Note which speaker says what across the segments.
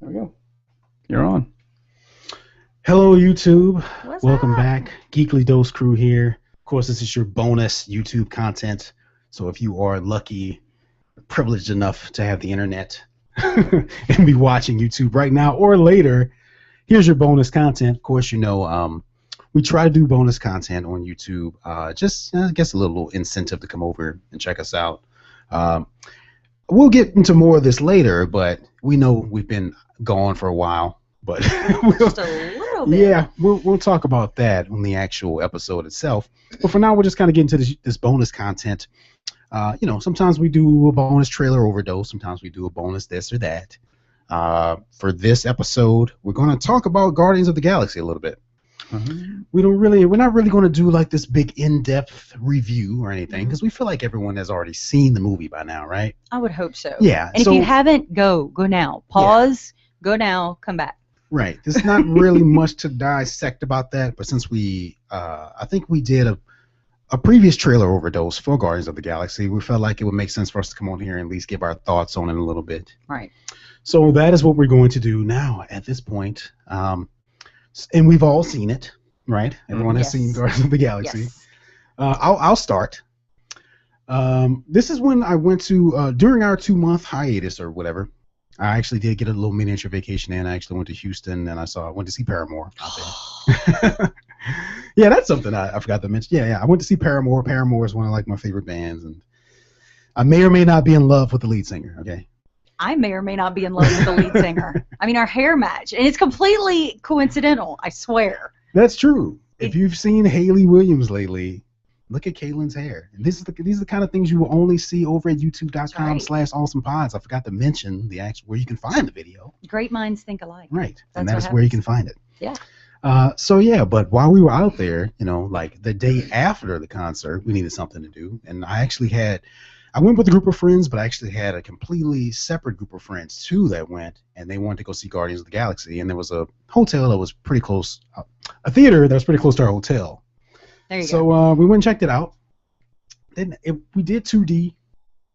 Speaker 1: There we go. You're on. Hello, YouTube.
Speaker 2: What's
Speaker 1: Welcome
Speaker 2: up?
Speaker 1: back. Geekly Dose crew here. Of course, this is your bonus YouTube content. So if you are lucky, privileged enough to have the internet and be watching YouTube right now or later, here's your bonus content. Of course, we try to do bonus content on YouTube. Just, I guess, a little incentive to come over and check us out. We'll get into more of this later, but we know we've been gone for a while. But
Speaker 2: Just a little bit.
Speaker 1: yeah, we'll talk about that on the actual episode itself. But for now, we'll just kind of get into this bonus content. Sometimes we do a bonus trailer overdose. Sometimes we do a bonus this or that. For this episode, we're going to talk about Guardians of the Galaxy a little bit. We're not really going to do like this big in-depth review or anything because we feel like everyone has already seen the movie by now, right?
Speaker 2: I would hope so.
Speaker 1: Yeah.
Speaker 2: And if you haven't, go now. Pause. Yeah. Go now. Come back.
Speaker 1: Right. There's not really much to dissect about that, but since I think we did a previous trailer overdose for Guardians of the Galaxy, we felt like it would make sense for us to come on here and at least give our thoughts on it a little bit.
Speaker 2: Right.
Speaker 1: So that is what we're going to do now at this point. And we've all seen it, right? Everyone has seen Guardians of the Galaxy.
Speaker 2: Yes.
Speaker 1: I'll start. This is when I went to, during our 2-month hiatus or whatever, I actually did get a little miniature vacation in. I actually went to Houston and I went to see Paramore out there. Yeah, that's something I forgot to mention. Yeah, I went to see Paramore. Paramore is one of like my favorite bands, and I may or may not be in love with the lead singer. Okay.
Speaker 2: I may or may not be in love with the lead singer. I mean, our hair match, and it's completely coincidental. I swear.
Speaker 1: That's true. If you've seen Hayley Williams lately, look at Kaylin's hair. And these are the kind of things you will only see over at youtube.com/awesomepods. I forgot to mention the actual where you can find the video.
Speaker 2: Great minds think alike.
Speaker 1: Right.
Speaker 2: That's
Speaker 1: and that is where you can find it.
Speaker 2: Yeah.
Speaker 1: But while we were out there, like the day after the concert, we needed something to do. And I went with a group of friends, but I actually had a completely separate group of friends too that went, and they wanted to go see Guardians of the Galaxy. And there was a hotel that was pretty close, a theater that was pretty close to our hotel.
Speaker 2: There you go.
Speaker 1: So we went and checked it out. Then we did 2D.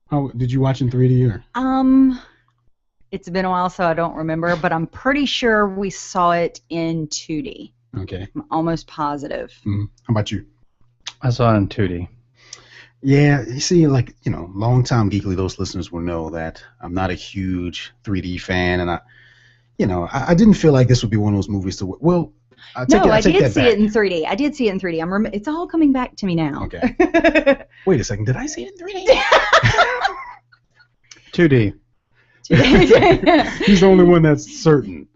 Speaker 1: How did you watch in 3D or?
Speaker 2: It's been a while, so I don't remember, but I'm pretty sure we saw it in 2D.
Speaker 1: Okay.
Speaker 2: I'm almost positive.
Speaker 1: How about you?
Speaker 3: I saw it in 2D.
Speaker 1: Yeah, you see, long-time Geekly Dose listeners will know that I'm not a huge 3D fan, and I didn't feel like this would be one of those movies to. Well, I did
Speaker 2: see it in 3D. I did see it in 3D. It's all coming back to me now.
Speaker 1: Okay. Wait a second. Did I see it in 3D?
Speaker 3: 2D.
Speaker 1: He's the only one that's certain.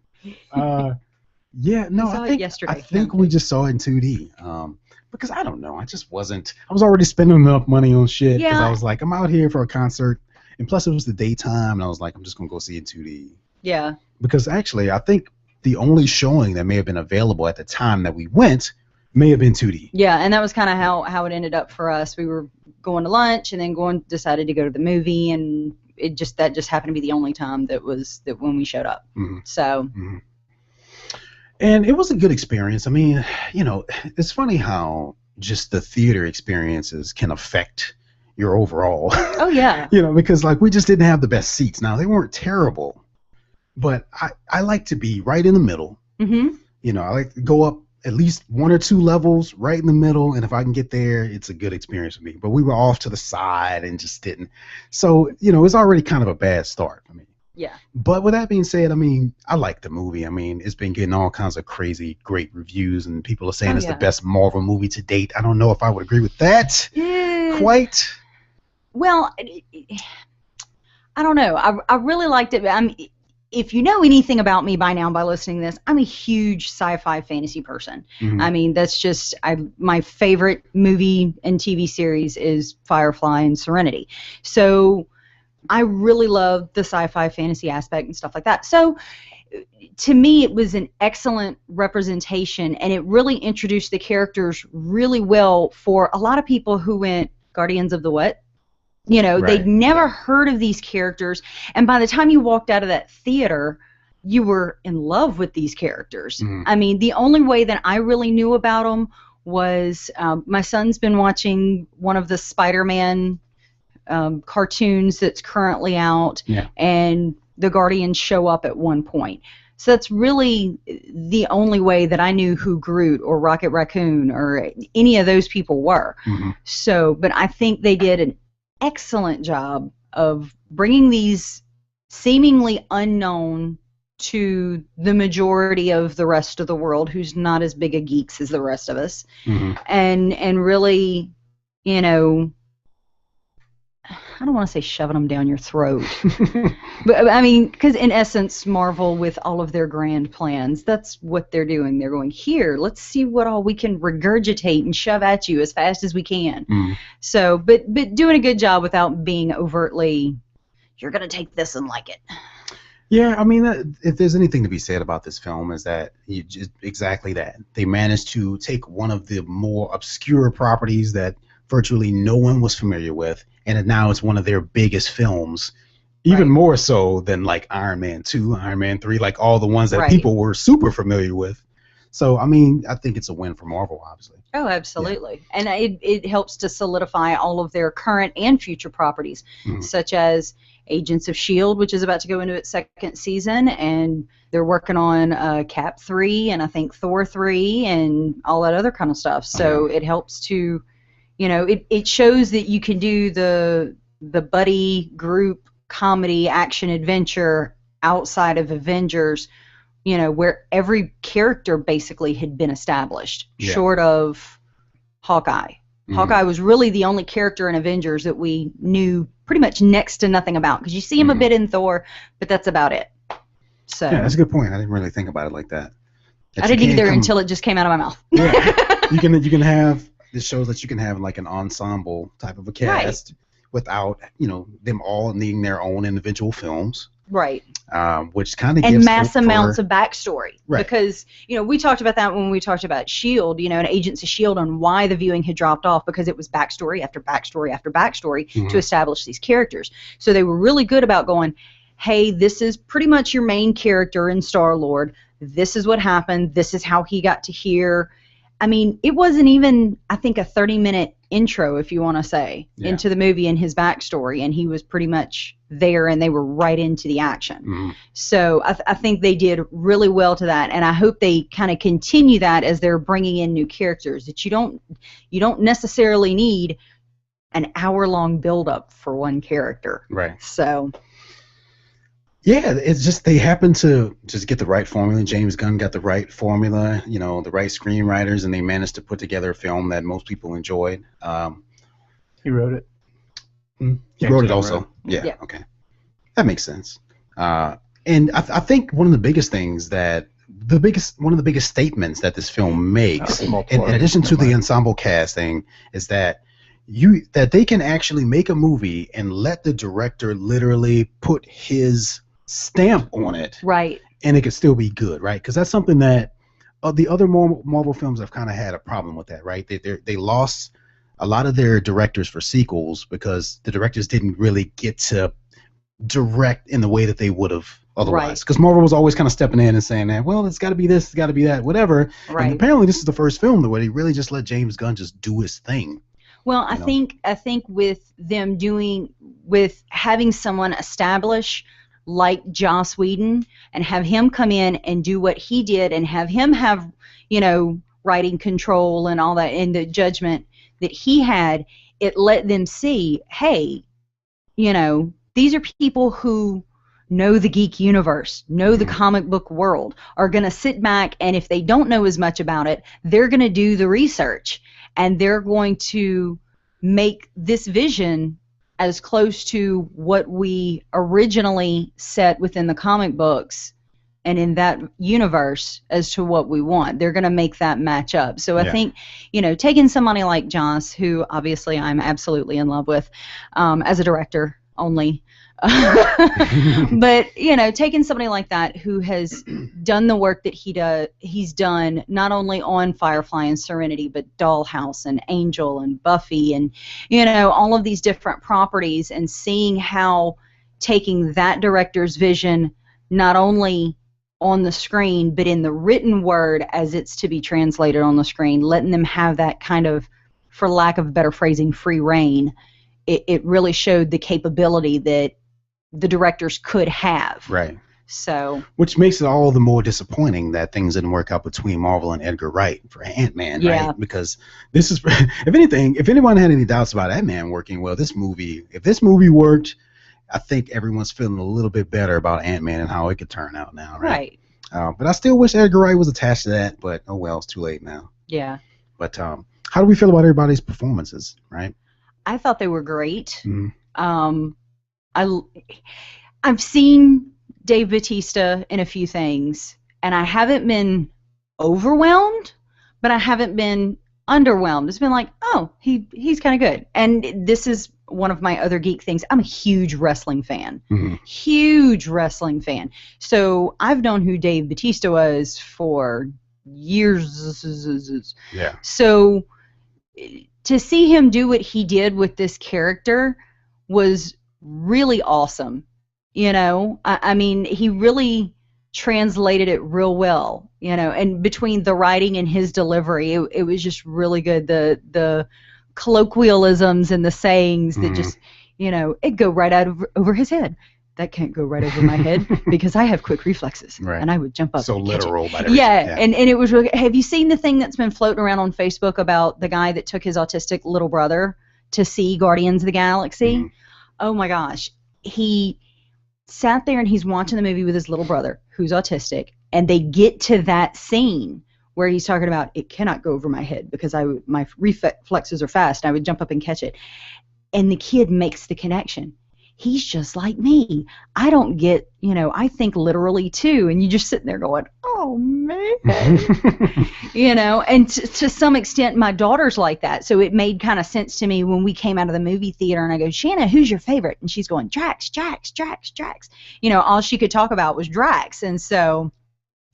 Speaker 1: Yeah, no,
Speaker 2: I
Speaker 1: think we just saw it in 2D. Because I don't know, I was already spending enough money on shit because I was like, I'm out here for a concert, and plus it was the daytime, and I was like, I'm just gonna go see it in 2D.
Speaker 2: Yeah. Because
Speaker 1: actually, I think the only showing that may have been available at the time that we went may have been 2D.
Speaker 2: Yeah, and that was kind of how it ended up for us. We were going to lunch and then decided to go to the movie, and that just happened to be the only time that when we showed up.
Speaker 1: Mm-hmm.
Speaker 2: So.
Speaker 1: Mm-hmm. And it was a good experience. I mean, it's funny how just the theater experiences can affect your overall.
Speaker 2: Oh, yeah.
Speaker 1: Because we just didn't have the best seats. Now, they weren't terrible, but I like to be right in the middle.
Speaker 2: Mm-hmm.
Speaker 1: I like to go up at least 1 or 2 levels right in the middle, and if I can get there, it's a good experience for me. But we were off to the side and just didn't. So, it's already kind of a bad start for me.
Speaker 2: Yeah.
Speaker 1: But with that being said, I mean, I like the movie. I mean, it's been getting all kinds of crazy, great reviews, and people are saying it's the best Marvel movie to date. I don't know if I would agree with that quite.
Speaker 2: Well, I don't know. I really liked it. If you know anything about me by now by listening to this, I'm a huge sci-fi fantasy person.
Speaker 1: Mm-hmm.
Speaker 2: I mean, that's just my favorite movie and TV series is Firefly and Serenity. So I really love the sci-fi fantasy aspect and stuff like that. So to me, it was an excellent representation, and it really introduced the characters really well for a lot of people who went, Guardians of the what? They'd never heard of these characters, and by the time you walked out of that theater, you were in love with these characters.
Speaker 1: Mm-hmm.
Speaker 2: I mean, the only way that I really knew about them was my son's been watching one of the Spider-Man cartoons that's currently out, and the Guardians show up at one point. So that's really the only way that I knew who Groot or Rocket Raccoon or any of those people were.
Speaker 1: Mm-hmm.
Speaker 2: So, but I think they did an excellent job of bringing these seemingly unknown to the majority of the rest of the world who's not as big a geeks as the rest of us.
Speaker 1: Mm-hmm.
Speaker 2: And really, you know, I don't want to say shoving them down your throat. But I mean, because in essence, Marvel, with all of their grand plans, that's what they're doing. They're going, here, let's see what all we can regurgitate and shove at you as fast as we can.
Speaker 1: Mm-hmm.
Speaker 2: So, but doing a good job without being overtly, you're going to take this and like it.
Speaker 1: Yeah, I mean, if there's anything to be said about this film is that exactly that. They managed to take one of the more obscure properties that virtually no one was familiar with, and now it's one of their biggest films, even more so than like Iron Man 2, Iron Man 3, like all the ones that people were super familiar with. So, I mean, I think it's a win for Marvel, obviously.
Speaker 2: Oh, absolutely. Yeah. And it helps to solidify all of their current and future properties, such as Agents of S.H.I.E.L.D., which is about to go into its second season, and they're working on Cap 3 and I think Thor 3 and all that other kind of stuff. So it helps to, you know, it shows that you can do the buddy group comedy action adventure outside of Avengers, you know, where every character basically had been established, short of Hawkeye. Hawkeye was really the only character in Avengers that we knew pretty much next to nothing about, because you see him a bit in Thor, but that's about it. So
Speaker 1: yeah, that's a good point. I didn't really think about it like that.
Speaker 2: I didn't either until it just came out of my mouth.
Speaker 1: Yeah, you can have, this shows that you can have like an ensemble type of a cast without, you know, them all needing their own individual films.
Speaker 2: Right.
Speaker 1: Which kind of gives
Speaker 2: and mass amounts of backstory.
Speaker 1: Right.
Speaker 2: Because, you know, we talked about that when we talked about S.H.I.E.L.D., you know, and Agents of S.H.I.E.L.D. on why the viewing had dropped off, because it was backstory after backstory after backstory to establish these characters. So they were really good about going, hey, this is pretty much your main character in Star-Lord. This is what happened. This is how he got to here. I mean, it wasn't even, I think, a 30-minute intro, if you want to say, into the movie and his backstory, and he was pretty much there, and they were right into the action. So I think they did really well to that, and I hope they kind of continue that as they're bringing in new characters, that you don't necessarily need an hour-long build-up for one character.
Speaker 1: Right.
Speaker 2: So
Speaker 1: yeah, it's just they happen to just get the right formula. James Gunn got the right formula, you know, the right screenwriters, and they managed to put together a film that most people enjoyed.
Speaker 3: He wrote it.
Speaker 1: He wrote it also. Yeah, okay. That makes sense. And I think one of the biggest things one of the biggest statements that this film makes, in addition to the ensemble casting, is that they can actually make a movie and let the director literally put his stamp on it,
Speaker 2: right,
Speaker 1: and it could still be good, right? Because that's something that the other Marvel films have kind of had a problem with, that, right? They lost a lot of their directors for sequels because the directors didn't really get to direct in the way that they would have otherwise. Because Marvel was always kind of stepping in and saying that, well, it's got to be this, it's got to be that, whatever. Right. And apparently this is the first film where they really just let James Gunn just do his thing.
Speaker 2: Well, I think with them with having someone establish like Joss Whedon and have him come in and do what he did and have him have, you know, writing control and all that, and the judgment that he had, it let them see, hey, you know, these are people who know the geek universe, know the comic book world, are going to sit back, and if they don't know as much about it, they're going to do the research, and they're going to make this vision as close to what we originally set within the comic books and in that universe as to what we want. They're going to make that match up. So I think, you know, taking somebody like Joss, who obviously I'm absolutely in love with as a director only, but, you know, taking somebody like that who has done the work that he's done not only on Firefly and Serenity, but Dollhouse and Angel and Buffy and, you know, all of these different properties, and seeing how taking that director's vision not only on the screen but in the written word as it's to be translated on the screen, letting them have that kind of, for lack of better phrasing, free reign, it really showed the capability that the directors could have.
Speaker 1: Right.
Speaker 2: So.
Speaker 1: Which makes it all the more disappointing that things didn't work out between Marvel and Edgar Wright for Ant-Man,
Speaker 2: Yeah.
Speaker 1: right? Because this is, if anything, if anyone had any doubts about Ant-Man working well, if this movie worked, I think everyone's feeling a little bit better about Ant-Man and how it could turn out now, right? But I still wish Edgar Wright was attached to that, but oh well, it's too late now.
Speaker 2: Yeah.
Speaker 1: But how do we feel about everybody's performances, right?
Speaker 2: I thought they were great.
Speaker 1: Mm-hmm.
Speaker 2: I've seen Dave Bautista in a few things, and I haven't been overwhelmed, but I haven't been underwhelmed. It's been like, oh, he's kind of good. And this is one of my other geek things. I'm a huge wrestling fan.
Speaker 1: Mm-hmm.
Speaker 2: Huge wrestling fan. So I've known who Dave Bautista was for years.
Speaker 1: Yeah.
Speaker 2: So to see him do what he did with this character was really awesome. You know, I mean, he really translated it real well, you know, and between the writing and his delivery, it was just really good. The colloquialisms and the sayings that just, you know, it go right out over his head. That can't go right over my head because I have quick reflexes,
Speaker 1: right.
Speaker 2: And I would jump up.
Speaker 1: So
Speaker 2: and catch
Speaker 1: literal,
Speaker 2: it.
Speaker 1: by everything.
Speaker 2: Yeah, and it was really. Have you seen the thing that's been floating around on Facebook about the guy that took his autistic little brother to see Guardians of the Galaxy?
Speaker 1: Mm-hmm.
Speaker 2: Oh my gosh, he sat there and he's watching the movie with his little brother who's autistic, and they get to that scene where he's talking about it cannot go over my head because my reflexes are fast and I would jump up and catch it, and the kid makes the connection. He's just like me. I don't get, you know, I think literally too, and you just sitting there going, oh man, you know, and to some extent my daughter's like that, so it made kind of sense to me when we came out of the movie theater and I go, Shanna, who's your favorite? And she's going, Drax. You know, all she could talk about was Drax, and so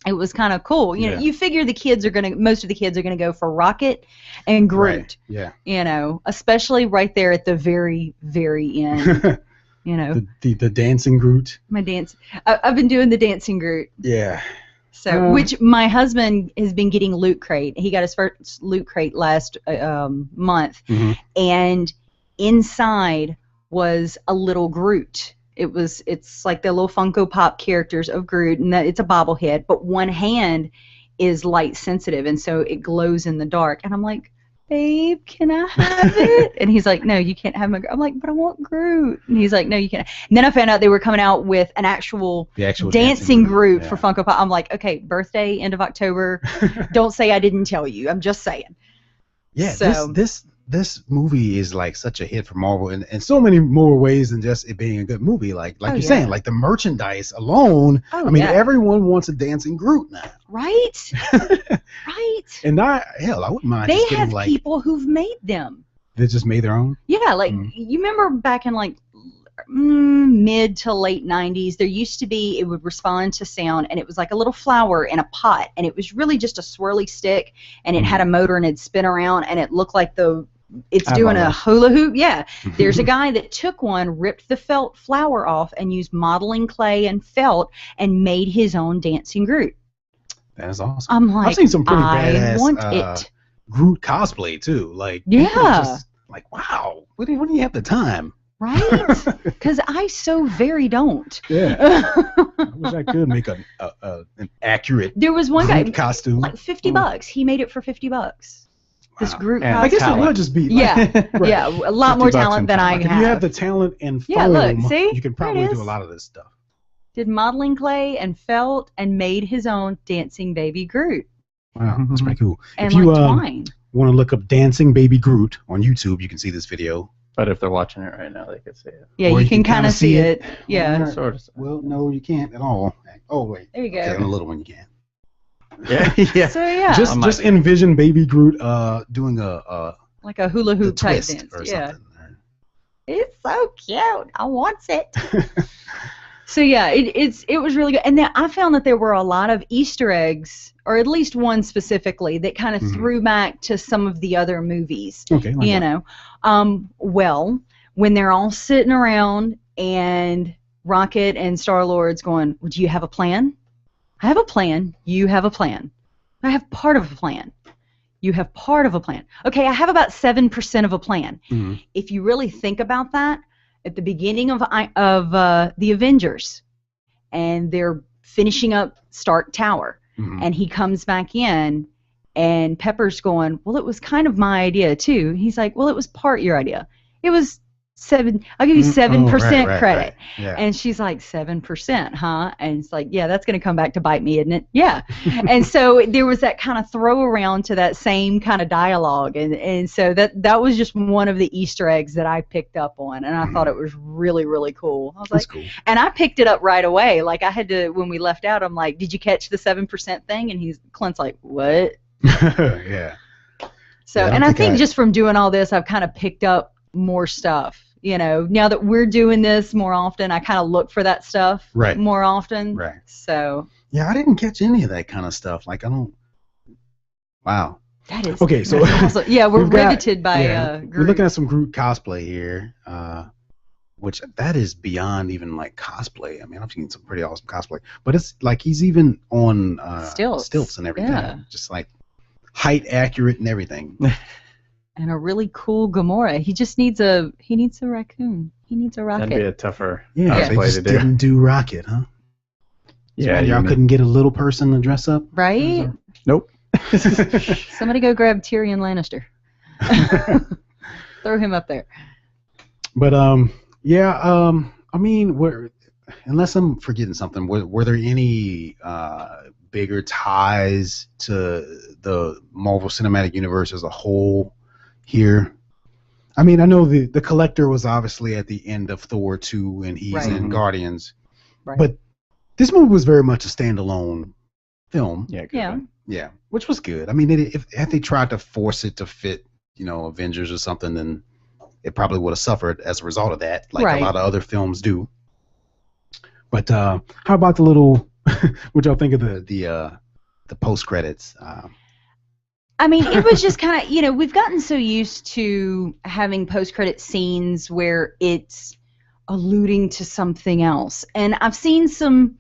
Speaker 2: it was kind of cool. You know, you figure most of the kids are gonna go for Rocket and Groot.
Speaker 1: Right. Yeah.
Speaker 2: You know, especially right there at the very, very end. You know,
Speaker 1: the dancing Groot.
Speaker 2: I've been doing the dancing Groot.
Speaker 1: Yeah.
Speaker 2: So, which my husband has been getting Loot Crate. He got his first Loot Crate last month, and inside was a little Groot. It's like the little Funko Pop characters of Groot, and it's a bobblehead, but one hand is light sensitive, and so it glows in the dark. And I'm like, babe, can I have it? And he's like, no, you can't have my Groot. I'm like, but I want Groot. And he's like, no, you can't. And then I found out they were coming out with an actual dancing Groot for Funko Pop. I'm like, okay, birthday, end of October. Don't say I didn't tell you. I'm just saying.
Speaker 1: Yeah, so, this movie is like such a hit for Marvel in so many more ways than just it being a good movie. Like you're saying, like the merchandise alone. I mean, everyone wants a dancing Groot now.
Speaker 2: Right? Right.
Speaker 1: And I wouldn't mind.
Speaker 2: They
Speaker 1: just
Speaker 2: have
Speaker 1: like,
Speaker 2: people who've made them.
Speaker 1: They just made their own?
Speaker 2: Yeah, like you remember back in like mid to late 90s, there used to be, it would respond to sound, and it was like a little flower in a pot, and it was really just a swirly stick, and it had a motor, and it'd spin around, and it looked like it's doing a hula hoop. Yeah. There's a guy that took one, ripped the felt flower off, and used modeling clay and felt, and made his own dancing Groot.
Speaker 1: That is awesome.
Speaker 2: I'm like,
Speaker 1: I've seen some pretty
Speaker 2: I
Speaker 1: badass
Speaker 2: want it.
Speaker 1: Groot cosplay too. Like, just like, wow, when do you have the time?
Speaker 2: Right? Because I so very don't.
Speaker 1: Yeah. I wish I could make an accurate.
Speaker 2: There was one
Speaker 1: Groot
Speaker 2: guy
Speaker 1: costume.
Speaker 2: like $50. He made it for $50. This Groot costume.
Speaker 1: I guess it would just be.
Speaker 2: Like, yeah, a lot more talent than I have.
Speaker 1: If you have the talent and foam,
Speaker 2: look, see?
Speaker 1: You can probably do a lot of this stuff.
Speaker 2: Did modeling clay and felt and made his own dancing baby Groot.
Speaker 1: Wow, that's pretty cool.
Speaker 2: And
Speaker 1: if you
Speaker 2: twine.
Speaker 1: Want to look up dancing baby Groot on YouTube, you can see this video.
Speaker 3: But if they're watching it right now, they could see it.
Speaker 2: Yeah, you can kind of see it. Yeah.
Speaker 3: Sort of.
Speaker 1: Well, no, you can't at all. Oh, wait.
Speaker 2: There you go.
Speaker 1: Okay, on the little one you can.
Speaker 3: Yeah.
Speaker 2: So, yeah.
Speaker 1: Just envision baby Groot doing
Speaker 2: like a hula hoop type
Speaker 1: twist
Speaker 2: dance.
Speaker 1: Or
Speaker 2: yeah.
Speaker 1: something.
Speaker 2: It's so cute. I want it. So yeah, it was really good, and then I found that there were a lot of Easter eggs, or at least one specifically, that kind of threw back to some of the other movies.
Speaker 1: Okay. Like
Speaker 2: you know, well, when they're all sitting around and Rocket and Star-Lord's going, well, do you have a plan? I have a plan. You have a plan. I have part of a plan. You have part of a plan. Okay, I have about 7% of a plan. If you really think about that, at the beginning of the Avengers, and they're finishing up Stark Tower, and he comes back in, and Pepper's going, well, it was kind of my idea too. He's like, well, it was part your idea. It was I'll give you 7% credit.
Speaker 1: Right. Yeah.
Speaker 2: And she's like, 7%, huh? And it's like, yeah, that's going to come back to bite me, isn't it? Yeah. And so there was that kind of throw around to that same kind of dialogue. And so that was just one of the Easter eggs that I picked up on. And I thought it was really, really cool. I was
Speaker 1: That's
Speaker 2: like,
Speaker 1: cool.
Speaker 2: And I picked it up right away. Like I had to, when we left out, I'm like, did you catch the 7% thing? And Clint's like, what?
Speaker 1: Yeah.
Speaker 2: So,
Speaker 1: Yeah,
Speaker 2: and I think just from doing all this, I've kind of picked up more stuff. You know, now that we're doing this more often, I kind of look for that stuff more often.
Speaker 1: Right.
Speaker 2: So.
Speaker 1: Yeah, I didn't catch any of that kind of stuff. Like, I don't. Wow.
Speaker 2: That is.
Speaker 1: Okay, so.
Speaker 2: Awesome. Yeah, we're riveted by Groot.
Speaker 1: We're looking at some Groot cosplay here, which that is beyond even like cosplay. I mean, I've seen some pretty awesome cosplay, but it's like he's even on stilts and everything.
Speaker 2: Yeah.
Speaker 1: Just like height accurate and everything.
Speaker 2: And a really cool Gamora. He just needs a raccoon. He needs a rocket.
Speaker 3: That'd be a tougher
Speaker 1: They
Speaker 3: cosplay
Speaker 1: just
Speaker 3: to do.
Speaker 1: didn't do Rocket, huh?
Speaker 3: Yeah,
Speaker 1: y'all couldn't get a little person to dress up?
Speaker 2: Right?
Speaker 3: Nope.
Speaker 2: Somebody go grab Tyrion Lannister. Throw him up there.
Speaker 1: But I mean, unless I'm forgetting something, were there any bigger ties to the Marvel Cinematic Universe as a whole here? I mean, I know the Collector was obviously at the end of Thor 2, and he's in Guardians.
Speaker 2: Right.
Speaker 1: But this movie was very much a standalone film.
Speaker 2: Yeah.
Speaker 1: Which was good. I mean, if they tried to force it to fit, Avengers or something, then it probably would have suffered as a result of that, like a lot of other films do. But how about the little? What y'all think of the post credits?
Speaker 2: I mean, it was just kind of, we've gotten so used to having post-credit scenes where it's alluding to something else. And I've seen some,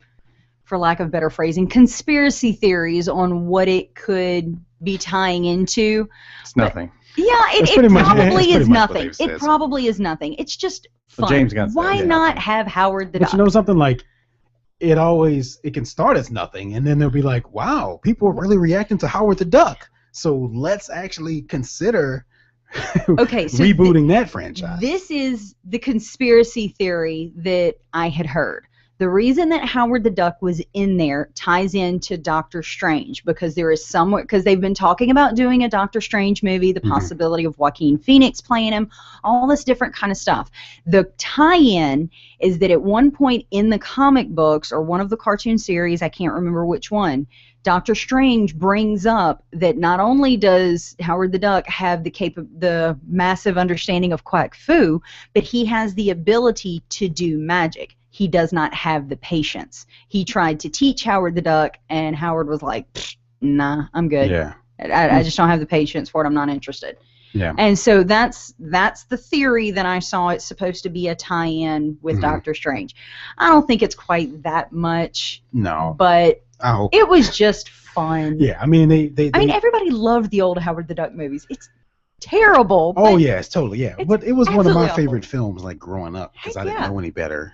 Speaker 2: for lack of better phrasing, conspiracy theories on what it could be tying into.
Speaker 3: It's nothing.
Speaker 2: It probably is nothing. It probably is nothing. It's just fun.
Speaker 3: James Gunn said,
Speaker 2: Why not have Howard the Duck?
Speaker 1: But you know something, like, it can start as nothing, and then they'll be like, wow, people are really reacting to Howard the Duck. So let's actually consider rebooting that franchise.
Speaker 2: This is the conspiracy theory that I had heard. The reason that Howard the Duck was in there ties into Doctor Strange, because they've been talking about doing a Doctor Strange movie, the possibility of Joaquin Phoenix playing him, all this different kind of stuff. The tie-in is that at one point in the comic books or one of the cartoon series, I can't remember which one, Doctor Strange brings up that not only does Howard the Duck have the massive understanding of Quack Fu, but he has the ability to do magic. He does not have the patience. He tried to teach Howard the Duck, and Howard was like, nah, I'm good.
Speaker 1: Yeah.
Speaker 2: I just don't have the patience for it. I'm not interested.
Speaker 1: Yeah.
Speaker 2: And so that's the theory that I saw. It's supposed to be a tie-in with Doctor Strange. I don't think it's quite that much.
Speaker 1: No.
Speaker 2: But it was just fun.
Speaker 1: Yeah, I mean,
Speaker 2: everybody loved the old Howard the Duck movies. It's terrible.
Speaker 1: Oh, yeah, it's totally, yeah. But it was one of my
Speaker 2: awful.
Speaker 1: favorite films, like, growing up, because I didn't know any better,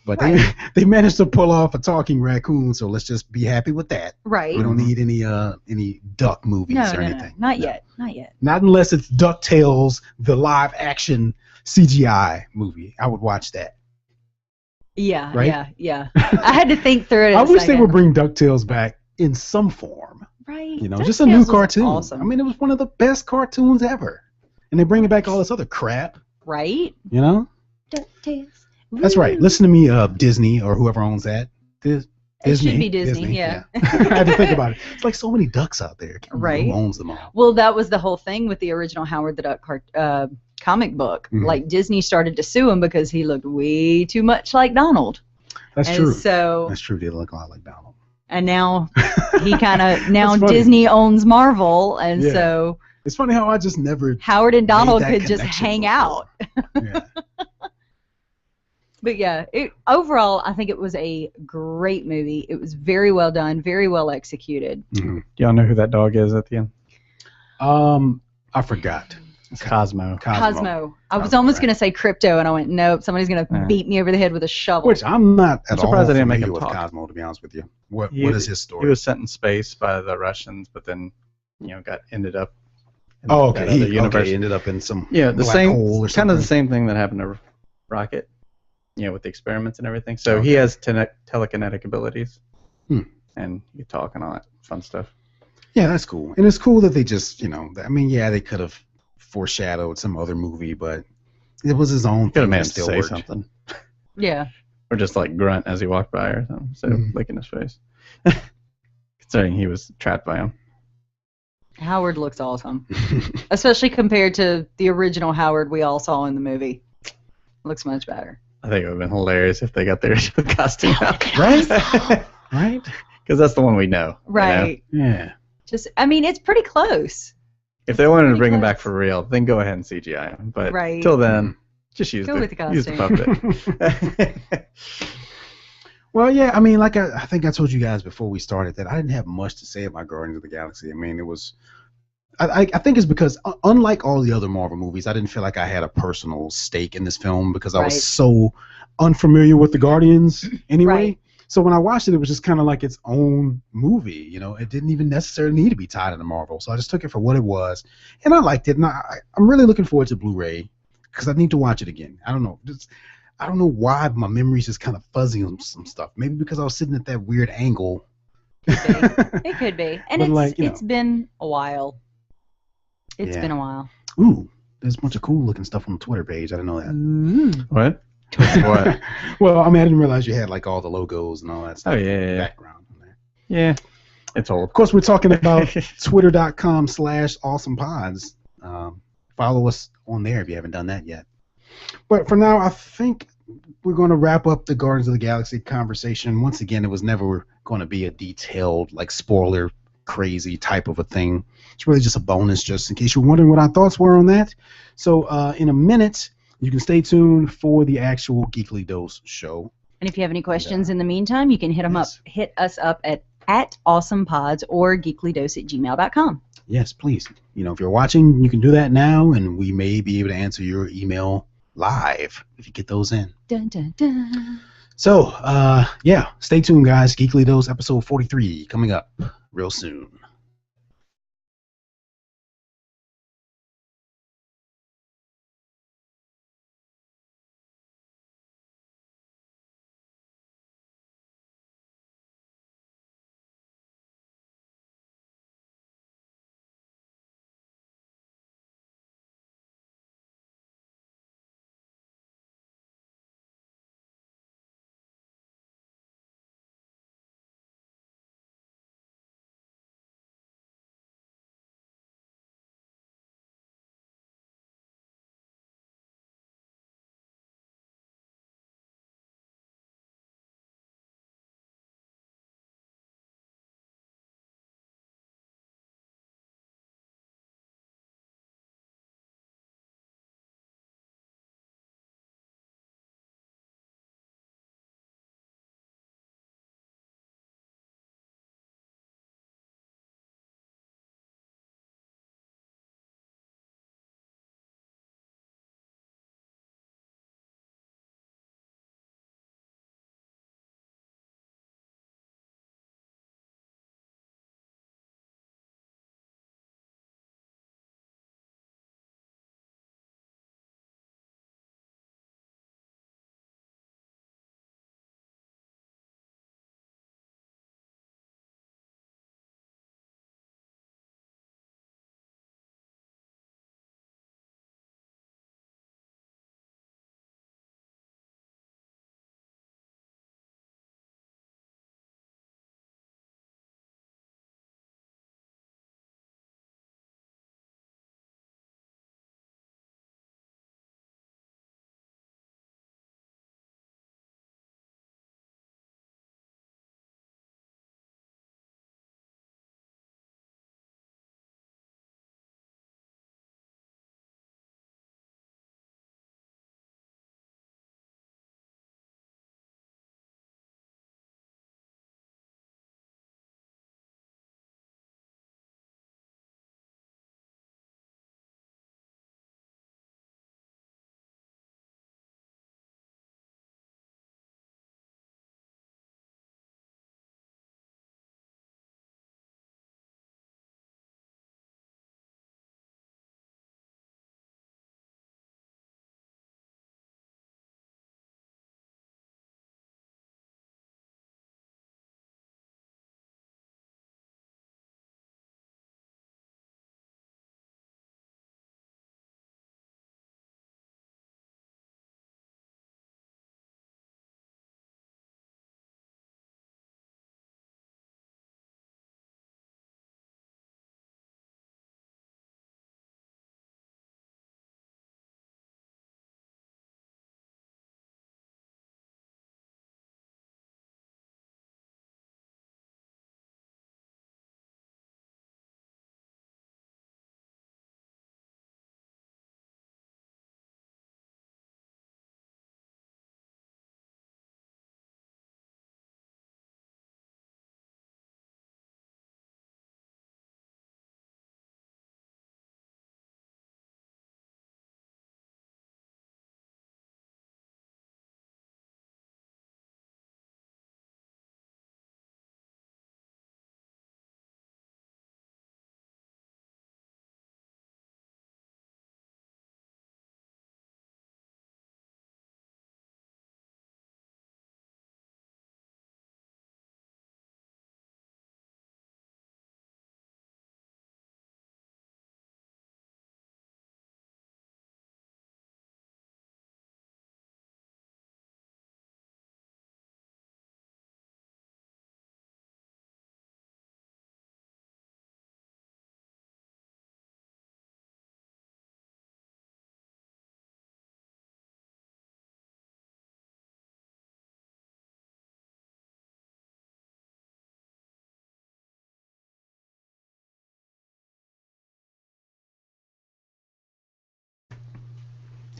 Speaker 1: But
Speaker 2: Right.
Speaker 1: they managed to pull off a talking raccoon, so let's just be happy with that.
Speaker 2: Right.
Speaker 1: We don't need any duck movies or anything.
Speaker 2: Not yet. Not yet.
Speaker 1: Not unless it's DuckTales, the live-action CGI movie. I would watch that.
Speaker 2: Yeah,
Speaker 1: Right?
Speaker 2: yeah. I had to think through it.
Speaker 1: I wish they would bring DuckTales back in some form.
Speaker 2: Right.
Speaker 1: Just a new
Speaker 2: DuckTales was
Speaker 1: cartoon.
Speaker 2: Awesome.
Speaker 1: I mean, it was one of the best cartoons ever. And they bring back all this other crap,
Speaker 2: Right? DuckTales.
Speaker 1: That's right. Listen to me, Disney or whoever owns that. Disney.
Speaker 2: It should be Disney, yeah.
Speaker 1: I had to think about it. It's like so many ducks out there. I can't remember
Speaker 2: Right.
Speaker 1: Who owns them all?
Speaker 2: Well, that was the whole thing with the original Howard the Duck comic book. Like, Disney started to sue him because he looked way too much like Donald.
Speaker 1: That's
Speaker 2: And
Speaker 1: true.
Speaker 2: so,
Speaker 1: That's true. They look a lot like Donald.
Speaker 2: and now he kind of
Speaker 1: That's funny.
Speaker 2: Disney owns Marvel, and
Speaker 1: Yeah.
Speaker 2: so
Speaker 1: It's funny how I just never.
Speaker 2: Howard and Donald
Speaker 1: that
Speaker 2: could just
Speaker 1: connection
Speaker 2: hang
Speaker 1: before.
Speaker 2: out.
Speaker 1: Yeah.
Speaker 2: But yeah, overall, I think it was a great movie. It was very well done, very well executed.
Speaker 1: Mhm.
Speaker 3: Y'all know who that dog is at the end?
Speaker 1: I forgot.
Speaker 3: It's Cosmo.
Speaker 2: Cosmo. I was
Speaker 1: Cosmo,
Speaker 2: almost
Speaker 1: right.
Speaker 2: going to say crypto, and I went, nope, somebody's going to
Speaker 3: Yeah.
Speaker 2: beat me over the head with a shovel.
Speaker 1: Which I'm not
Speaker 3: I'm
Speaker 1: at all
Speaker 3: surprised they didn't make
Speaker 1: familiar
Speaker 3: him
Speaker 1: with
Speaker 3: talk.
Speaker 1: Cosmo, to be honest with you. What
Speaker 3: He-
Speaker 1: is his story?
Speaker 3: He was sent in space by the Russians, but then, ended up in
Speaker 1: oh,
Speaker 3: that
Speaker 1: okay.
Speaker 3: other
Speaker 1: He
Speaker 3: universe.
Speaker 1: ended up in some
Speaker 3: Yeah, the
Speaker 1: black
Speaker 3: same,
Speaker 1: hole or
Speaker 3: kind
Speaker 1: something.
Speaker 3: of the same thing that happened to Rocket, with the experiments and everything. So he
Speaker 1: Okay.
Speaker 3: has telekinetic abilities,
Speaker 1: Hmm.
Speaker 3: and he can talk and all that fun stuff.
Speaker 1: Yeah, that's cool. And it's cool that they just, I mean, yeah, they could have foreshadowed some other movie, but it was his own
Speaker 3: Could have
Speaker 1: thing
Speaker 3: made
Speaker 1: that
Speaker 3: him
Speaker 1: still
Speaker 3: say
Speaker 1: worked.
Speaker 3: something,
Speaker 2: Yeah.
Speaker 3: or just like grunt as he walked by or something, instead
Speaker 1: Mhm.
Speaker 3: of licking his face. Considering he was trapped by him.
Speaker 2: Howard looks awesome, especially compared to the original Howard we all saw in the movie. Looks much better.
Speaker 3: I think it would have been hilarious if they got their costume out.
Speaker 1: Right? Right?
Speaker 3: Because that's the one we know.
Speaker 2: Right.
Speaker 1: Yeah.
Speaker 2: Just, I mean, it's pretty close.
Speaker 3: If they wanted to
Speaker 2: Pretty
Speaker 3: bring him
Speaker 2: close.
Speaker 3: back for real, then go ahead and CGI him. But
Speaker 2: Right.
Speaker 3: till then, just use
Speaker 2: Go with the
Speaker 3: use the
Speaker 2: costume.
Speaker 3: puppet.
Speaker 1: Well, yeah, I mean, like I think I told you guys before we started that I didn't have much to say about Guardians of the Galaxy. I mean, it was, I think it's because unlike all the other Marvel movies, I didn't feel like I had a personal stake in this film because I
Speaker 2: Right.
Speaker 1: was so unfamiliar with the Guardians anyway.
Speaker 2: Right.
Speaker 1: So when I watched it, it was just kind of like its own movie. It didn't even necessarily need to be tied into Marvel. So I just took it for what it was, and I liked it. And I'm really looking forward to Blu-ray because I need to watch it again. I don't know. I don't know why my memory's just kind of fuzzy on some stuff. Maybe because I was sitting at that weird angle.
Speaker 2: It could be. And
Speaker 1: But
Speaker 2: it's been a while. It's
Speaker 1: Yeah.
Speaker 2: been a while.
Speaker 1: Ooh, there's a bunch of cool looking stuff on the Twitter page. I didn't know that.
Speaker 2: Ooh.
Speaker 3: What? What?
Speaker 1: Well, I mean, I didn't realize you had like all the logos and all that stuff.
Speaker 3: Oh, yeah,
Speaker 1: in the
Speaker 3: yeah.
Speaker 1: background on there.
Speaker 3: Yeah. It's old.
Speaker 1: Of course, we're talking about twitter.com/awesomepods. Follow us on there if you haven't done that yet. But for now, I think we're going to wrap up the Guardians of the Galaxy conversation. Once again, it was never going to be a detailed, like, spoiler crazy type of a thing. It's really just a bonus, just in case you're wondering what our thoughts were on that. So in a minute, you can stay tuned for the actual Geekly Dose show.
Speaker 2: And if you have any questions in the meantime, you can hit us up at awesomepods or geeklydose@gmail.com.
Speaker 1: Yes, please. If you're watching, you can do that now, and we may be able to answer your email live if you get those in.
Speaker 2: Dun, dun, dun.
Speaker 1: So, yeah, stay tuned, guys. Geekly Dose episode 43 coming up real soon.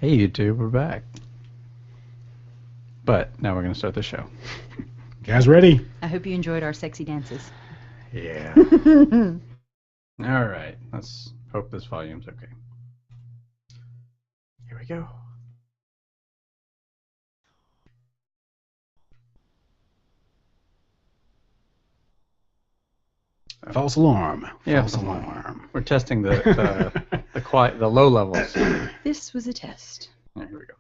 Speaker 3: Hey YouTube, we're back. But now we're going to start the show.
Speaker 1: You guys ready?
Speaker 2: I hope you enjoyed our sexy dances.
Speaker 3: Yeah. All right. Let's hope this volume's okay. Here we go.
Speaker 1: False alarm.
Speaker 3: Yeah,
Speaker 1: False alarm.
Speaker 3: We're testing the low levels.
Speaker 2: This was a test.
Speaker 3: Here we go.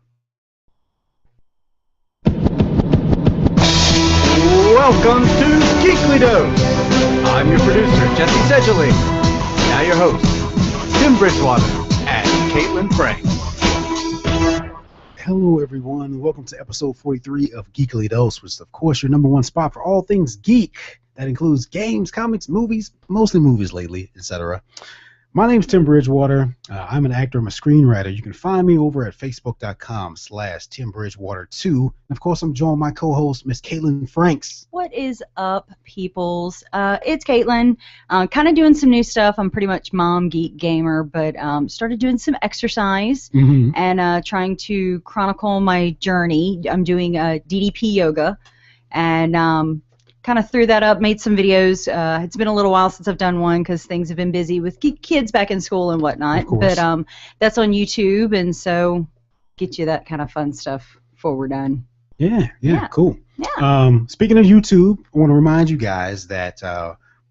Speaker 3: Welcome to Geekly Dose. I'm your producer, Jesse Sedgley. Now your hosts, Tim Bridgewater and Caitlin Franks.
Speaker 1: Hello, everyone, and welcome to episode 43 of Geekly Dose, which is, of course, your number one spot for all things geek. That includes games, comics, movies, mostly movies lately, etc. My name's Tim Bridgewater. I'm an actor. I'm a screenwriter. You can find me over at facebook.com/TimBridgewater2. And, of course, I'm joined by my co-host, Miss Caitlin Franks.
Speaker 2: What is up, peoples? It's Caitlin. Kind of doing some new stuff. I'm pretty much mom, geek, gamer, but started doing some exercise and trying to chronicle my journey. I'm doing DDP yoga and kind of threw that up, made some videos. It's been a little while since I've done one because things have been busy with kids back in school and whatnot. But that's on YouTube, and so get you that kind of fun stuff before we're done.
Speaker 1: Yeah, cool.
Speaker 2: Yeah.
Speaker 1: Speaking of YouTube, I want to remind you guys that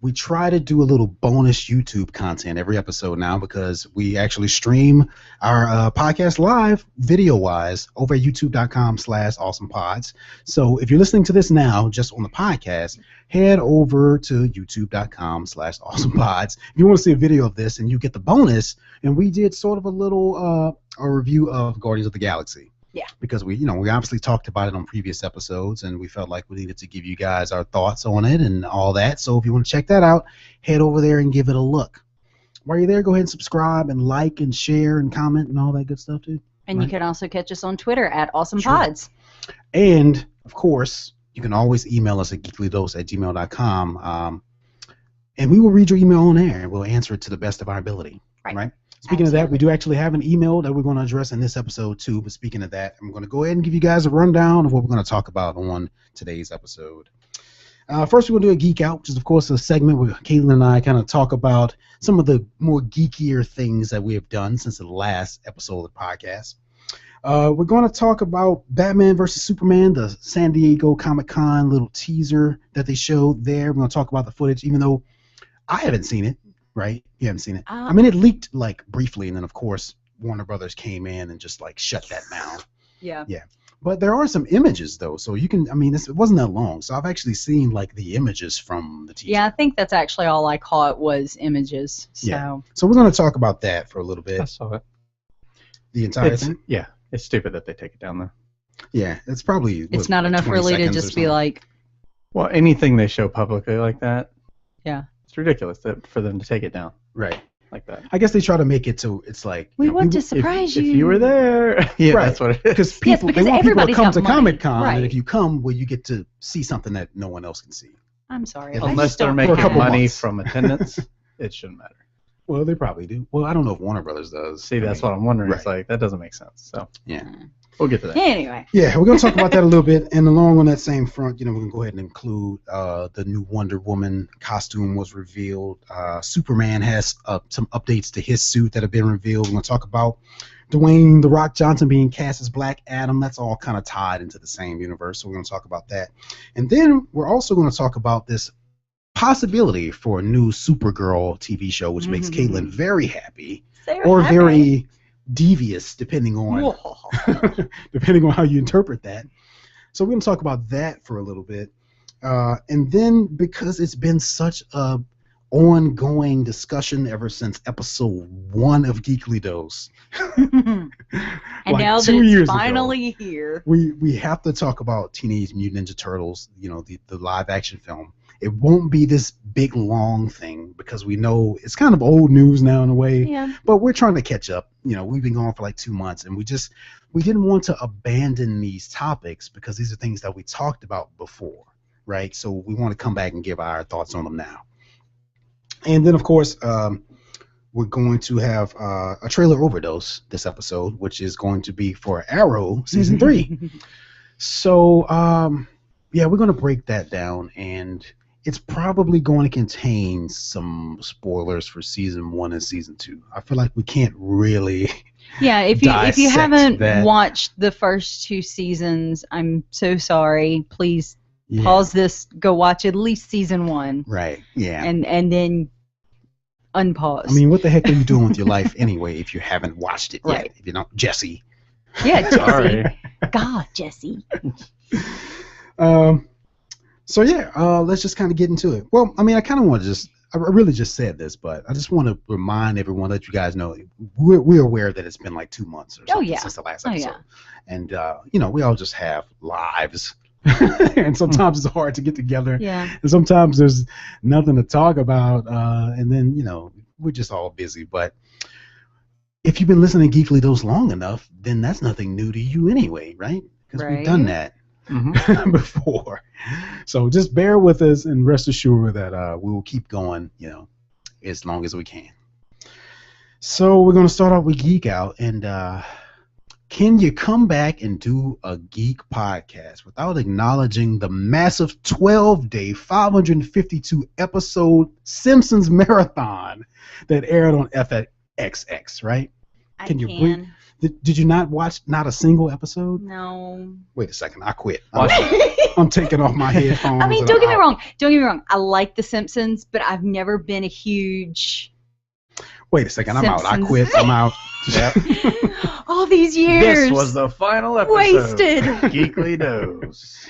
Speaker 1: we try to do a little bonus YouTube content every episode now because we actually stream our podcast live, video-wise, over at youtube.com/awesomepods. So if you're listening to this now, just on the podcast, head over to youtube.com/awesomepods. If you want to see a video of this and you get the bonus, and we did sort of a little a review of Guardians of the Galaxy.
Speaker 2: Yeah.
Speaker 1: Because we obviously talked about it on previous episodes, and we felt like we needed to give you guys our thoughts on it and all that. So if you want to check that out, head over there and give it a look. While you're there, go ahead and subscribe and like and share and comment and all that good stuff too.
Speaker 2: And you can also catch us on Twitter at AwesomePods.
Speaker 1: And of course, you can always email us at geeklydose@gmail.com, and we will read your email on air and we'll answer it to the best of our ability. Right? Speaking of that, we do actually have an email that we're going to address in this episode too. But speaking of that, I'm going to go ahead and give you guys a rundown of what we're going to talk about on today's episode. First, we're going to do a Geek Out, which is, of course, a segment where Caitlin and I kind of talk about some of the more geekier things that we have done since the last episode of the podcast. We're going to talk about Batman vs. Superman, the San Diego Comic-Con little teaser that they showed there. We're going to talk about the footage, even though I haven't seen it. Right? You haven't seen it. I mean, it leaked like briefly, and then of course Warner Brothers came in and just like shut that down.
Speaker 2: Yeah.
Speaker 1: Yeah. But there are some images though, so you can. I mean, it wasn't that long, so I've actually seen like the images from the teaser.
Speaker 2: Yeah, I think that's actually all I caught was images. So.
Speaker 1: Yeah. So we're going to talk about that for a little bit.
Speaker 3: I saw it.
Speaker 1: The entire thing.
Speaker 3: Yeah. It's stupid that they take it down though.
Speaker 1: Yeah, it's probably.
Speaker 2: It's not enough really to just be like.
Speaker 3: Well, anything they show publicly like that.
Speaker 2: Yeah.
Speaker 3: It's ridiculous for them to take it down.
Speaker 1: Right.
Speaker 3: Like that.
Speaker 1: I guess they try to make it so it's like.
Speaker 2: We want to surprise you.
Speaker 3: If you were there. Yeah,
Speaker 1: right.
Speaker 3: That's what it is.
Speaker 1: Because they want people to come to Comic-Con,
Speaker 2: right.
Speaker 1: and if you come, well, you get to see something that no one else can see.
Speaker 2: I'm sorry.
Speaker 3: Unless they're making money from attendance, it shouldn't matter.
Speaker 1: Well, they probably do. Well, I don't know if Warner Brothers does.
Speaker 3: See, that's what I'm wondering.
Speaker 1: Right.
Speaker 3: It's like, that doesn't make sense. So
Speaker 1: yeah.
Speaker 3: We'll get to that.
Speaker 2: Anyway.
Speaker 1: Yeah, we're going to talk about that a little bit. And along on that same front, we're going to go ahead and include the new Wonder Woman costume was revealed. Superman has some updates to his suit that have been revealed. We're going to talk about Dwayne "The Rock" Johnson being cast as Black Adam. That's all kind of tied into the same universe, so we're going to talk about that. And then we're also going to talk about this possibility for a new Supergirl TV show, which makes Caitlin very happy very devious, depending on how you interpret that. So we're going to talk about that for a little bit, and then because it's been such a ongoing discussion ever since episode 1 of Geekly Dose,
Speaker 2: and
Speaker 1: like
Speaker 2: now that it's finally here,
Speaker 1: we have to talk about Teenage Mutant Ninja Turtles, the live action film. It won't be this big long thing because we know it's kind of old news now in a way.
Speaker 2: Yeah.
Speaker 1: But we're trying to catch up. We've been gone for like 2 months, and we didn't want to abandon these topics because these are things that we talked about before, right? So we want to come back and give our thoughts on them now. And then of course, we're going to have a trailer overdose this episode, which is going to be for Arrow season 3. So, yeah, we're going to break that down, and it's probably going to contain some spoilers for season 1 and season 2. I feel like we can't really.
Speaker 2: Yeah, if you
Speaker 1: dissect
Speaker 2: haven't
Speaker 1: that.
Speaker 2: watched the first 2 seasons, I'm so sorry. Please pause this, go watch at least season 1.
Speaker 1: Right. Yeah.
Speaker 2: And then unpause.
Speaker 1: I mean, what the heck are you doing with your life anyway if you haven't watched it yet?
Speaker 2: Right.
Speaker 1: If you don't, Jesse.
Speaker 2: Yeah, Jesse.
Speaker 3: Sorry.
Speaker 2: God, Jesse.
Speaker 1: So yeah, let's just kind of get into it. Well, I mean, I kind of want to I really just said this, but I just want to remind everyone, let you guys know, we're aware that it's been like 2 months or something since the last episode.
Speaker 2: Yeah.
Speaker 1: And, you know, we all just have lives. And sometimes it's hard to get together.
Speaker 2: Yeah.
Speaker 1: And sometimes there's nothing to talk about. And then, you know, we're just all busy. But if you've been listening to Geekly Dose long enough, then that's nothing new to you anyway, right? Because we've done that before. So just bear with us and rest assured that we will keep going, you know, as long as we can. So we're going to start off with Geek Out. And can you come back and do a geek podcast without acknowledging the massive 12-day, 552 episode Simpsons marathon that aired on FXX, right?
Speaker 2: Can you
Speaker 1: believe? Did you not watch not a single episode?
Speaker 2: No.
Speaker 1: Wait a second, I quit. I'm taking off my headphones.
Speaker 2: I mean, don't get me wrong. Don't get me wrong. I like The Simpsons, but I've never been a huge.
Speaker 1: Wait a second, I'm out. I
Speaker 2: Simpsons.
Speaker 1: quit. I'm out.
Speaker 3: Yep.
Speaker 2: All these years.
Speaker 3: This was the final episode.
Speaker 2: Wasted.
Speaker 3: Geekly Dose.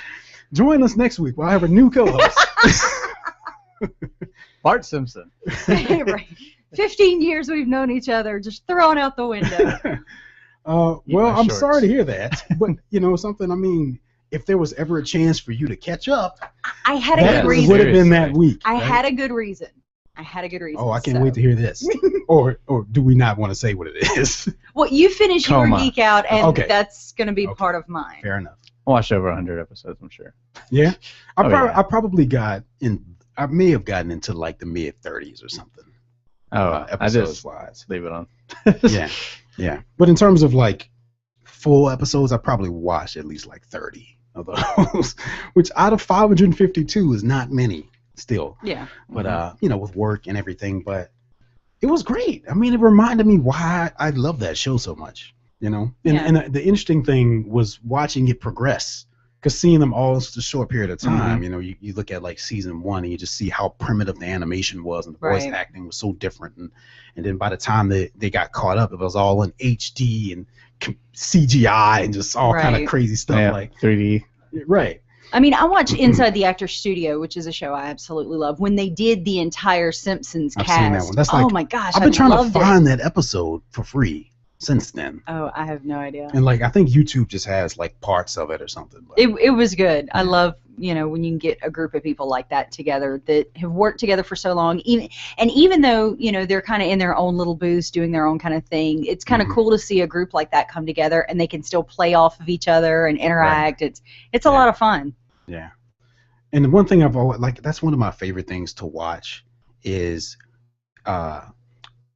Speaker 1: Join us next week. We'll have a new co-host.
Speaker 3: Bart Simpson.
Speaker 2: Right. 15 years we've known each other, just thrown out the window.
Speaker 1: Well, I'm
Speaker 3: shorts.
Speaker 1: sorry to hear that, but you know something. I mean, if there was ever a chance for you to catch up,
Speaker 2: I had a
Speaker 1: that
Speaker 2: good
Speaker 1: would
Speaker 2: reason.
Speaker 1: have been that week.
Speaker 2: I
Speaker 1: right?
Speaker 2: had a good reason. Oh,
Speaker 1: I can't wait to hear this. or do we not want to say what it is?
Speaker 2: Well, you finish your
Speaker 3: Coma.
Speaker 2: Geek Out, and
Speaker 1: Okay.
Speaker 2: that's going to be part of mine.
Speaker 1: Fair enough.
Speaker 3: I watched over 100 episodes, I'm sure.
Speaker 1: Yeah,
Speaker 3: Oh, yeah.
Speaker 1: I probably got in. I may have gotten into like the mid-30s or something.
Speaker 3: Oh, I
Speaker 1: episodes
Speaker 3: just
Speaker 1: wise.
Speaker 3: leave it on.
Speaker 1: Yeah. But in terms of like full episodes, I probably watched at least like 30 of those, which out of 552 is not many still.
Speaker 2: Yeah.
Speaker 1: But you know, with work and everything, but it was great. I mean, it reminded me why I love that show so much. You know, and the interesting thing was watching it progress. Because seeing them all in such a short period of time, you know, you look at like season 1 and you just see how primitive the animation was and the voice acting was so different. And then by the time they got caught up, it was all in HD and CGI and just all kind of crazy stuff like
Speaker 3: 3D.
Speaker 1: Right.
Speaker 2: I mean, I watched Inside the Actors Studio, which is a show I absolutely love. When they did the entire Simpsons
Speaker 1: I've
Speaker 2: cast,
Speaker 1: seen that one. That's like,
Speaker 2: oh my gosh,
Speaker 1: I've been trying to
Speaker 2: loved
Speaker 1: find that episode for free since then.
Speaker 2: Oh, I have no idea.
Speaker 1: And like I think YouTube just has like parts of it or something. But,
Speaker 2: It was good. I love, you know, when you can get a group of people like that together that have worked together for so long. Even though, you know, they're kind of in their own little booths doing their own kind of thing, it's kind of cool to see a group like that come together and they can still play off of each other and interact. It's a lot of fun.
Speaker 1: Yeah. And the one thing I've always like, that's one of my favorite things to watch is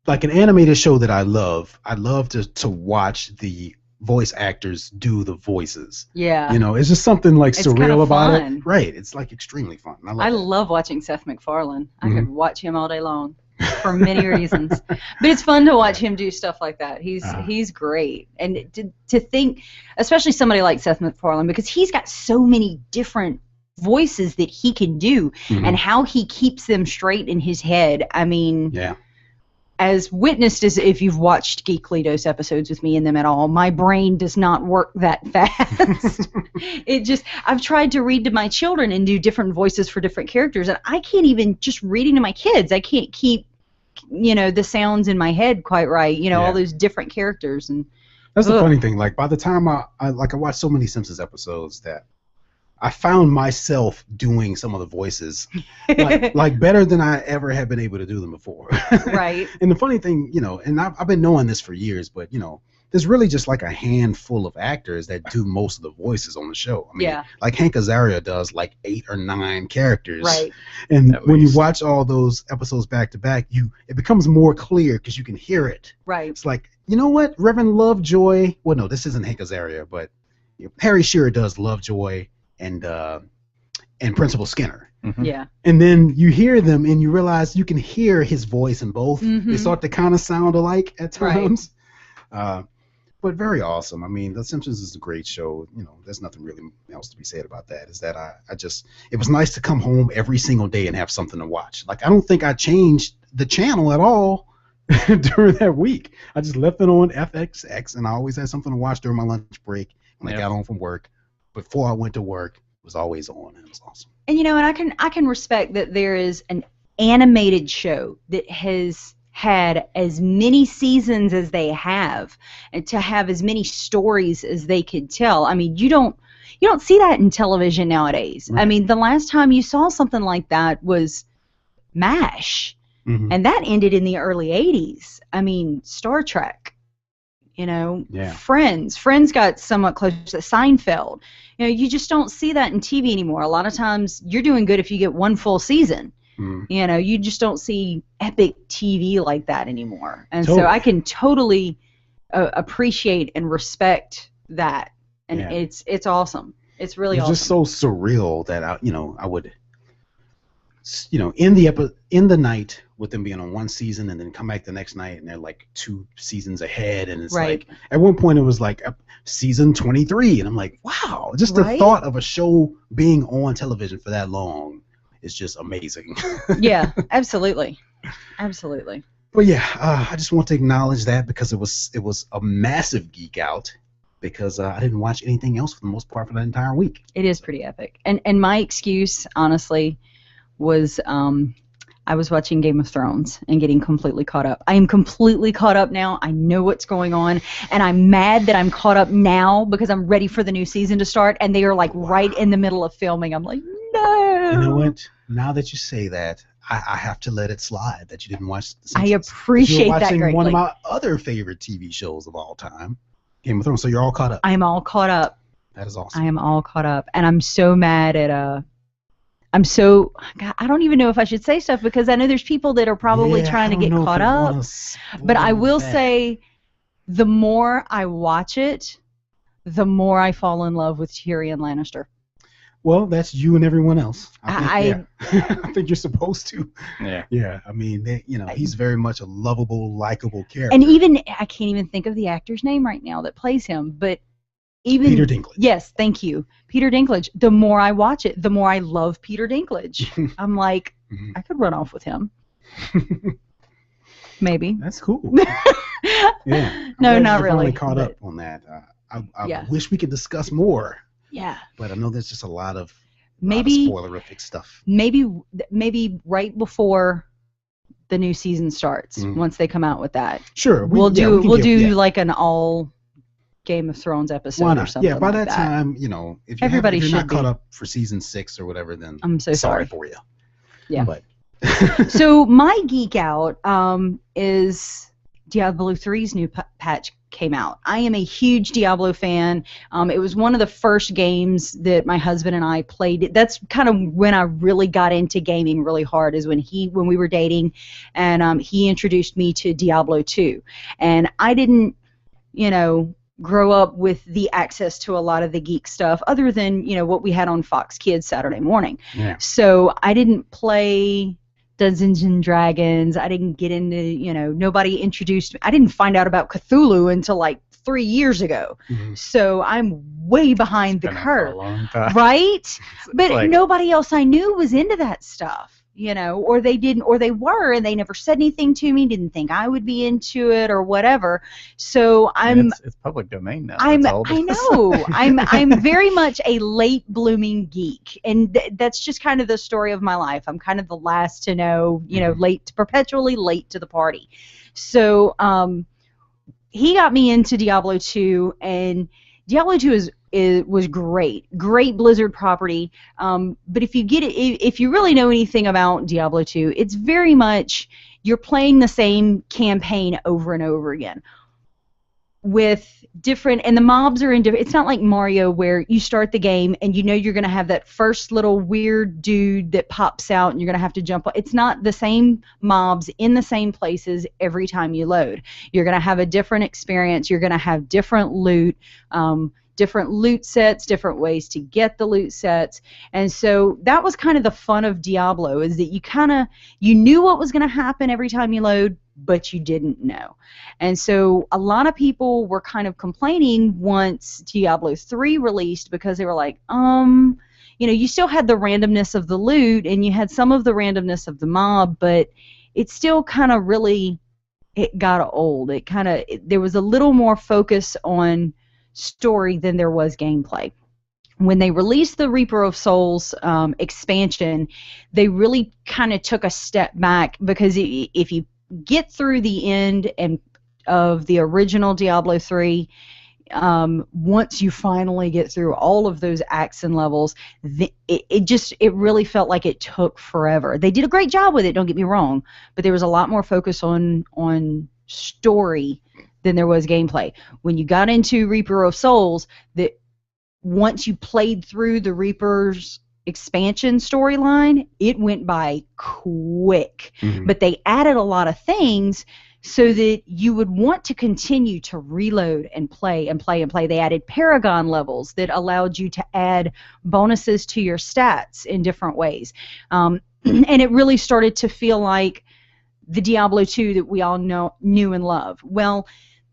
Speaker 1: like an animated show that I love to watch the voice actors do the voices.
Speaker 2: Yeah.
Speaker 1: You know, it's just something like
Speaker 2: It's
Speaker 1: surreal
Speaker 2: kinda
Speaker 1: about
Speaker 2: fun.
Speaker 1: it. Right. It's like extremely fun.
Speaker 2: I love watching Seth MacFarlane. I could watch him all day long for many reasons. But it's fun to watch him do stuff like that. He's great. And to think, especially somebody like Seth MacFarlane, because he's got so many different voices that he can do and how he keeps them straight in his head. I mean, as witnessed as if you've watched Geekly Dose episodes with me in them at all, my brain does not work that fast. I've tried to read to my children and do different voices for different characters, and I can't even, just reading to my kids, I can't keep, you know, the sounds in my head quite right, you know, all those different characters. And
Speaker 1: that's the funny thing. Like, by the time I watched so many Simpsons episodes that I found myself doing some of the voices like better than I ever have been able to do them before.
Speaker 2: Right.
Speaker 1: And the funny thing, you know, and I've been knowing this for years, but, you know, there's really just like a handful of actors that do most of the voices on the show. I mean,
Speaker 2: Yeah.
Speaker 1: like Hank Azaria does like 8 or 9 characters.
Speaker 2: Right.
Speaker 1: And
Speaker 3: At
Speaker 1: when you
Speaker 3: least.
Speaker 1: watch all those episodes back to back, it becomes more clear because you can hear it.
Speaker 2: Right.
Speaker 1: It's like, you know what, Reverend Lovejoy. Well, no, this isn't Hank Azaria, but Harry Shearer does Lovejoy and Principal Skinner.
Speaker 3: Mhm.
Speaker 2: Yeah.
Speaker 1: And then you hear them and you realize you can hear his voice in both.
Speaker 2: Mhm.
Speaker 1: They start to kind of sound alike at
Speaker 2: Right.
Speaker 1: times. But very awesome. I mean, The Simpsons is a great show. You know, there's nothing really else to be said about that. Is that it was nice to come home every single day and have something to watch. Like, I don't think I changed the channel at all during that week. I just left it on FXX, and I always had something to watch during my lunch break when I got home from work. Before I went to work, it was always on, and it was awesome.
Speaker 2: And and I can respect that there is an animated show that has had as many seasons as they have, and to have as many stories as they could tell. I mean, you don't see that in television nowadays.
Speaker 1: Right.
Speaker 2: I mean, the last time you saw something like that was MASH,
Speaker 1: Mhm.
Speaker 2: and that ended in the early 80s. I mean, Star Trek,
Speaker 1: Yeah.
Speaker 2: Friends got somewhat close to Seinfeld. You just don't see that in TV anymore. A lot of times you're doing good if you get one full season.
Speaker 1: Mhm.
Speaker 2: You just don't see epic TV like that anymore. And so
Speaker 1: Totally.
Speaker 2: I can totally appreciate and respect that. And
Speaker 1: Yeah.
Speaker 2: it's awesome. It's really
Speaker 1: It's
Speaker 2: awesome.
Speaker 1: just so surreal that I would, in the night with them being on one season and then come back the next night and they're like 2 seasons ahead, and it's
Speaker 2: Right.
Speaker 1: like at one point it was like season 23, and I'm like, wow, just the
Speaker 2: Right?
Speaker 1: thought of a show being on television for that long is just amazing.
Speaker 2: Yeah, absolutely. Absolutely.
Speaker 1: But yeah, I just want to acknowledge that because it was a massive geek out because I didn't watch anything else for the most part for that entire week.
Speaker 2: It is pretty epic. And my excuse, honestly, was I was watching Game of Thrones and getting completely caught up. I am completely caught up now. I know what's going on, and I'm mad that I'm caught up now because I'm ready for the new season to start, and they are like right in the middle of filming. I'm like, no.
Speaker 1: You know what? Now that you say that, I have to let it slide that you didn't watch The
Speaker 2: I
Speaker 1: Simpsons.
Speaker 2: appreciate
Speaker 1: You're
Speaker 2: that
Speaker 1: watching
Speaker 2: greatly.
Speaker 1: one of my other favorite TV shows of all time, Game of Thrones, so you're all caught up.
Speaker 2: I'm all caught up.
Speaker 1: That is awesome.
Speaker 2: I am all caught up, and I'm so mad at God, I don't even know if I should say stuff because I know there's people that are probably
Speaker 1: Yeah,
Speaker 2: trying
Speaker 1: I
Speaker 2: to
Speaker 1: don't
Speaker 2: get
Speaker 1: know if
Speaker 2: caught
Speaker 1: I
Speaker 2: up.
Speaker 1: wanna spoil
Speaker 2: But I will
Speaker 1: that.
Speaker 2: say, the more I watch it, the more I fall in love with Tyrion Lannister.
Speaker 1: Well, that's you and everyone else.
Speaker 2: I-
Speaker 1: I think you're supposed to.
Speaker 3: Yeah.
Speaker 1: Yeah, I mean, he's very much a lovable, likable character.
Speaker 2: And even, I can't even think of the actor's name right now that plays him, but even...
Speaker 1: Peter Dinklage.
Speaker 2: Yes, thank you. Peter Dinklage. The more I watch it, the more I love Peter Dinklage. I'm like,
Speaker 1: Mhm.
Speaker 2: I could run off with him. Maybe.
Speaker 1: That's cool. Yeah. I'm
Speaker 2: No,
Speaker 1: glad
Speaker 2: not
Speaker 1: you're finally
Speaker 2: really,
Speaker 1: caught
Speaker 2: but-
Speaker 1: up on that. I
Speaker 2: Yeah.
Speaker 1: wish we could discuss more,
Speaker 2: Yeah.
Speaker 1: but I know there's just a lot of
Speaker 2: Maybe
Speaker 1: spoilerific stuff.
Speaker 2: maybe right before the new season starts,
Speaker 1: Mhm.
Speaker 2: once they come out with that.
Speaker 1: Sure.
Speaker 2: We'll
Speaker 1: can
Speaker 2: do
Speaker 1: give-
Speaker 2: like an all Game of Thrones episode
Speaker 1: Why
Speaker 2: or
Speaker 1: not?
Speaker 2: something
Speaker 1: Yeah, by
Speaker 2: like
Speaker 1: that time, if
Speaker 2: Everybody
Speaker 1: if you're not
Speaker 2: should
Speaker 1: caught
Speaker 2: be.
Speaker 1: up for season 6 or whatever, then
Speaker 2: I'm so
Speaker 1: sorry
Speaker 2: sorry.
Speaker 1: for you.
Speaker 2: Yeah.
Speaker 1: But
Speaker 2: So my geek out is Diablo 3's new patch came out. I am a huge Diablo fan. It was one of the first games that my husband and I played. That's kind of when I really got into gaming really hard, is when we were dating, and he introduced me to Diablo 2. And I didn't, grow up with the access to a lot of the geek stuff other than, what we had on Fox Kids Saturday morning.
Speaker 1: yeah.
Speaker 2: So I didn't play Dungeons and Dragons. I didn't get into, nobody introduced me. I didn't find out about Cthulhu until like 3 years ago.
Speaker 1: Mhm.
Speaker 2: So I'm way behind the
Speaker 3: Been out for a
Speaker 2: curve,
Speaker 3: long time.
Speaker 2: right? But
Speaker 3: like-
Speaker 2: nobody else I knew was into that stuff, or they didn't, or they were, and they never said anything to me, didn't think I would be into it or whatever. So
Speaker 3: I mean, it's public domain now.
Speaker 2: I
Speaker 3: That's all it is.
Speaker 2: know. I'm very much a late blooming geek, and that's just kind of the story of my life. I'm kind of the last to know, perpetually late to the party. So he got me into Diablo 2, and Diablo 2 was great Blizzard property. But if you really know anything about Diablo 2, it's very much you're playing the same campaign over and over again. with different, and the mobs are in different. It's not like Mario where you start the game and you know you're going to have that first little weird dude that pops out and you're going to have to jump. It's not the same mobs in the same places every time you load. You're going to have a different experience. You're going to have different loot sets, different ways to get the loot sets. And so that was kind of the fun of Diablo, is that you knew what was going to happen every time you load, but you didn't know. And so a lot of people were kind of complaining once Diablo 3 released, because they were like, you still had the randomness of the loot and you had some of the randomness of the mob, but it still kind of really, it got old. There was a little more focus on story than there was gameplay. When they released the Reaper of Souls expansion, they really kind of took a step back, because if you get through the end of the original Diablo 3, once you finally get through all of those acts and levels, it really felt like it took forever. They did a great job with it, don't get me wrong, but there was a lot more focus on story than there was gameplay. When you got into Reaper of Souls, that once you played through the Reaper's expansion storyline, it went by quick. Mm-hmm. But they added a lot of things so that you would want to continue to reload and play and play and play. They added Paragon levels that allowed you to add bonuses to your stats in different ways. And it really started to feel like the Diablo 2 that we all knew and love. Well,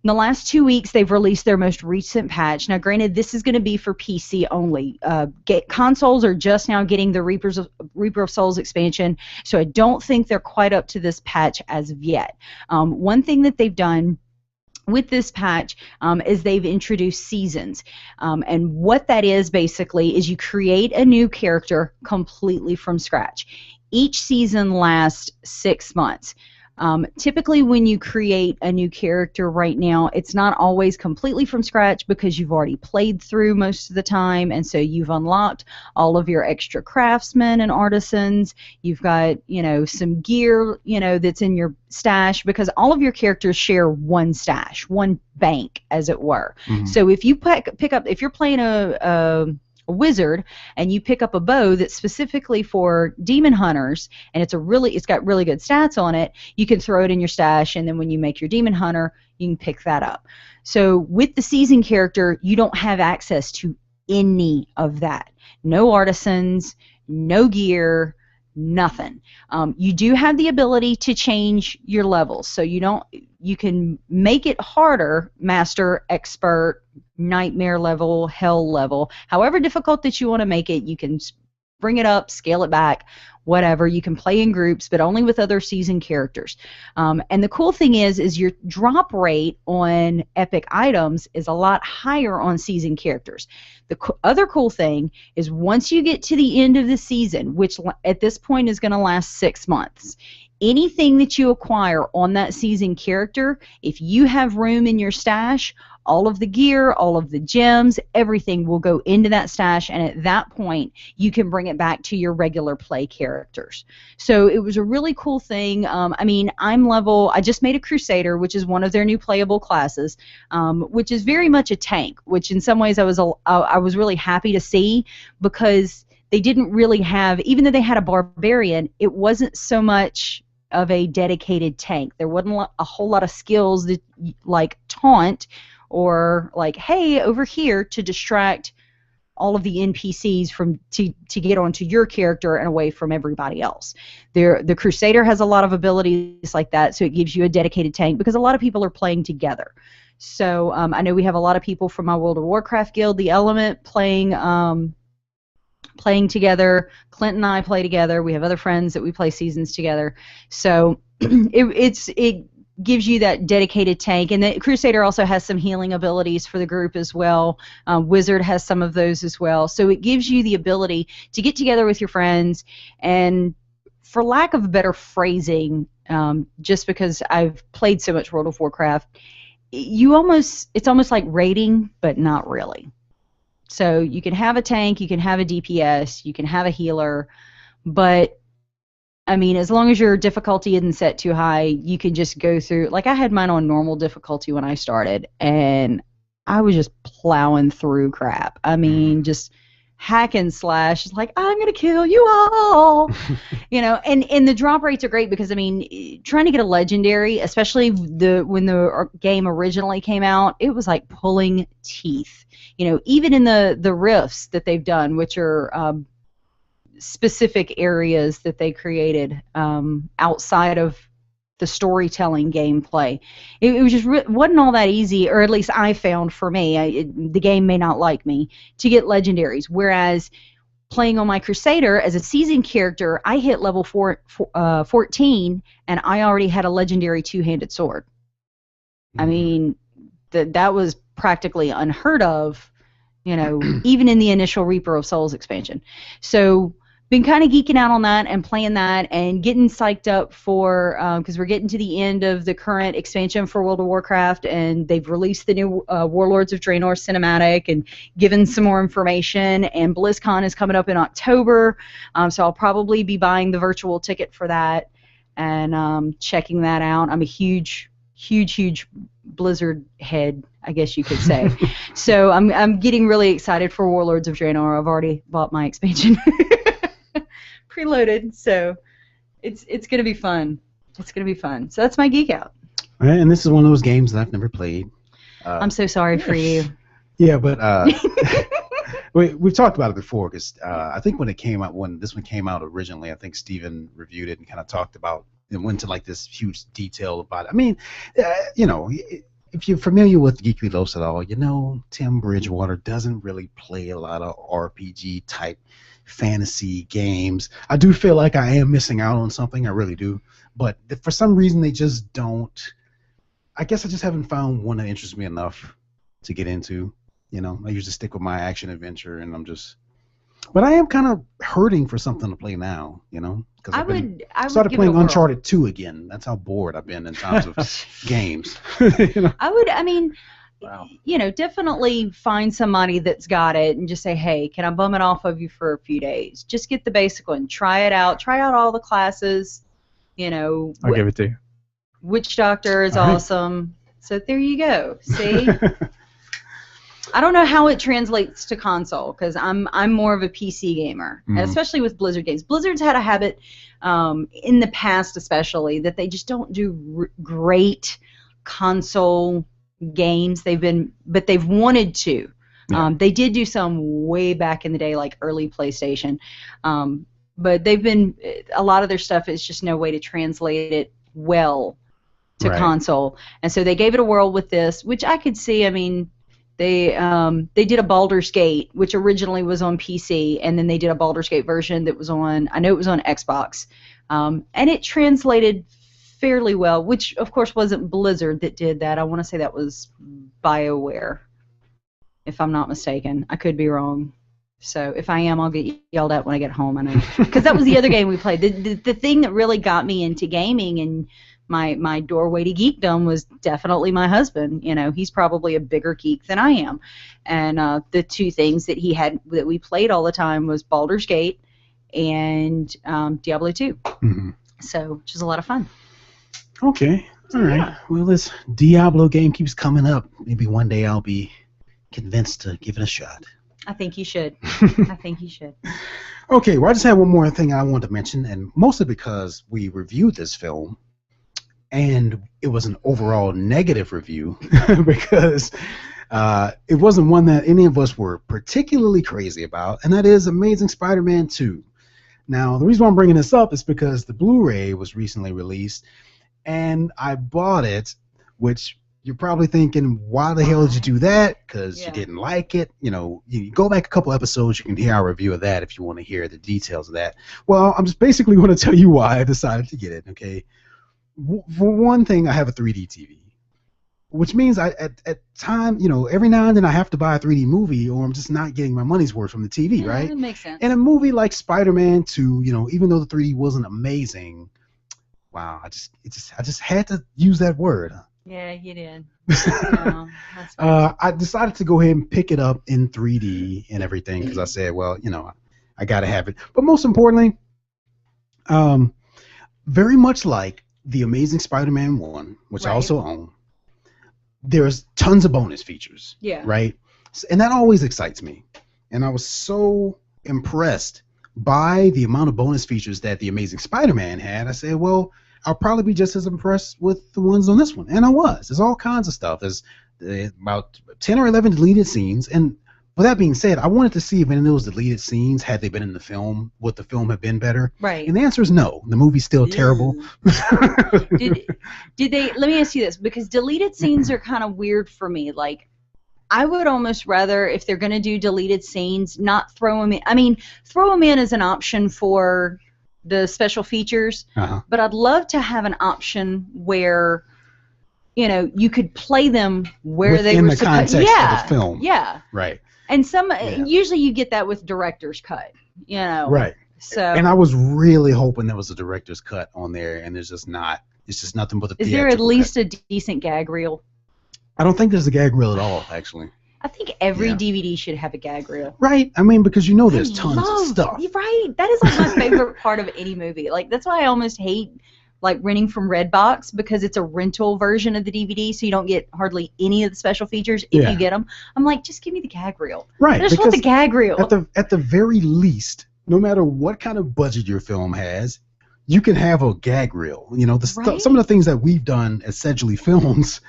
Speaker 2: in the last 2 weeks, they've released their most recent patch. Now, granted, this is going to be for PC only. Consoles are just now getting the Reaper of Souls expansion, so I don't think they're quite up to this patch as of yet. One thing that they've done with this patch is they've introduced seasons. And what that is basically is you create a new character completely from scratch. Each season lasts 6 months. Typically when you create a new character right now, it's not always completely from scratch, because you've already played through most of the time, and so you've unlocked all of your extra craftsmen and artisans. You've got, some gear, that's in your stash, because all of your characters share one stash, one bank, as it were. Mm-hmm. So if you pick up, if you're playing a wizard and you pick up a bow that's specifically for demon hunters, and it's got really good stats on it, you can throw it in your stash, and then when you make your demon hunter, you can pick that up. So with the season character, you don't have access to any of that. No artisans, no gear, nothing. You do have the ability to change your levels, so you can make it harder, master, expert, nightmare level, hell level, however difficult that you want to make it. You can bring it up, scale it back, whatever. You can play in groups, but only with other seasoned characters. And the cool thing is your drop rate on epic items is a lot higher on seasoned characters. The other cool thing is once you get to the end of the season, which at this point is going to last 6 months, anything that you acquire on that seasoned character, if you have room in your stash, all of the gear, all of the gems, everything will go into that stash, and at that point, you can bring it back to your regular play characters. So it was a really cool thing. I just made a Crusader, which is one of their new playable classes, which is very much a tank, which in some ways I was really happy to see, because they didn't really have, even though they had a barbarian, it wasn't so much of a dedicated tank. There wasn't a whole lot of skills that, like taunt, or like, hey, over here, to distract all of the NPCs to get onto your character and away from everybody else. The Crusader has a lot of abilities like that, so it gives you a dedicated tank, because a lot of people are playing together. So I know we have a lot of people from my World of Warcraft guild, the Element, playing together. Clint and I play together. We have other friends that we play seasons together. So it gives you that dedicated tank, and the Crusader also has some healing abilities for the group as well. Wizard has some of those as well. So it gives you the ability to get together with your friends, and for lack of better phrasing, just because I've played so much World of Warcraft, it's almost like raiding, but not really. So you can have a tank, you can have a DPS, you can have a healer, but I mean, as long as your difficulty isn't set too high, you can just go through. Like, I had mine on normal difficulty when I started, and I was just plowing through crap. I mean, just hack and slash. It's like, I'm going to kill you all. And the drop rates are great because, I mean, trying to get a legendary, especially when the game originally came out, it was like pulling teeth. Even in the rifts that they've done, which are specific areas that they created outside of the storytelling gameplay. It was just wasn't all that easy, or at least I found for me. The game may not like me to get legendaries. Whereas playing on my Crusader as a seasoned character, I hit level 14 and I already had a legendary two-handed sword. I mean, that was practically unheard of, even in the initial Reaper of Souls expansion. So been kind of geeking out on that and playing that and getting psyched up for, because we're getting to the end of the current expansion for World of Warcraft, and they've released the new Warlords of Draenor cinematic and given some more information, and BlizzCon is coming up in October, so I'll probably be buying the virtual ticket for that and checking that out. I'm a huge Blizzard head, I guess you could say. So I'm getting really excited for Warlords of Draenor. I've already bought my expansion. Preloaded, so it's gonna be fun. It's gonna be fun. So that's my geek out.
Speaker 1: All right, and this is one of those games that I've never played.
Speaker 2: I'm so sorry for you.
Speaker 1: Yeah, but we've talked about it before because I think when this one came out originally, I think Steven reviewed it and kind of talked about and went to like this huge detail about it. I mean, if you're familiar with Geekly Dose at all, Tim Bridgewater doesn't really play a lot of RPG type fantasy games. I do feel like I am missing out on something. I really do. But for some reason, they just don't. I guess I just haven't found one that interests me enough to get into. I usually stick with my action adventure, and But I am kind of hurting for something to play now, because I started playing Uncharted 2 again. That's how bored I've been in terms of games.
Speaker 2: Wow. Definitely find somebody that's got it and just say, hey, can I bum it off of you for a few days? Just get the basic one. Try it out. Try out all the classes.
Speaker 4: I'll give it to you.
Speaker 2: Witch Doctor is awesome. So there you go. See? I don't know how it translates to console because I'm more of a PC gamer, especially with Blizzard games. Blizzard's had a habit in the past especially that they just don't do great console games. But they've wanted to. Yeah. They did do some way back in the day, like early PlayStation. But a lot of their stuff is just no way to translate it well to console. And so they gave it a whirl with this, which I could see. I mean, they did a Baldur's Gate, which originally was on PC, and then they did a Baldur's Gate version that was on Xbox. And it translated fairly well, which of course wasn't Blizzard that did that. I want to say that was BioWare, if I'm not mistaken. I could be wrong. So if I am, I'll get yelled at when I get home. I know, because that was the other game we played. The thing that really got me into gaming and my doorway to geekdom was definitely my husband. He's probably a bigger geek than I am, and the two things that he had that we played all the time was Baldur's Gate and Diablo 2. Mm-hmm. So, which is a lot of fun.
Speaker 1: Okay. All right. Yeah. Well, this Diablo game keeps coming up. Maybe one day I'll be convinced to give it a shot.
Speaker 2: I think you should. I think you should.
Speaker 1: Okay. Well, I just have one more thing I want to mention, and mostly because we reviewed this film, and it was an overall negative review because it wasn't one that any of us were particularly crazy about, and that is Amazing Spider-Man 2. Now, the reason why I'm bringing this up is because the Blu-ray was recently released, and I bought it, which you're probably thinking, why the hell did you do that? Because you didn't like it. You go back a couple episodes, you can hear our review of that if you want to hear the details of that. Well, I'm just basically going to tell you why I decided to get it, okay? For one thing, I have a 3D TV, which means at time, every now and then I have to buy a 3D movie, or I'm just not getting my money's worth from the TV, right?
Speaker 2: That makes sense.
Speaker 1: And a movie like Spider-Man 2, even though the 3D wasn't amazing, wow, I just had to use that word.
Speaker 2: Yeah, you did.
Speaker 1: I decided to go ahead and pick it up in 3D and everything because I said, well, I got to have it. But most importantly, very much like The Amazing Spider-Man 1, which I also own, there's tons of bonus features.
Speaker 2: Yeah.
Speaker 1: Right? And that always excites me. And I was so impressed by the amount of bonus features that The Amazing Spider-Man had. I said, well, I'll probably be just as impressed with the ones on this one. And I was. There's all kinds of stuff. There's about 10 or 11 deleted scenes. And with that being said, I wanted to see if any of those deleted scenes, had they been in the film, would the film have been better?
Speaker 2: Right.
Speaker 1: And the answer is no. The movie's still terrible.
Speaker 2: Did they? Let me ask you this, because deleted scenes are kind of weird for me. Like, I would almost rather, if they're going to do deleted scenes, not throw them in. I mean, throw them in as an option for the special features, but I'd love to have an option where, you know, you could play them where
Speaker 1: within
Speaker 2: they were
Speaker 1: the context of the film.
Speaker 2: Yeah.
Speaker 1: Right.
Speaker 2: And usually you get that with director's cut, you know.
Speaker 1: Right.
Speaker 2: So.
Speaker 1: And I was really hoping there was a director's cut on there, and there's just not. It's just nothing but a
Speaker 2: Is there at least
Speaker 1: cut.
Speaker 2: a decent gag reel?
Speaker 1: I don't think there's a gag reel at all, actually.
Speaker 2: I think every DVD should have a gag reel.
Speaker 1: Right. I mean, because you know there's tons of stuff.
Speaker 2: Right. That is like my favorite part of any movie. Like, that's why I almost hate like renting from Redbox, because it's a rental version of the DVD, so you don't get hardly any of the special features if you get them. I'm like, just give me the gag reel.
Speaker 1: Right.
Speaker 2: I just want the gag reel.
Speaker 1: At the very least, no matter what kind of budget your film has, you can have a gag reel. You know, some of the things that we've done at Sedgley Films,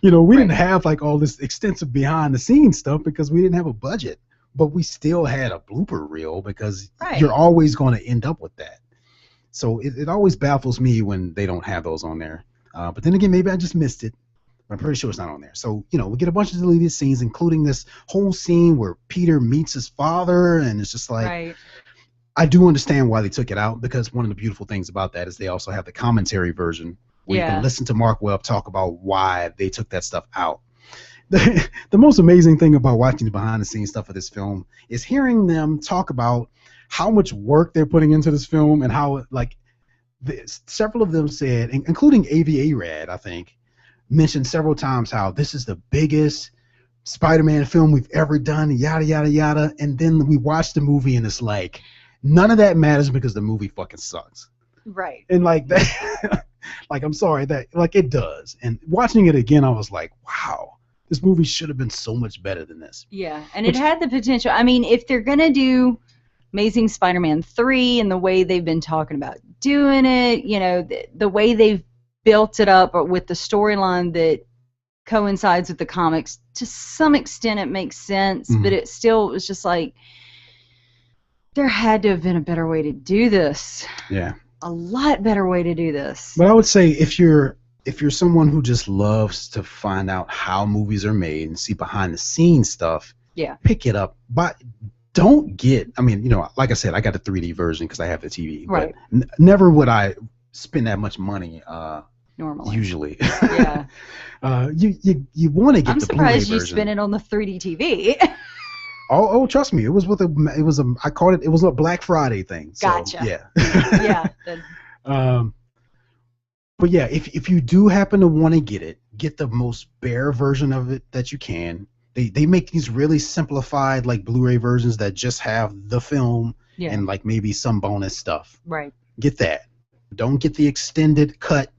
Speaker 1: you know, we didn't have like all this extensive behind the scenes stuff because we didn't have a budget, but we still had a blooper reel because you're always going to end up with that. So it always baffles me when they don't have those on there. But then again, maybe I just missed it. I'm pretty sure it's not on there. So, you know, we get a bunch of deleted scenes, including this whole scene where Peter meets his father, and it's just like, I do understand why they took it out, because one of the beautiful things about that is they also have the commentary version where you can listen to Mark Webb talk about why they took that stuff out. The most amazing thing about watching the behind-the-scenes stuff of this film is hearing them talk about how much work they're putting into this film, and how, like, several of them said, including AV Arad, I think, mentioned several times how this is the biggest Spider-Man film we've ever done, yada, yada, yada. And then we watch the movie, and it's like, none of that matters because the movie fucking sucks.
Speaker 2: Right.
Speaker 1: And, like, that, like, I'm sorry, that, like, it does. And watching it again, I was like, wow, this movie should have been so much better than this.
Speaker 2: Yeah, and it had the potential. I mean, if they're going to do Amazing Spider-Man 3 and the way they've been talking about doing it, you know, the way they've built it up with the storyline that coincides with the comics, to some extent it makes sense, but it still was just like, there had to have been a better way to do this.
Speaker 1: Yeah.
Speaker 2: A lot better way to do this.
Speaker 1: But I would say if you're someone who just loves to find out how movies are made and see behind the scenes stuff, pick it up. But don't get, I mean, you know, like I said, I got the 3D version because I have the TV.
Speaker 2: Right.
Speaker 1: But never would I spend that much money
Speaker 2: normally.
Speaker 1: Usually.
Speaker 2: Yeah.
Speaker 1: You want to get the Blu-ray version.
Speaker 2: I'm surprised you spent it on the 3D TV.
Speaker 1: Oh, trust me, it was I called it was a Black Friday thing. So,
Speaker 2: gotcha.
Speaker 1: Yeah.
Speaker 2: Yeah.
Speaker 1: But yeah, if you do happen to want to get the most bare version of it that you can. They make these really simplified like Blu-ray versions that just have the film and like maybe some bonus stuff.
Speaker 2: Right.
Speaker 1: Get that. Don't get the extended cut,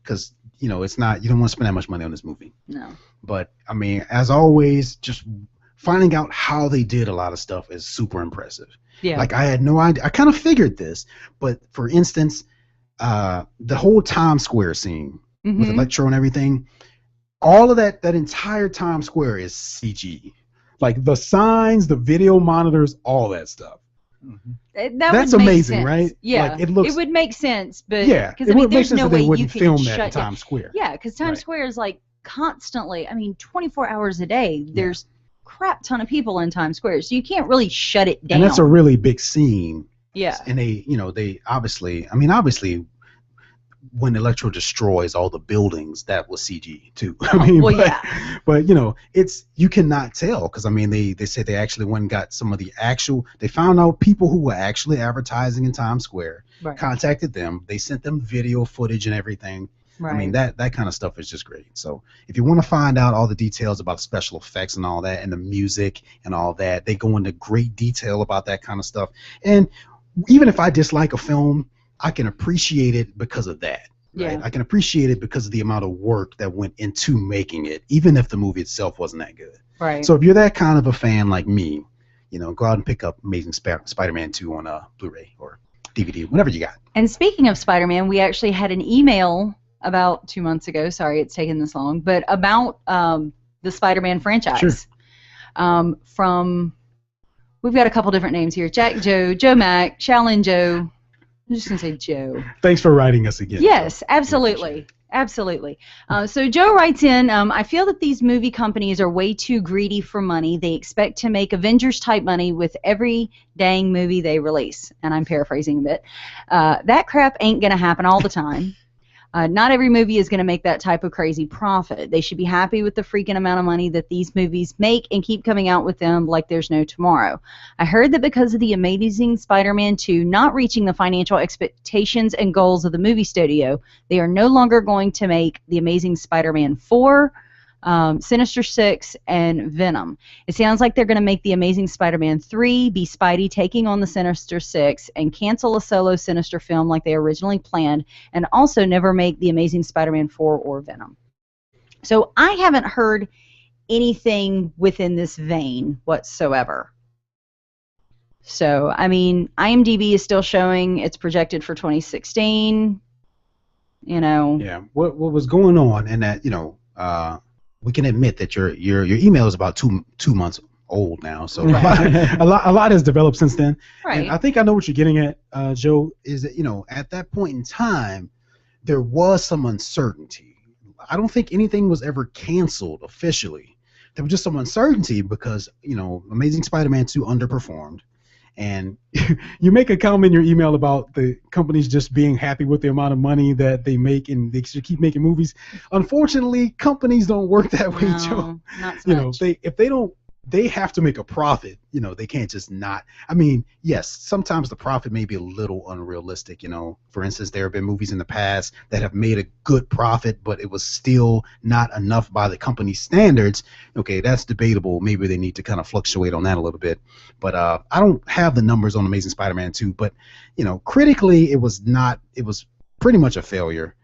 Speaker 1: because you know it's not. You don't want to spend that much money on this movie.
Speaker 2: No.
Speaker 1: But I mean, as always, just finding out how they did a lot of stuff is super impressive.
Speaker 2: Yeah.
Speaker 1: Like I had no idea. I kind of figured this, but for instance, the whole Times Square scene with Electro and everything, all of that entire Times Square is CG. Like the signs, the video monitors, all that stuff. That's amazing,
Speaker 2: sense.
Speaker 1: Right?
Speaker 2: Yeah.
Speaker 1: Like,
Speaker 2: it would make sense, but
Speaker 1: because
Speaker 2: I mean, there's no way you
Speaker 1: film
Speaker 2: can
Speaker 1: that in
Speaker 2: shut
Speaker 1: Times Square.
Speaker 2: Yeah, because Times Square is like constantly. I mean, 24 hours a day. There's crap ton of people in Times Square, so you can't really shut it down.
Speaker 1: And that's a really big scene.
Speaker 2: Yeah.
Speaker 1: And they obviously, when Electro destroys all the buildings, that was CG too. But you know, you cannot tell, because I mean, they said they actually went and got some of the they found out people who were actually advertising in Times Square, contacted them, they sent them video footage and everything. Right. I mean, that kind of stuff is just great. So if you want to find out all the details about special effects and all that, and the music and all that, they go into great detail about that kind of stuff. And even if I dislike a film, I can appreciate it because of that. Right?
Speaker 2: Yeah.
Speaker 1: I can appreciate it because of the amount of work that went into making it, even if the movie itself wasn't that good.
Speaker 2: Right.
Speaker 1: So if you're that kind of a fan like me, go out and pick up Amazing Spider-Man 2 on Blu-ray or DVD, whatever you got.
Speaker 2: And speaking of Spider-Man, we actually had an email about 2 months ago. Sorry it's taken this long, but about the Spider-Man franchise.
Speaker 1: Sure.
Speaker 2: From, we've got a couple different names here: Jack Joe, Joe Mac, Shaolin Joe. I'm just going to say Joe.
Speaker 1: Thanks for writing us again.
Speaker 2: Yes,
Speaker 1: Joe.
Speaker 2: absolutely. Absolutely. So Joe writes in, I feel that these movie companies are way too greedy for money. They expect to make Avengers-type money with every dang movie they release. And I'm paraphrasing a bit. That crap ain't going to happen all the time. Not every movie is going to make that type of crazy profit. They should be happy with the freaking amount of money that these movies make and keep coming out with them like there's no tomorrow. I heard that because of the Amazing Spider-Man 2 not reaching the financial expectations and goals of the movie studio, they are no longer going to make the Amazing Spider-Man 4, Sinister Six, and Venom. It sounds like they're going to make the Amazing Spider-Man 3 be Spidey taking on the Sinister Six and cancel a solo Sinister film like they originally planned, and also never make the Amazing Spider-Man 4 or Venom. So I haven't heard anything within this vein whatsoever. So, I mean, IMDb is still showing it's projected for 2016.
Speaker 1: Yeah. What was going on, and that we can admit that your email is about two months old now, so a lot has developed since then.
Speaker 2: Right.
Speaker 1: And I think I know what you're getting at, Joe. Is that at that point in time, there was some uncertainty. I don't think anything was ever canceled officially. There was just some uncertainty because Amazing Spider-Man 2 underperformed. And you make a comment in your email about the companies just being happy with the amount of money that they make and they should keep making movies. Unfortunately, companies don't work that way, Joe.
Speaker 2: Not so much.
Speaker 1: They have to make a profit. They can't just not. I mean, yes, sometimes the profit may be a little unrealistic. For instance, there have been movies in the past that have made a good profit, but it was still not enough by the company's standards. Okay, that's debatable. Maybe they need to kind of fluctuate on that a little bit. But I don't have the numbers on Amazing Spider-Man 2, but critically, it was pretty much a failure.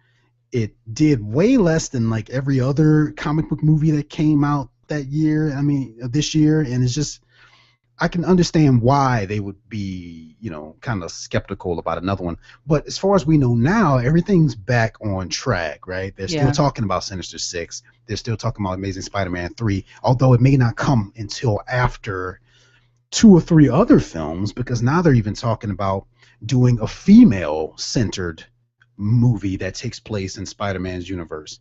Speaker 1: It did way less than like every other comic book movie that came out that year. I mean, this year, and it's just, I can understand why they would be, kind of skeptical about another one. But as far as we know now, everything's back on track, right? They're still talking about Sinister Six. They're still talking about Amazing Spider-Man 3, although it may not come until after 2 or 3 other films, because now they're even talking about doing a female-centered movie that takes place in Spider-Man's universe.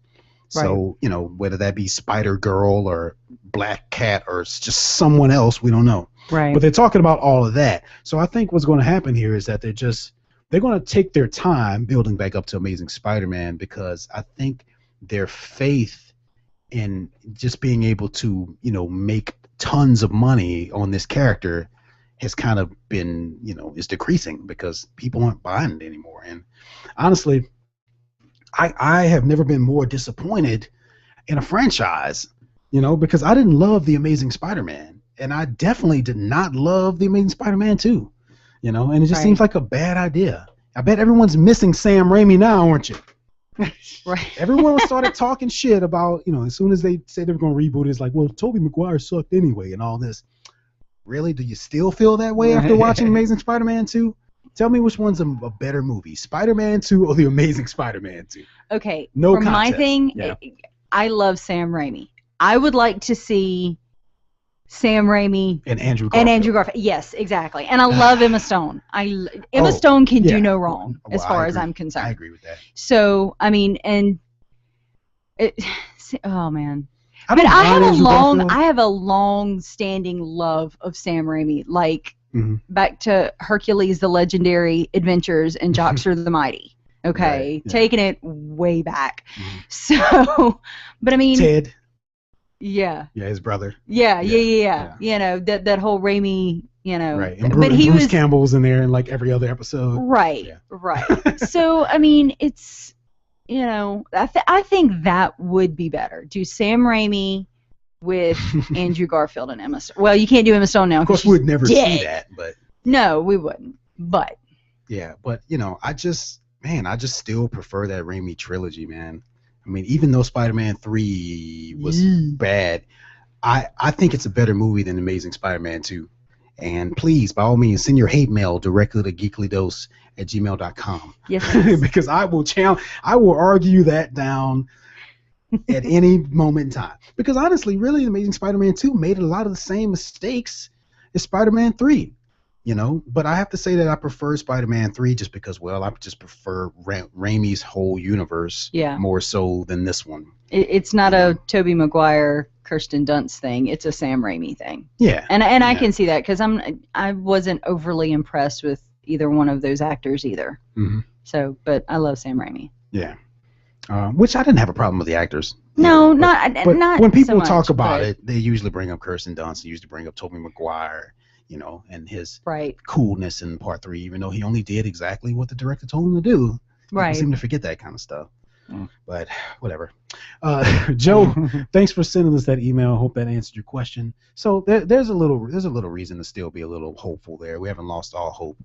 Speaker 1: Right. So, whether that be Spider-Girl or Black Cat or just someone else, we don't know.
Speaker 2: Right.
Speaker 1: But they're talking about all of that. So I think what's going to happen here is that they're going to take their time building back up to Amazing Spider-Man, because I think their faith in just being able to, make tons of money on this character has kind of been, is decreasing because people aren't buying it anymore. And honestly, I have never been more disappointed in a franchise, because I didn't love The Amazing Spider-Man, and I definitely did not love The Amazing Spider-Man 2, and it just seems like a bad idea. I bet everyone's missing Sam Raimi now, aren't you?
Speaker 2: Right.
Speaker 1: Everyone started talking shit about, as soon as they said they were going to reboot it, it's like, well, Tobey Maguire sucked anyway and all this. Really? Do you still feel that way after watching Amazing Spider-Man 2? Tell me which one's a better movie, Spider-Man 2 or The Amazing Spider-Man 2?
Speaker 2: Okay,
Speaker 1: no
Speaker 2: for
Speaker 1: contest.
Speaker 2: my thing, I love Sam Raimi. I would like to see Sam Raimi
Speaker 1: and Andrew Garfield.
Speaker 2: Yes, exactly. And I love Emma Stone. Emma Stone can do no wrong as far as I'm concerned.
Speaker 1: I agree with that.
Speaker 2: So, I mean, oh man.
Speaker 1: I
Speaker 2: have a long-standing love of Sam Raimi, like back to Hercules: The Legendary Adventures and Joxer the Mighty. Okay,
Speaker 1: right,
Speaker 2: taking it way back. So, but I mean,
Speaker 1: Ted.
Speaker 2: Yeah.
Speaker 1: Yeah, his brother.
Speaker 2: Yeah. That whole Raimi,
Speaker 1: Right, and Bruce Campbell's in there in like every other episode.
Speaker 2: Right. So, I mean, it's. I think that would be better. Do Sam Raimi with Andrew Garfield and Emma Stone. Well, you can't do Emma Stone now.
Speaker 1: Of course, we would never see that, but.
Speaker 2: No, we wouldn't. But
Speaker 1: Yeah, but you know, I just still prefer that Raimi trilogy, man. I mean, even though Spider-Man 3 was bad, I think it's a better movie than Amazing Spider-Man 2. And please, by all means, send your hate mail directly to geeklydose@gmail.com.
Speaker 2: Yes.
Speaker 1: Because I will argue that down at any moment in time. Because honestly, really, Amazing Spider-Man 2 made a lot of the same mistakes as Spider-Man 3. You know, but I have to say that I prefer Spider-Man 3 just because, well, I just prefer Raimi's whole universe more so than this one.
Speaker 2: It's not a Tobey Maguire, Kirsten Dunst thing. It's a Sam Raimi thing.
Speaker 1: Yeah.
Speaker 2: And I can see that because I wasn't overly impressed with either one of those actors either.
Speaker 1: Mm-hmm.
Speaker 2: So, but I love Sam Raimi.
Speaker 1: Yeah. Which I didn't have a problem with the actors.
Speaker 2: No,
Speaker 1: not
Speaker 2: not
Speaker 1: when people
Speaker 2: so much,
Speaker 1: talk about it, they usually bring up Kirsten Dunst. They usually bring up Tobey Maguire. You know, and his coolness in Part 3, even though he only did exactly what the director told him to do. People seem to forget that kind of stuff. But whatever. Joe, thanks for sending us that email. I hope that answered your question. So there's a little reason to still be a little hopeful there. We haven't lost all hope.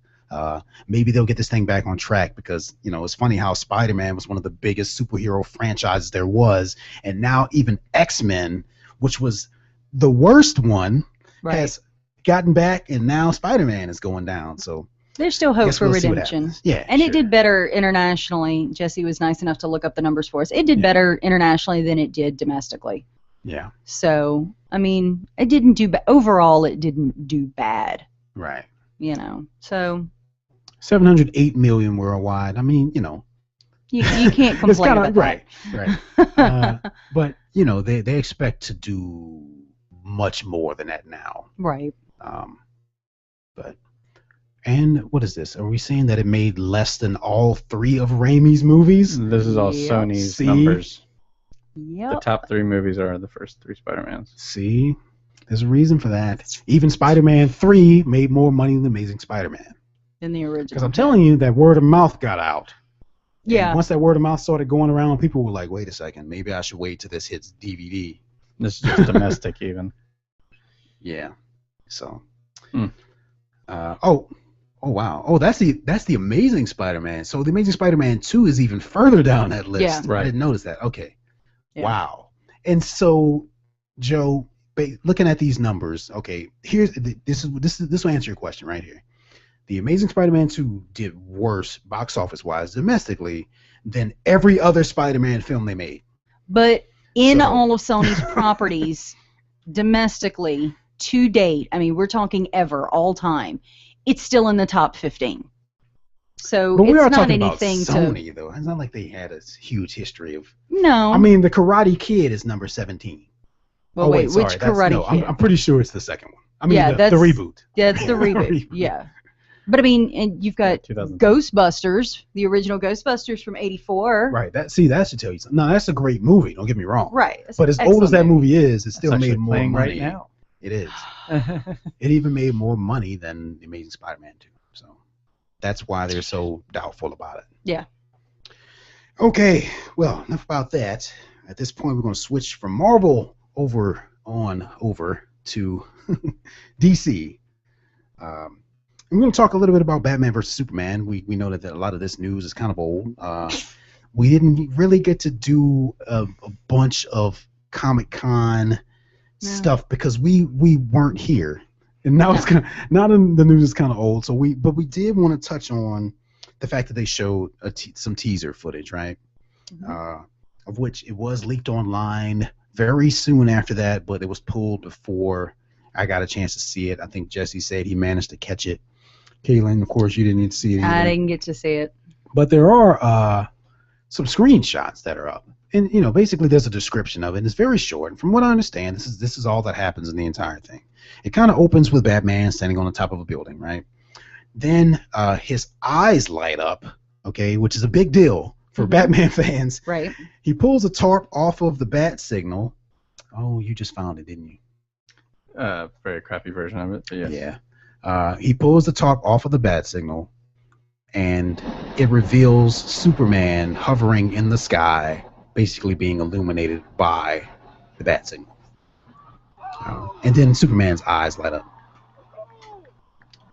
Speaker 1: Maybe they'll get this thing back on track because, you know, it's funny how Spider-Man was one of the biggest superhero franchises there was, and now even X-Men, which was the worst one, has gotten back, and now Spider-Man is going down. So
Speaker 2: there's still hope for redemption.
Speaker 1: Yeah,
Speaker 2: and it did better internationally. Jesse was nice enough to look up the numbers for us. It did better internationally than it did domestically.
Speaker 1: Yeah.
Speaker 2: So I mean, it didn't do overall. It didn't do bad.
Speaker 1: Right.
Speaker 2: You know. So
Speaker 1: 708 million worldwide. I mean, you know.
Speaker 2: You can't complain about that.
Speaker 1: Right. But you know, they expect to do much more than that now.
Speaker 2: Right.
Speaker 1: And what is this? Are we saying that it made less than all 3 of Raimi's movies?
Speaker 4: This is all Sony's numbers.
Speaker 2: Yep.
Speaker 4: The top 3 movies are the first 3 Spider-Mans.
Speaker 1: See? There's a reason for that. Even Spider-Man 3 made more money than Amazing Spider-Man.
Speaker 2: Than the original.
Speaker 1: Because I'm telling you, that word of mouth got out.
Speaker 2: Yeah.
Speaker 1: And once that word of mouth started going around, people were like, wait a second, maybe I should wait till this hits DVD.
Speaker 4: This is just domestic even.
Speaker 1: Yeah. So. Oh wow. Oh, that's the Amazing Spider-Man. So the Amazing Spider-Man 2 is even further down that list.
Speaker 2: Yeah.
Speaker 1: Right. I didn't notice that. Okay. Yeah. Wow. And so, Joe, looking at these numbers, okay, this will answer your question right here. The Amazing Spider-Man 2 did worse box office wise domestically than every other Spider-Man film they made.
Speaker 2: But in all of Sony's properties domestically to date, I mean, we're talking ever, all time, it's still in the top 15. So
Speaker 1: but we
Speaker 2: it's
Speaker 1: are
Speaker 2: not
Speaker 1: talking
Speaker 2: anything
Speaker 1: about Sony, though. It's not like they had a huge history of.
Speaker 2: No.
Speaker 1: I mean, the Karate Kid is number 17.
Speaker 2: Well, wait, which Karate Kid?
Speaker 1: I'm pretty sure it's the second one. I mean, the reboot.
Speaker 2: That's the reboot. Yeah. But I mean, and you've got Ghostbusters, the original Ghostbusters from '84.
Speaker 1: Right. That should tell you something. No, that's a great movie. Don't get me wrong.
Speaker 2: Right.
Speaker 1: But as old as that movie is, it still made more money.
Speaker 4: Right now.
Speaker 1: It is. It even made more money than The Amazing Spider-Man 2. So that's why they're so doubtful about it.
Speaker 2: Yeah.
Speaker 1: Okay. Well, enough about that. At this point, we're going to switch from Marvel over to DC. We're going to talk a little bit about Batman versus Superman. We know that a lot of this news is kind of old. We didn't really get to do a bunch of Comic-Con stuff because we weren't here, and now it's kind of the news is kind of old. So we did want to touch on the fact that they showed some teaser footage, right? Mm-hmm. Of which it was leaked online very soon after that, but it was pulled before I got a chance to see it. I think Jesse said he managed to catch it. Caitlin, of course, you didn't need to see it either.
Speaker 2: I didn't get to see it.
Speaker 1: But there are some screenshots that are up. And, you know, basically there's a description of it. And it's very short. And from what I understand, this is all that happens in the entire thing. It kind of opens with Batman standing on the top of a building, right? Then his eyes light up, okay, which is a big deal for Batman fans.
Speaker 2: Right.
Speaker 1: He pulls a tarp off of the bat signal. Oh, you just found it, didn't you?
Speaker 4: Very crappy version of it, but yes.
Speaker 1: Yeah. He pulls the tarp off of the bat signal, and it reveals Superman hovering in the sky, basically being illuminated by the bat signal. And then Superman's eyes light up.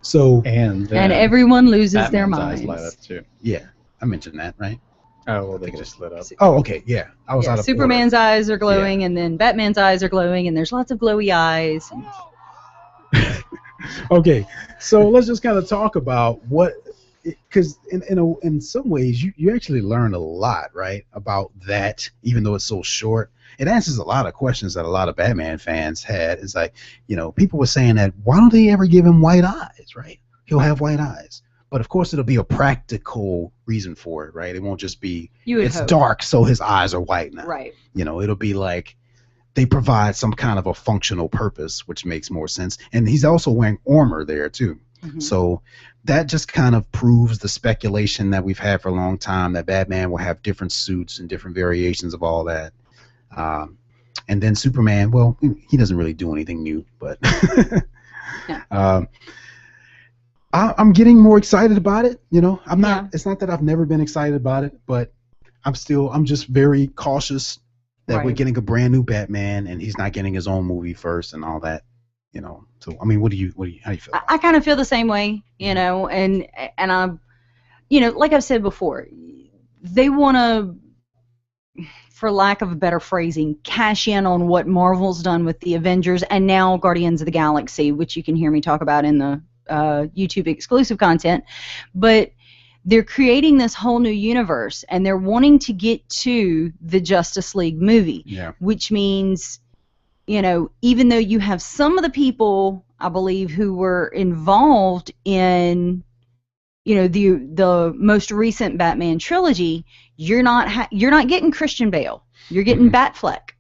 Speaker 1: So
Speaker 4: And then
Speaker 2: And everyone loses their
Speaker 4: Batman's eyes
Speaker 2: minds.
Speaker 4: light up too.
Speaker 1: yeah, I mentioned that, right?
Speaker 4: Oh, well, they just lit up.
Speaker 1: Oh, okay, yeah. I was
Speaker 2: Yeah,
Speaker 1: out of
Speaker 2: Superman's eyes are glowing, and then Batman's eyes are glowing, and there's lots of glowy eyes.
Speaker 1: order. Okay, so let's just kind of talk about what, because in some ways you actually learn a lot, right, about that, even though it's so short. It answers a lot of questions that a lot of Batman fans had. It's like, people were saying that, why don't they ever give him white eyes, right? He'll have white eyes. But of course, it'll be a practical reason for it, right? It won't just be, it's
Speaker 2: hope.
Speaker 1: dark, so his eyes are white now.
Speaker 2: Right.
Speaker 1: It'll be like they provide some kind of a functional purpose, which makes more sense. And he's also wearing armor there, too.
Speaker 2: Mm-hmm.
Speaker 1: So that just kind of proves the speculation that we've had for a long time, that Batman will have different suits and different variations of all that. And then Superman, well, he doesn't really do anything new, but
Speaker 2: Yeah.
Speaker 1: I'm getting more excited about it. I'm not.
Speaker 2: Yeah.
Speaker 1: It's not that I've never been excited about it, but I'm just very cautious that we're
Speaker 2: Right.
Speaker 1: getting a brand new Batman, and he's not getting his own movie first and all that. So I mean, how do you feel?
Speaker 2: I kind of feel the same way, and I'm, like I've said before, they want to, for lack of a better phrasing, cash in on what Marvel's done with the Avengers and now Guardians of the Galaxy, which you can hear me talk about in the YouTube exclusive content. But they're creating this whole new universe, and they're wanting to get to the Justice League movie,
Speaker 1: Yeah.
Speaker 2: which means, even though you have some of the people, I believe, who were involved in, the most recent Batman trilogy, you're not getting Christian Bale. You're getting Batfleck,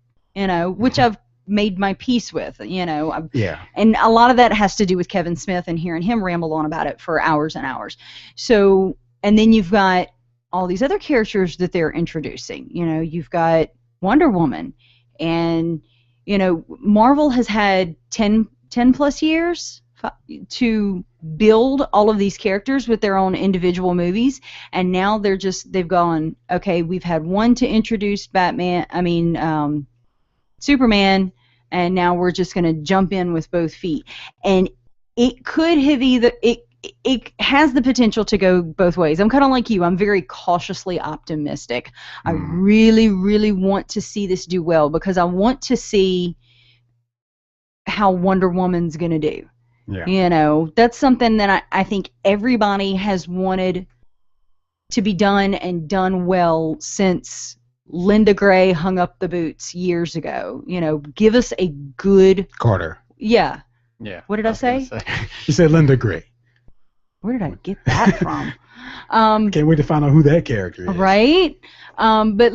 Speaker 2: which I've made my peace with,
Speaker 1: Yeah.
Speaker 2: And a lot of that has to do with Kevin Smith and hearing him ramble on about it for hours and hours. So, and then you've got all these other characters that they're introducing. You've got Wonder Woman, and Marvel has had 10 plus years to build all of these characters with their own individual movies, and now they've gone, okay, we've had one to introduce Superman, and now we're just going to jump in with both feet. And it could have it has the potential to go both ways. I'm kind of like you. I'm very cautiously optimistic. I really, really want to see this do well, because I want to see how Wonder Woman's going to do.
Speaker 1: Yeah.
Speaker 2: That's something that I think everybody has wanted to be done, and done well, since Linda Gray hung up the boots years ago. Give us a good...
Speaker 1: Carter.
Speaker 2: Yeah.
Speaker 4: Yeah.
Speaker 2: What did I say?
Speaker 1: You said Linda Gray.
Speaker 2: Where did I get that from?
Speaker 1: Can't wait to find out who that character is.
Speaker 2: Right? But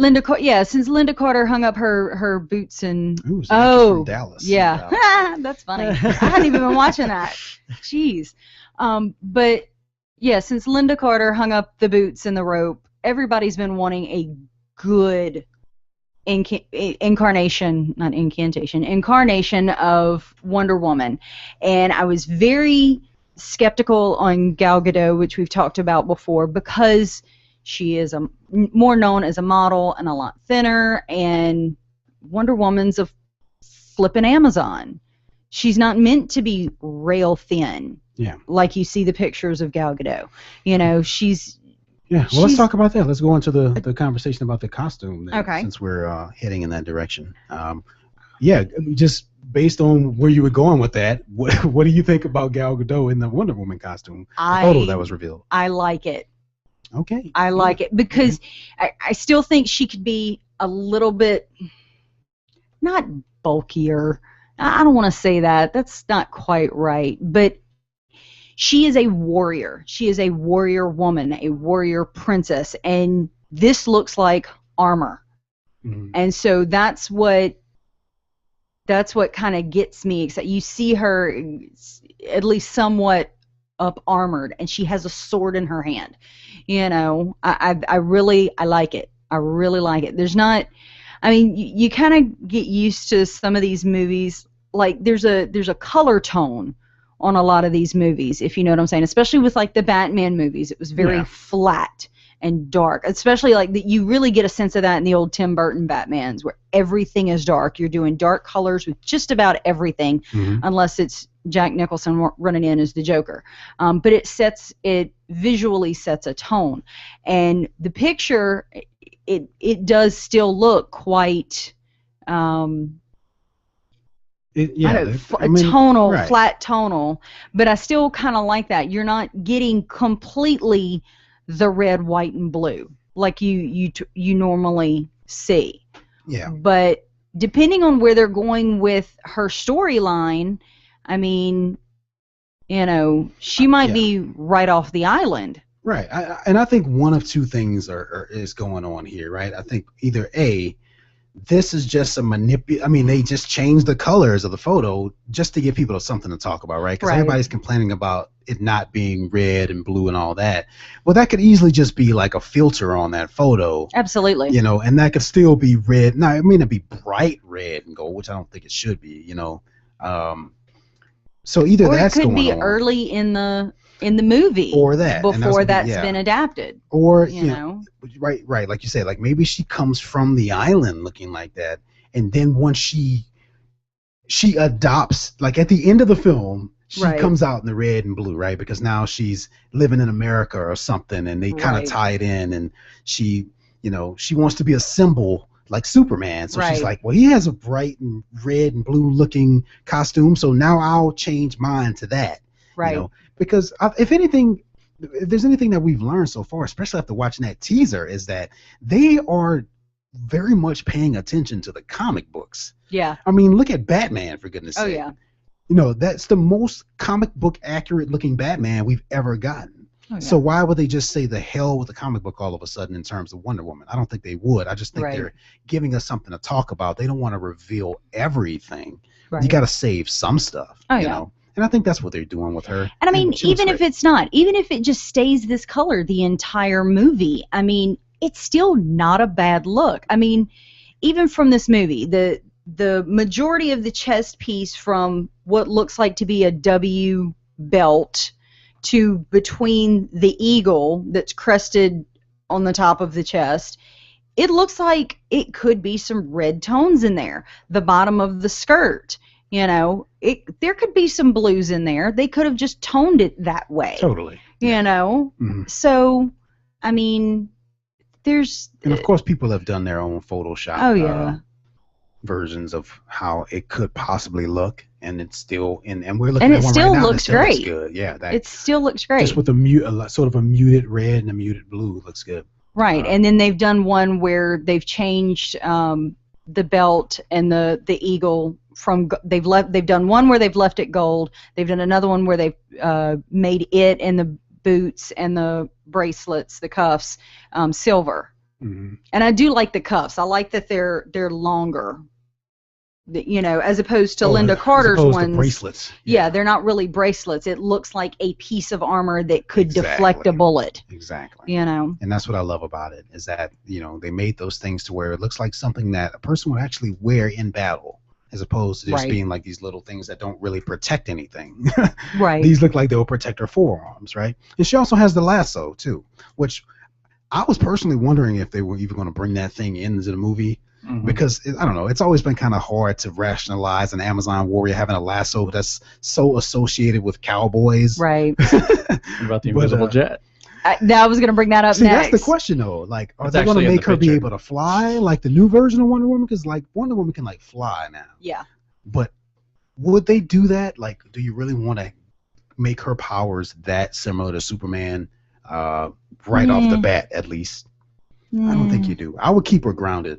Speaker 2: since Linda Carter hung up her boots and...
Speaker 1: Ooh, so she's from Dallas.
Speaker 2: Yeah. That's funny. I hadn't even been watching that. Jeez. But yeah, since Linda Carter hung up the boots and the rope, everybody's been wanting a good incarnation of Wonder Woman. And I was very skeptical on Gal Gadot, which we've talked about before, because she is more known as a model and a lot thinner, and Wonder Woman's a flippin' Amazon. She's not meant to be rail thin.
Speaker 1: Yeah.
Speaker 2: Like you see the pictures of Gal Gadot. She's...
Speaker 1: Yeah, well, let's talk about that. Let's go into the conversation about the costume then,
Speaker 2: Okay.
Speaker 1: since we're heading in that direction. Just based on where you were going with that, what do you think about Gal Gadot in the Wonder Woman costume? The photo that was revealed.
Speaker 2: I like it.
Speaker 1: Okay.
Speaker 2: I like it, because I still think she could be a little bit, not bulkier. I don't want to say that. That's not quite right. But she is a warrior. She is a warrior woman, a warrior princess, and this looks like armor.
Speaker 1: Mm-hmm.
Speaker 2: And so that's what kind of gets me excited. You see her at least somewhat up armored, and she has a sword in her hand. I really like it. I really like it. There's not... I mean, you kind of get used to some of these movies. Like, there's a color tone on a lot of these movies, if you know what I'm saying. Especially with, like, the Batman movies. It was very flat and dark. Especially, like, you really get a sense of that in the old Tim Burton Batmans, where everything is dark. You're doing dark colors with just about everything, unless it's, Jack Nicholson running in as the Joker. But it visually sets a tone, and the picture it does still look quite tonal, right. Flat tonal, but I still kind of like that. You're not getting completely the red, white, and blue like you normally see.
Speaker 1: Yeah.
Speaker 2: But depending on where they're going with her storyline, I mean, she might be right off the island.
Speaker 1: Right. I think one of two things is going on here, right? I think either A, this is just a they just changed the colors of the photo just to give people something to talk about, right? Because everybody's complaining about it not being red and blue and all that. Well, that could easily just be like a filter on that photo.
Speaker 2: Absolutely.
Speaker 1: And that could still be red. Now, it may not be bright red and gold, which I don't think it should be, So either that's going on.
Speaker 2: Or it could be early in the movie,
Speaker 1: or that
Speaker 2: before that's been adapted,
Speaker 1: or right, like you said, like maybe she comes from the island looking like that, and then once she adopts, like at the end of the film, she comes out in the red and blue, right? Because now she's living in America or something, and they kind of tie it in, and she wants to be a symbol like Superman, so she's like, well, he has a bright and red and blue looking costume, so now I'll change mine to that,
Speaker 2: right?
Speaker 1: Because if there's anything that we've learned so far, especially after watching that teaser, is that they are very much paying attention to the comic books.
Speaker 2: Yeah.
Speaker 1: I mean, look at Batman, for goodness sake.
Speaker 2: Oh,
Speaker 1: yeah. That's the most comic book accurate looking Batman we've ever gotten. Oh, yeah. So why would they just say the hell with the comic book all of a sudden in terms of Wonder Woman? I don't think they would. I just think they're giving us something to talk about. They don't want to reveal everything. Right. You got to save some stuff.
Speaker 2: Oh, yeah.
Speaker 1: And I think that's what they're doing with her.
Speaker 2: And I mean, even if it just stays this color the entire movie, I mean, it's still not a bad look. I mean, even from this movie, the majority of the chest piece from what looks like to be a W belt to between the eagle that's crested on the top of the chest, it looks like it could be some red tones in there. The bottom of the skirt. There could be some blues in there. They could have just toned it that way.
Speaker 1: Totally.
Speaker 2: Mm-hmm. So, I mean, there's...
Speaker 1: And, of course, people have done their own Photoshop versions of how it could possibly look, and it's still... And we're looking at one right now.
Speaker 2: Looks great.
Speaker 1: Looks good. Yeah,
Speaker 2: it still looks great.
Speaker 1: Just with sort of a muted red and a muted blue. Looks good.
Speaker 2: Right, and then they've done one where they've changed the belt and the eagle... They've done one where they've left it gold. They've done another one where they've made it and the boots and the bracelets, the cuffs, silver. Mm-hmm. And I do like the cuffs. I like that they're longer. As opposed to Linda Carter's ones.
Speaker 1: Bracelets.
Speaker 2: Yeah, they're not really bracelets. It looks like a piece of armor that could deflect a bullet.
Speaker 1: Exactly. And that's what I love about it, is that they made those things to where it looks like something that a person would actually wear in battle, as opposed to just being like these little things that don't really protect anything.
Speaker 2: Right.
Speaker 1: These look like they'll protect her forearms, right? And she also has the lasso, too, which I was personally wondering if they were even going to bring that thing into the movie. Mm-hmm. Because, I don't know, it's always been kind of hard to rationalize an Amazon warrior having a lasso that's so associated with cowboys.
Speaker 2: Right.
Speaker 4: What about the invisible jet?
Speaker 2: I was going to bring that up next.
Speaker 1: That's the question, though. Like, are they going to make her be able to fly like the new version of Wonder Woman? Because, like, Wonder Woman can, like, fly now.
Speaker 2: Yeah.
Speaker 1: But would they do that? Like, do you really want to make her powers that similar to Superman right off the bat, at least? I don't think you do. I would keep her grounded.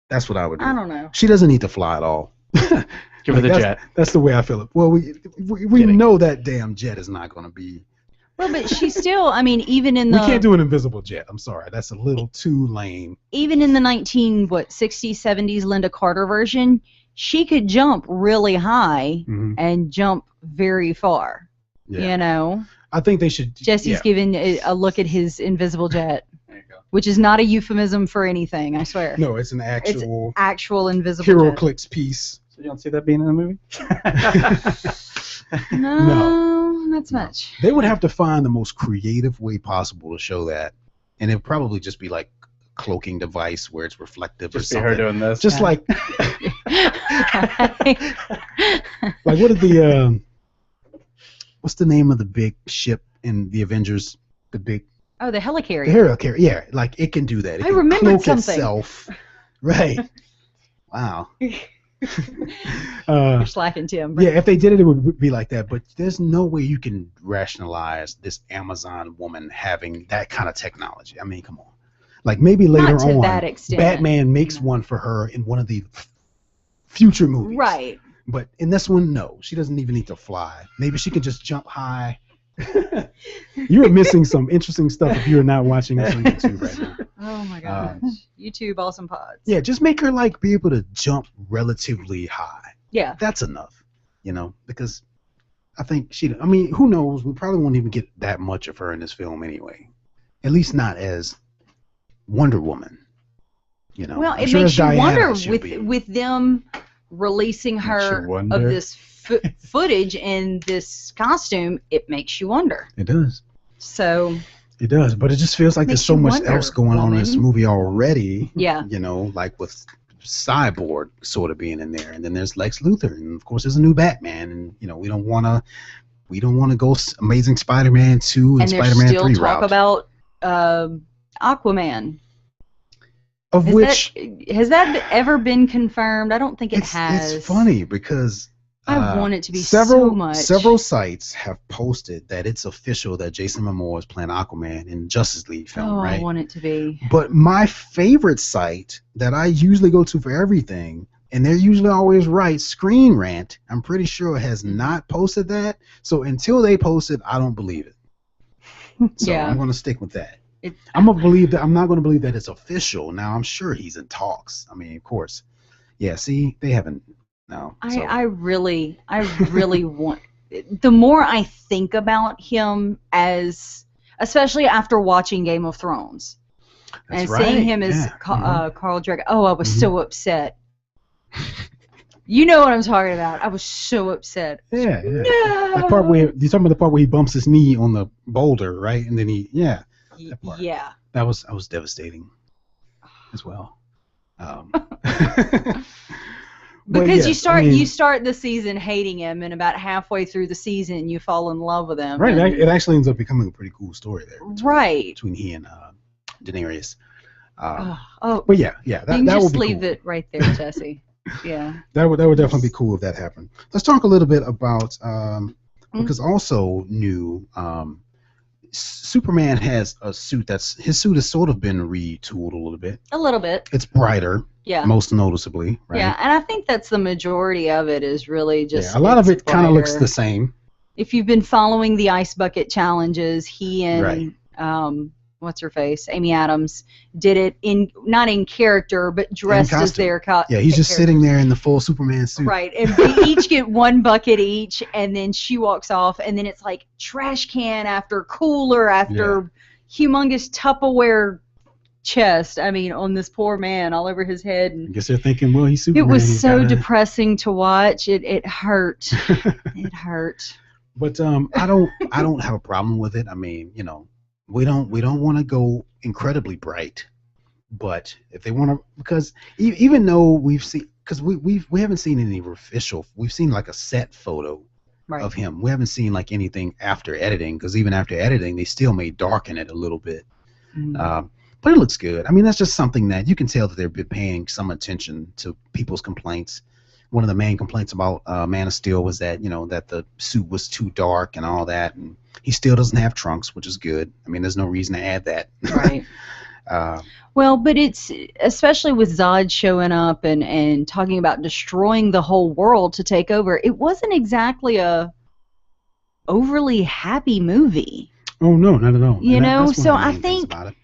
Speaker 1: That's what I would do.
Speaker 2: I don't know.
Speaker 1: She doesn't need to fly at all.
Speaker 4: Give her the jet.
Speaker 1: That's the way I feel it. Well, we know that damn jet is not going to be...
Speaker 2: Well, but she's still, I mean, even in the...
Speaker 1: We can't do an invisible jet. I'm sorry. That's a little too lame.
Speaker 2: Even in the 60s, 70s Linda Carter version, she could jump really high and jump very far. Yeah.
Speaker 1: I think they should...
Speaker 2: Jesse's giving a look at his invisible jet. There you go. Which is not a euphemism for anything, I swear.
Speaker 1: No, it's an actual...
Speaker 2: It's actual invisible
Speaker 1: Hero
Speaker 2: jet.
Speaker 1: Clicks piece.
Speaker 4: So you don't see that being in the movie?
Speaker 2: No, not so much.
Speaker 1: They would have to find the most creative way possible to show that, and it'd probably just be like a cloaking device where it's reflective or something.
Speaker 4: Just be her doing this.
Speaker 1: Just like Like, what is the what's the name of the big ship in the Avengers? The big
Speaker 2: Oh, the helicarrier.
Speaker 1: the helicarrier. Yeah, like it can do that. It
Speaker 2: I
Speaker 1: can
Speaker 2: remembered
Speaker 1: cloak
Speaker 2: something.
Speaker 1: itself. Right. Wow.
Speaker 2: You're slacking, Tim.
Speaker 1: Yeah, if they did it, it would be like that. But there's no way you can rationalize this Amazon woman having that kind of technology. I mean, come on. Like maybe later
Speaker 2: Not to
Speaker 1: on,
Speaker 2: that extent,
Speaker 1: Batman makes one for her in one of the future movies.
Speaker 2: Right.
Speaker 1: But in this one, no, she doesn't even need to fly. Maybe she can just jump high. You are missing some interesting stuff if you're not watching us on YouTube right now.
Speaker 2: Oh my gosh. YouTube Awesome Pods.
Speaker 1: Yeah, just make her like be able to jump relatively high.
Speaker 2: Yeah.
Speaker 1: That's enough, because I think I mean, who knows? We probably won't even get that much of her in this film anyway. At least not as Wonder Woman.
Speaker 2: Well,
Speaker 1: I'm
Speaker 2: it
Speaker 1: sure
Speaker 2: makes
Speaker 1: as
Speaker 2: you
Speaker 1: Diana
Speaker 2: wonder
Speaker 1: she'll be.
Speaker 2: with them releasing her
Speaker 4: you wonder.
Speaker 2: of this footage in this costume. It makes you wonder.
Speaker 1: It does.
Speaker 2: So.
Speaker 1: It does, but it just feels like there's
Speaker 2: Makes
Speaker 1: so
Speaker 2: you
Speaker 1: much
Speaker 2: wonder,
Speaker 1: else going on in this
Speaker 2: woman.
Speaker 1: movie already.
Speaker 2: Yeah.
Speaker 1: Like with Cyborg sort of being in there, and then there's Lex Luthor, and of course there's a new Batman, and we don't want to go Amazing Spider-Man 2 and Spider-Man 3
Speaker 2: there's still talk
Speaker 1: route.
Speaker 2: about Aquaman.
Speaker 1: Of which
Speaker 2: Has that ever been confirmed? I don't think it has.
Speaker 1: It's funny because
Speaker 2: I want it to be
Speaker 1: several
Speaker 2: so much.
Speaker 1: Several sites have posted that it's official that Jason Momoa is playing Aquaman in Justice League film,
Speaker 2: Oh,
Speaker 1: right?
Speaker 2: I want it to be.
Speaker 1: But my favorite site that I usually go to for everything, and they're usually always right, Screen Rant, I'm pretty sure has not posted that. So until they post it, I don't believe it. So
Speaker 2: Yeah.
Speaker 1: I'm going to stick with that. I'm not going to believe that it's official. Now, I'm sure he's in talks. I mean, of course. Yeah, see, they haven't. No. So.
Speaker 2: I really want. The more I think about him especially after watching Game of Thrones,
Speaker 1: That's
Speaker 2: and
Speaker 1: right.
Speaker 2: seeing him as
Speaker 1: Yeah.
Speaker 2: Carl Drago. Oh, I was so upset. You know what I'm talking about. I was so upset.
Speaker 1: Yeah.
Speaker 2: No.
Speaker 1: That part where you're talking about the part where he bumps his knee on the boulder, right? And then that part.
Speaker 2: Yeah.
Speaker 1: That was devastating as well.
Speaker 2: Because
Speaker 1: yes,
Speaker 2: you start the season hating him, and about halfway through the season you fall in love with him.
Speaker 1: Right.
Speaker 2: and-
Speaker 1: It actually ends up becoming a pretty cool story there.
Speaker 2: Right.
Speaker 1: Between he and Daenerys.
Speaker 2: Oh,
Speaker 1: But yeah,
Speaker 2: you
Speaker 1: that
Speaker 2: can
Speaker 1: would
Speaker 2: just
Speaker 1: be
Speaker 2: leave
Speaker 1: cool.
Speaker 2: it right there, Jesse. Yeah.
Speaker 1: That would definitely be cool if that happened. Let's talk a little bit about because also new Superman has a suit his suit has sort of been retooled a little bit.
Speaker 2: A little bit.
Speaker 1: It's brighter,
Speaker 2: Yeah.
Speaker 1: most noticeably, right?
Speaker 2: Yeah, and I think that's the majority of it is really just.
Speaker 1: Yeah, a lot of
Speaker 2: it's
Speaker 1: it kind of looks
Speaker 2: brighter.
Speaker 1: the same.
Speaker 2: If you've been following the ice bucket challenges, he and
Speaker 1: Right.
Speaker 2: What's her face, Amy Adams, did it not in character, but dressed as
Speaker 1: costume.
Speaker 2: their
Speaker 1: Yeah, he's just sitting there in the full Superman suit.
Speaker 2: Right, and they each get one bucket each, and then she walks off, and then it's like trash can after cooler after humongous Tupperware chest. I mean, on this poor man, all over his head.
Speaker 1: I
Speaker 2: And
Speaker 1: guess they're thinking, well, he's
Speaker 2: it
Speaker 1: Superman.
Speaker 2: was
Speaker 1: he's
Speaker 2: so
Speaker 1: gotta-
Speaker 2: depressing to watch. It hurt. It hurt.
Speaker 1: But I don't have a problem with it. I mean, we don't want to go incredibly bright, but if they want to, because even though we've seen, because we haven't seen any official, we've seen like a set photo
Speaker 2: Right.
Speaker 1: of him. We haven't seen like anything after editing, because even after editing, they still may darken it a little bit. But it looks good. I mean, that's just something that you can tell that they've been paying some attention to people's complaints. One of the main complaints about Man of Steel was that, that the suit was too dark and all that, and he still doesn't have trunks, which is good. I mean, there's no reason to add that.
Speaker 2: Right. Well, but it's especially with Zod showing up and talking about destroying the whole world to take over. It wasn't exactly a overly happy movie.
Speaker 1: Oh no, not at all.
Speaker 2: You
Speaker 1: And
Speaker 2: know,
Speaker 1: that's one
Speaker 2: so
Speaker 1: of the
Speaker 2: I
Speaker 1: main things
Speaker 2: think
Speaker 1: about it.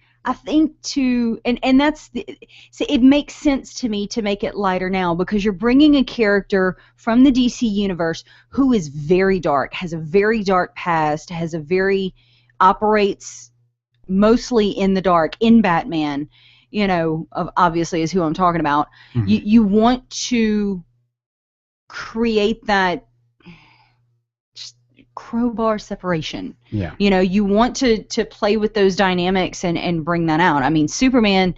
Speaker 2: and that's so it makes sense to me to make it lighter now, because you're bringing a character from the DC universe who is very dark, has a very dark past, operates mostly in the dark in Batman, obviously is who I'm talking about.
Speaker 1: Mhm.
Speaker 2: You want to create that crowbar separation.
Speaker 1: Yeah.
Speaker 2: You want to play with those dynamics and bring that out. I mean, Superman,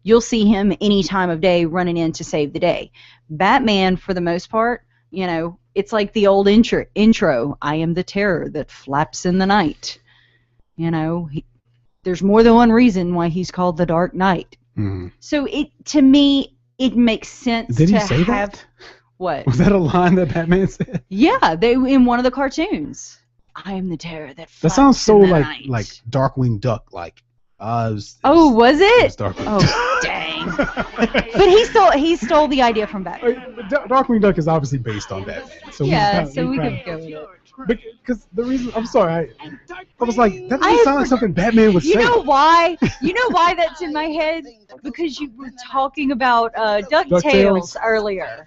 Speaker 2: you'll see him any time of day running in to save the day. Batman, for the most part, it's like the old intro. I am the terror that flaps in the night. There's more than one reason why he's called the Dark Knight.
Speaker 1: Mm-hmm.
Speaker 2: So to me, it makes sense.
Speaker 1: Did he
Speaker 2: to
Speaker 1: say
Speaker 2: have
Speaker 1: that?
Speaker 2: What?
Speaker 1: Was that a line that Batman said?
Speaker 2: Yeah, they in one of the cartoons. I am the terror that flaps
Speaker 1: That sounds so
Speaker 2: in the
Speaker 1: like
Speaker 2: night.
Speaker 1: Darkwing Duck, like.
Speaker 2: Was
Speaker 1: It
Speaker 2: it?
Speaker 1: was Darkwing
Speaker 2: Oh, dang! But he stole the idea from Batman.
Speaker 1: Darkwing Duck is obviously based on Batman, so
Speaker 2: we could go with it.
Speaker 1: Because the reason, I'm sorry, I was like, that doesn't sound like something Batman would say.
Speaker 2: You know why? You know why that's in my head? Because you were talking about DuckTales earlier.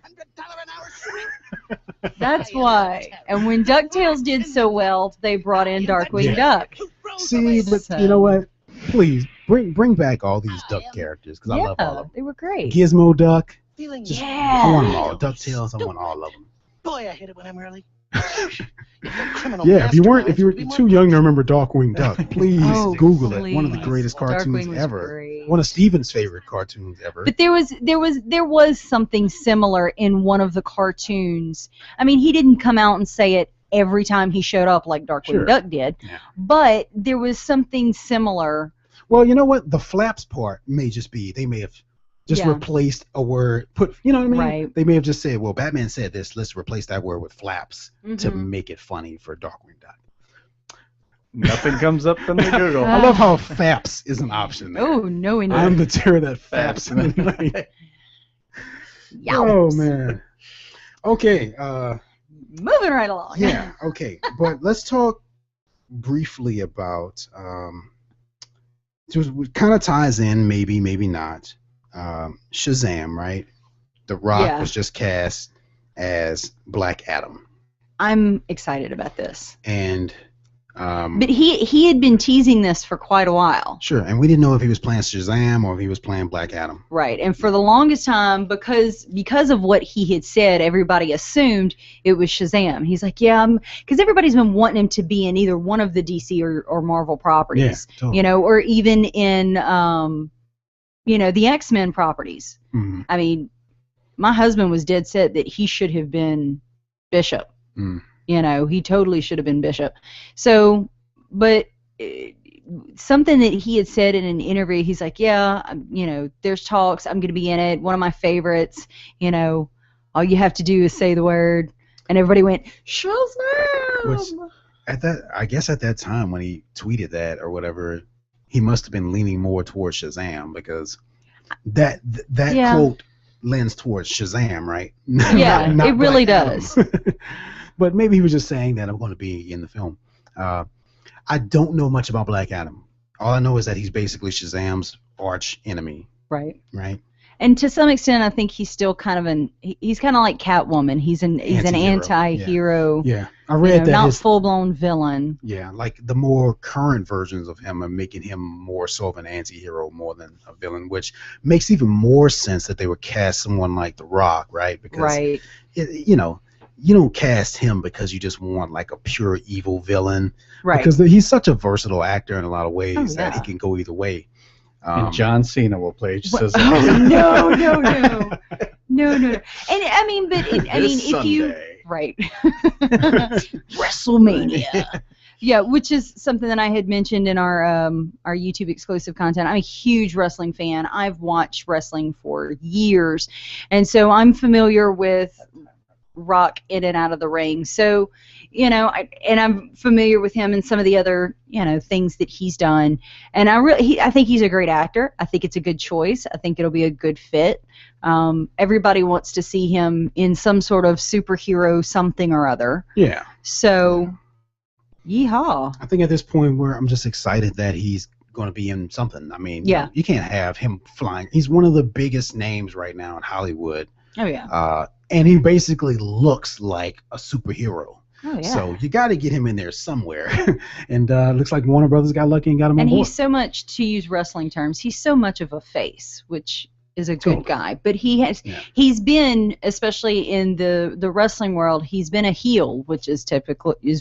Speaker 2: That's why. And when DuckTales did so well, they brought in Darkwing Duck.
Speaker 1: See, but you know what? Please bring back all these Duck characters because I love all of them.
Speaker 2: They were great.
Speaker 1: Gizmo Duck. I want
Speaker 2: Yeah.
Speaker 1: them all. DuckTales, I want all of them.
Speaker 5: Boy, I hate it when I'm early.
Speaker 1: Yeah, if you were too young to remember Darkwing Duck, please Google it. One of the
Speaker 2: please.
Speaker 1: greatest cartoons
Speaker 2: Darkwing was
Speaker 1: ever.
Speaker 2: great.
Speaker 1: One of Steven's favorite cartoons ever.
Speaker 2: But there was something similar in one of the cartoons. I mean, he didn't come out and say it every time he showed up like Darkwing Duck did, but there was something similar.
Speaker 1: Well, you know what? The flaps part may just be they may have just replaced a word. You know what I mean?
Speaker 2: Right.
Speaker 1: They may have just said, well, Batman said this. Let's replace that word with flaps to make it funny for Darkwing Duck.
Speaker 4: Nothing comes up in the Google.
Speaker 1: I love how faps is an option there.
Speaker 2: Oh, no, indeed.
Speaker 1: I'm the terror that faps. Oh, man. Okay.
Speaker 2: Moving right along.
Speaker 1: Yeah, okay. But let's talk briefly about, just kind of ties in, maybe not, Shazam, right? The Rock was just cast as Black Adam.
Speaker 2: I'm excited about this.
Speaker 1: And
Speaker 2: but he had been teasing this for quite a while.
Speaker 1: Sure, and we didn't know if he was playing Shazam or if he was playing Black Adam.
Speaker 2: Right, and for the longest time, because of what he had said, everybody assumed it was Shazam. He's like, yeah, because everybody's been wanting him to be in either one of the DC or Marvel properties,
Speaker 1: totally.
Speaker 2: Or even in, the X-Men properties.
Speaker 1: Mm-hmm.
Speaker 2: I mean, my husband was dead set that he should have been Bishop.
Speaker 1: Mm.
Speaker 2: He totally should have been Bishop. So, but something that he had said in an interview, he's like, yeah, there's talks. I'm going to be in it. One of my favorites. All you have to do is say the word. And everybody went, Shazam!
Speaker 1: I guess at that time when he tweeted that or whatever, he must have been leaning more towards Shazam because that quote lends towards Shazam, right?
Speaker 2: Yeah,
Speaker 1: not
Speaker 2: it really
Speaker 1: Black
Speaker 2: does.
Speaker 1: Adam. But maybe he was just saying that I'm going to be in the film. I don't know much about Black Adam. All I know is that he's basically Shazam's arch enemy.
Speaker 2: Right.
Speaker 1: Right.
Speaker 2: And to some extent, I think he's still kind of he's kind of like Catwoman. He's an anti-hero.
Speaker 1: Yeah. I read that.
Speaker 2: Not full-blown villain.
Speaker 1: Yeah, like the more current versions of him are making him more so of an anti-hero more than a villain, which makes even more sense that they would cast someone like The Rock, right? Because, you don't cast him because you just want like a pure evil villain.
Speaker 2: Right.
Speaker 1: Because he's such a versatile actor in a lot of ways that he can go either way.
Speaker 4: And John Cena will play Shazam.
Speaker 2: Oh, no. And I mean, if you right, WrestleMania. Yeah, which is something that I had mentioned in our YouTube exclusive content. I'm a huge wrestling fan. I've watched wrestling for years, and so I'm familiar with Rock in and out of the ring. So, I'm familiar with him and some of the other, things that he's done. And I think he's a great actor. I think it's a good choice. I think it'll be a good fit. Everybody wants to see him in some sort of superhero something or other.
Speaker 1: Yeah.
Speaker 2: So, yeehaw.
Speaker 1: I think at this point where I'm just excited that he's going to be in something. I mean, you can't have him flying. He's one of the biggest names right now in Hollywood.
Speaker 2: Oh, yeah.
Speaker 1: And he basically looks like a superhero.
Speaker 2: Oh, yeah.
Speaker 1: So you got to get him in there somewhere. And looks like Warner Brothers got lucky and got him on board.
Speaker 2: And he's so much, to use wrestling terms, he's so much of a face, which is a good guy, but he's been, especially in the wrestling world, he's been a heel, which is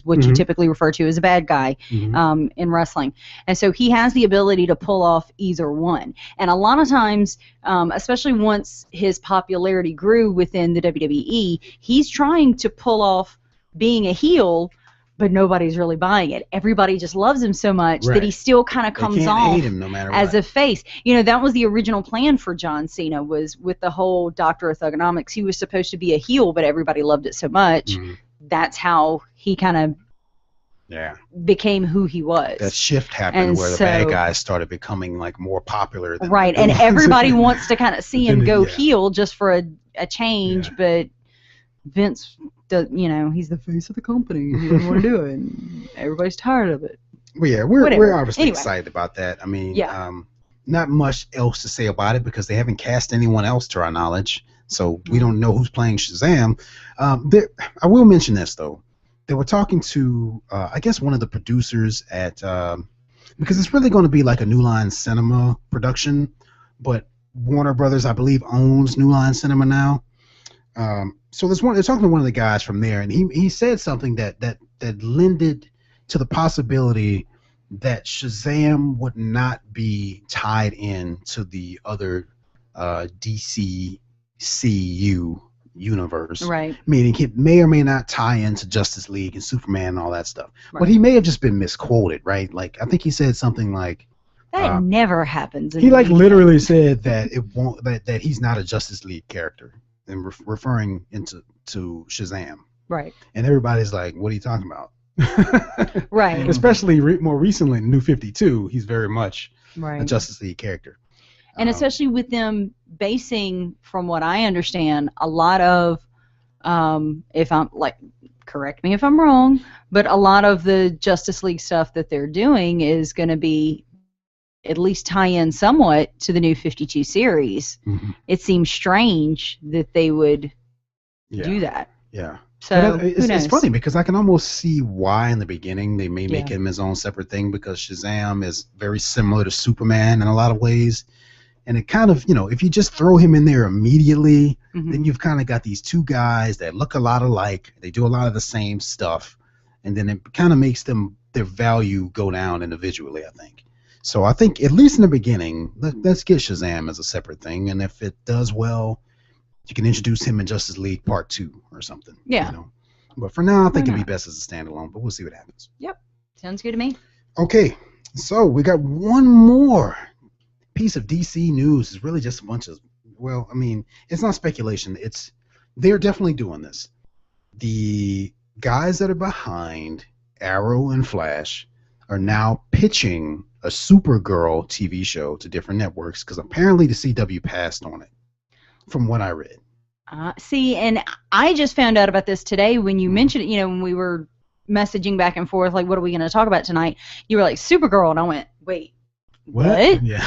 Speaker 2: what you typically refer to as a bad guy in wrestling, and so he has the ability to pull off either one. And a lot of times, especially once his popularity grew within the WWE, he's trying to pull off being a heel, but nobody's really buying it. Everybody just loves him so much that he still kind of comes off as a face. You know, that was the original plan for John Cena, was with the whole Doctor of Thugonomics. He was supposed to be a heel, but everybody loved it so much. That's how he kind of became who he was.
Speaker 1: That shift happened where the bad guys started becoming like more popular. Than
Speaker 2: and everybody wants to kind of see him go heel just for a change, but Vince, he's the face of the company. He doesn't want to do it. And everybody's tired of it.
Speaker 1: Well, yeah, we're obviously excited about that. I mean, not much else to say about it because they haven't cast anyone else to our knowledge, so we don't know who's playing Shazam. I will mention this though. They were talking to, I guess, one of the producers at, because it's really going to be like a New Line Cinema production, but Warner Brothers, I believe, owns New Line Cinema now. So they're talking to one of the guys from there, and he said something that lended to the possibility that Shazam would not be tied in to the other DCCU universe. Right. Meaning it may or may not tie into Justice League and Superman and all that stuff. Right. But he may have just been misquoted, right? Like I think he said something like
Speaker 2: that never happens.
Speaker 1: He like literally said that it won't that he's not a Justice League character. And referring to Shazam. Right. And everybody's like, what are you talking about? Right. Especially more recently in New 52, he's very much a Justice League character.
Speaker 2: And especially with them basing, from what I understand, a lot of, if I'm like, correct me if I'm wrong, but a lot of the Justice League stuff that they're doing is going to be at least tie in somewhat to the New 52 series. It seems strange that they would do that.
Speaker 1: Yeah. So it's funny because I can almost see why in the beginning they may make him his own separate thing, because Shazam is very similar to Superman in a lot of ways. And it kind of, if you just throw him in there immediately, then you've kind of got these two guys that look a lot alike. They do a lot of the same stuff. And then it kind of makes their value go down individually, I think. So I think, at least in the beginning, let's get Shazam as a separate thing, and if it does well, you can introduce him in Justice League Part 2 or something. Yeah. But for now, I think it'd be best as a standalone, but we'll see what happens.
Speaker 2: Yep. Sounds good to me.
Speaker 1: Okay, so we got one more piece of DC news. It's really just a bunch of, well, I mean, it's not speculation. They're definitely doing this. The guys that are behind Arrow and Flash are now pitching a Supergirl TV show to different networks because apparently the CW passed on it, from what I read.
Speaker 2: See, and I just found out about this today when you mentioned it, when we were messaging back and forth, like, what are we going to talk about tonight? You were like, Supergirl, and I went, wait, what? Yeah.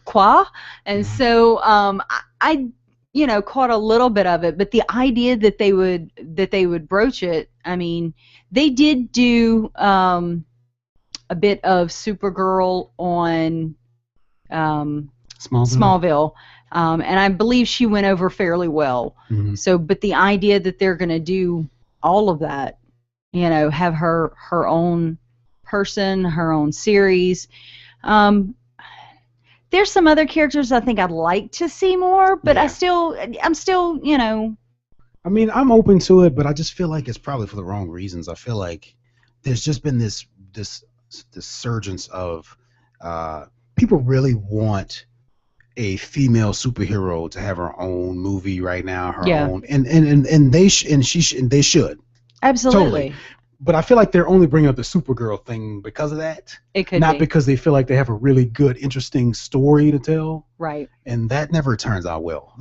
Speaker 2: Qua? And so I caught a little bit of it, but the idea that they would broach it, I mean, they did do a bit of Supergirl on Smallville. And I believe she went over fairly well. So, but the idea that they're going to do all of that, have her own person, her own series. There's some other characters I think I'd like to see more, but I'm still,
Speaker 1: I mean, I'm open to it, but I just feel like it's probably for the wrong reasons. I feel like there's just been this surgence of people really want a female superhero to have her own movie right now, her own, and they should absolutely. Totally. But I feel like they're only bringing up the Supergirl thing because of that.
Speaker 2: It could
Speaker 1: not because they feel like they have a really good, interesting story to tell.
Speaker 2: Right.
Speaker 1: And that never turns out well.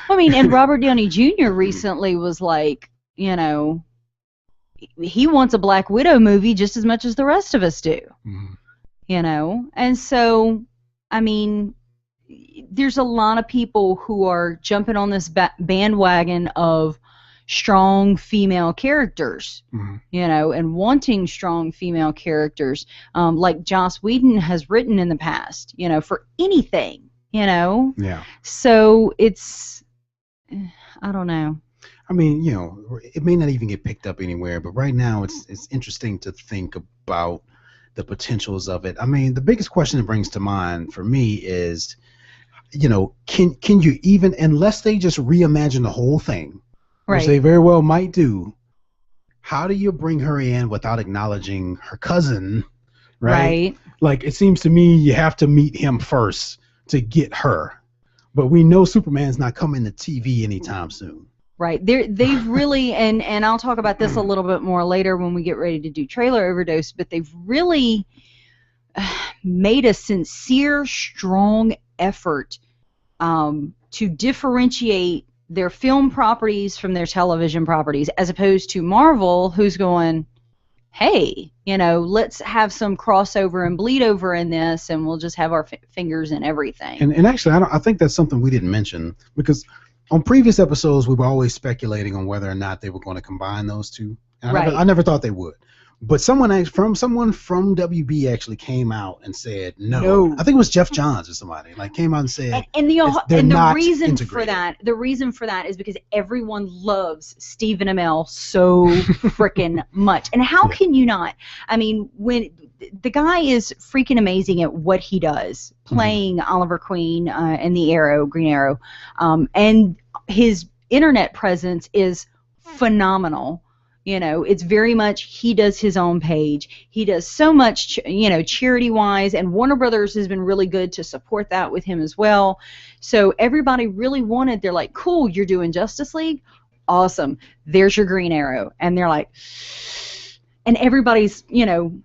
Speaker 2: I mean, and Robert Downey Jr. recently was like, he wants a Black Widow movie just as much as the rest of us do. And so, I mean, there's a lot of people who are jumping on this bandwagon of strong female characters, and wanting strong female characters, like Joss Whedon has written in the past, for anything, you know?
Speaker 1: Yeah.
Speaker 2: So it's, I don't know.
Speaker 1: I mean, you know, it may not even get picked up anywhere, but right now it's interesting to think about the potentials of it. I mean, the biggest question it brings to mind for me is, you know, can you even, unless they just reimagine the whole thing, which they very well might do, how do you bring her in without acknowledging her cousin, right? Like, it seems to me you have to meet him first to get her. But we know Superman's not coming to TV anytime soon.
Speaker 2: Right. They've really, and I'll talk about this a little bit more later when we get ready to do Trailer Overdose, but they've really made a sincere, strong effort to differentiate their film properties from their television properties, as opposed to Marvel, who's going, hey, you know, let's have some crossover and bleed over in this, and we'll just have our fingers in everything.
Speaker 1: And actually, I think that's something we didn't mention, because on previous episodes, we were always speculating on whether or not they were going to combine those two. And I never thought they would. But someone from WB actually came out and said no. I think it was Jeff Johns or somebody came out and said,
Speaker 2: and the reason for that is because everyone loves Stephen Amell so freaking much. And how can you not? I mean, when the guy is freaking amazing at what he does, playing Oliver Queen in the Green Arrow, and his internet presence is phenomenal. You know, it's very much, he does his own page. He does so much, you know, charity-wise, and Warner Brothers has been really good to support that with him as well. So everybody really wanted, they're like, cool, you're doing Justice League? Awesome. There's your Green Arrow. And they're like, and everybody's, you know,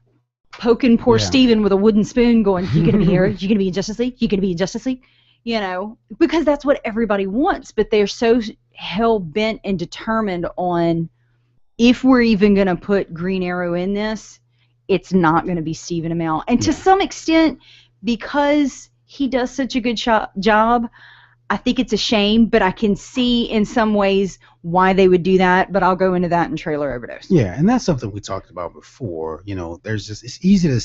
Speaker 2: poking poor Steven with a wooden spoon going, you gonna be here? You gonna be in Justice League? You gonna be in Justice League? You know, because that's what everybody wants. But they're so hell-bent and determined on, if we're even going to put Green Arrow in this, it's not going to be Stephen Amell. And to some extent, because he does such a good job, I think it's a shame, but I can see in some ways why they would do that, but I'll go into that in Trailer Overdose.
Speaker 1: Yeah, and that's something we talked about before. You know, it's easy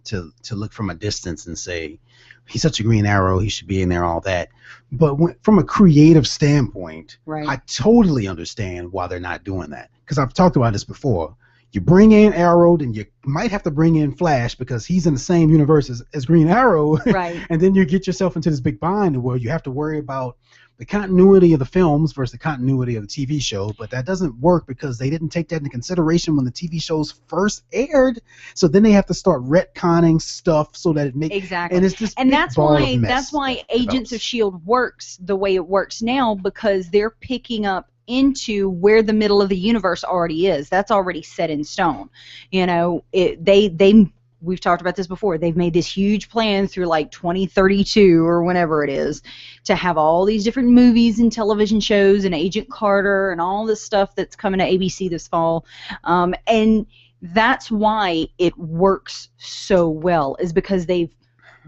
Speaker 1: to look from a distance and say, he's such a Green Arrow, he should be in there, all that. But from a creative standpoint, I totally understand why they're not doing that. Because I've talked about this before. You bring in Arrow, then you might have to bring in Flash because he's in the same universe as Green Arrow.
Speaker 2: Right.
Speaker 1: And then you get yourself into this big bind where you have to worry about the continuity of the films versus the continuity of the TV show, but that doesn't work because they didn't take that into consideration when the TV shows first aired. So then they have to start retconning stuff so that it makes
Speaker 2: exactly.
Speaker 1: And it's just
Speaker 2: that's why Agents of S.H.I.E.L.D. works the way it works now, because they're picking up into where the middle of the universe already is. That's already set in stone. You know, we've talked about this before. They've made this huge plan through like 2032 or whenever it is to have all these different movies and television shows and Agent Carter and all this stuff that's coming to ABC this fall. And that's why it works so well, is because they've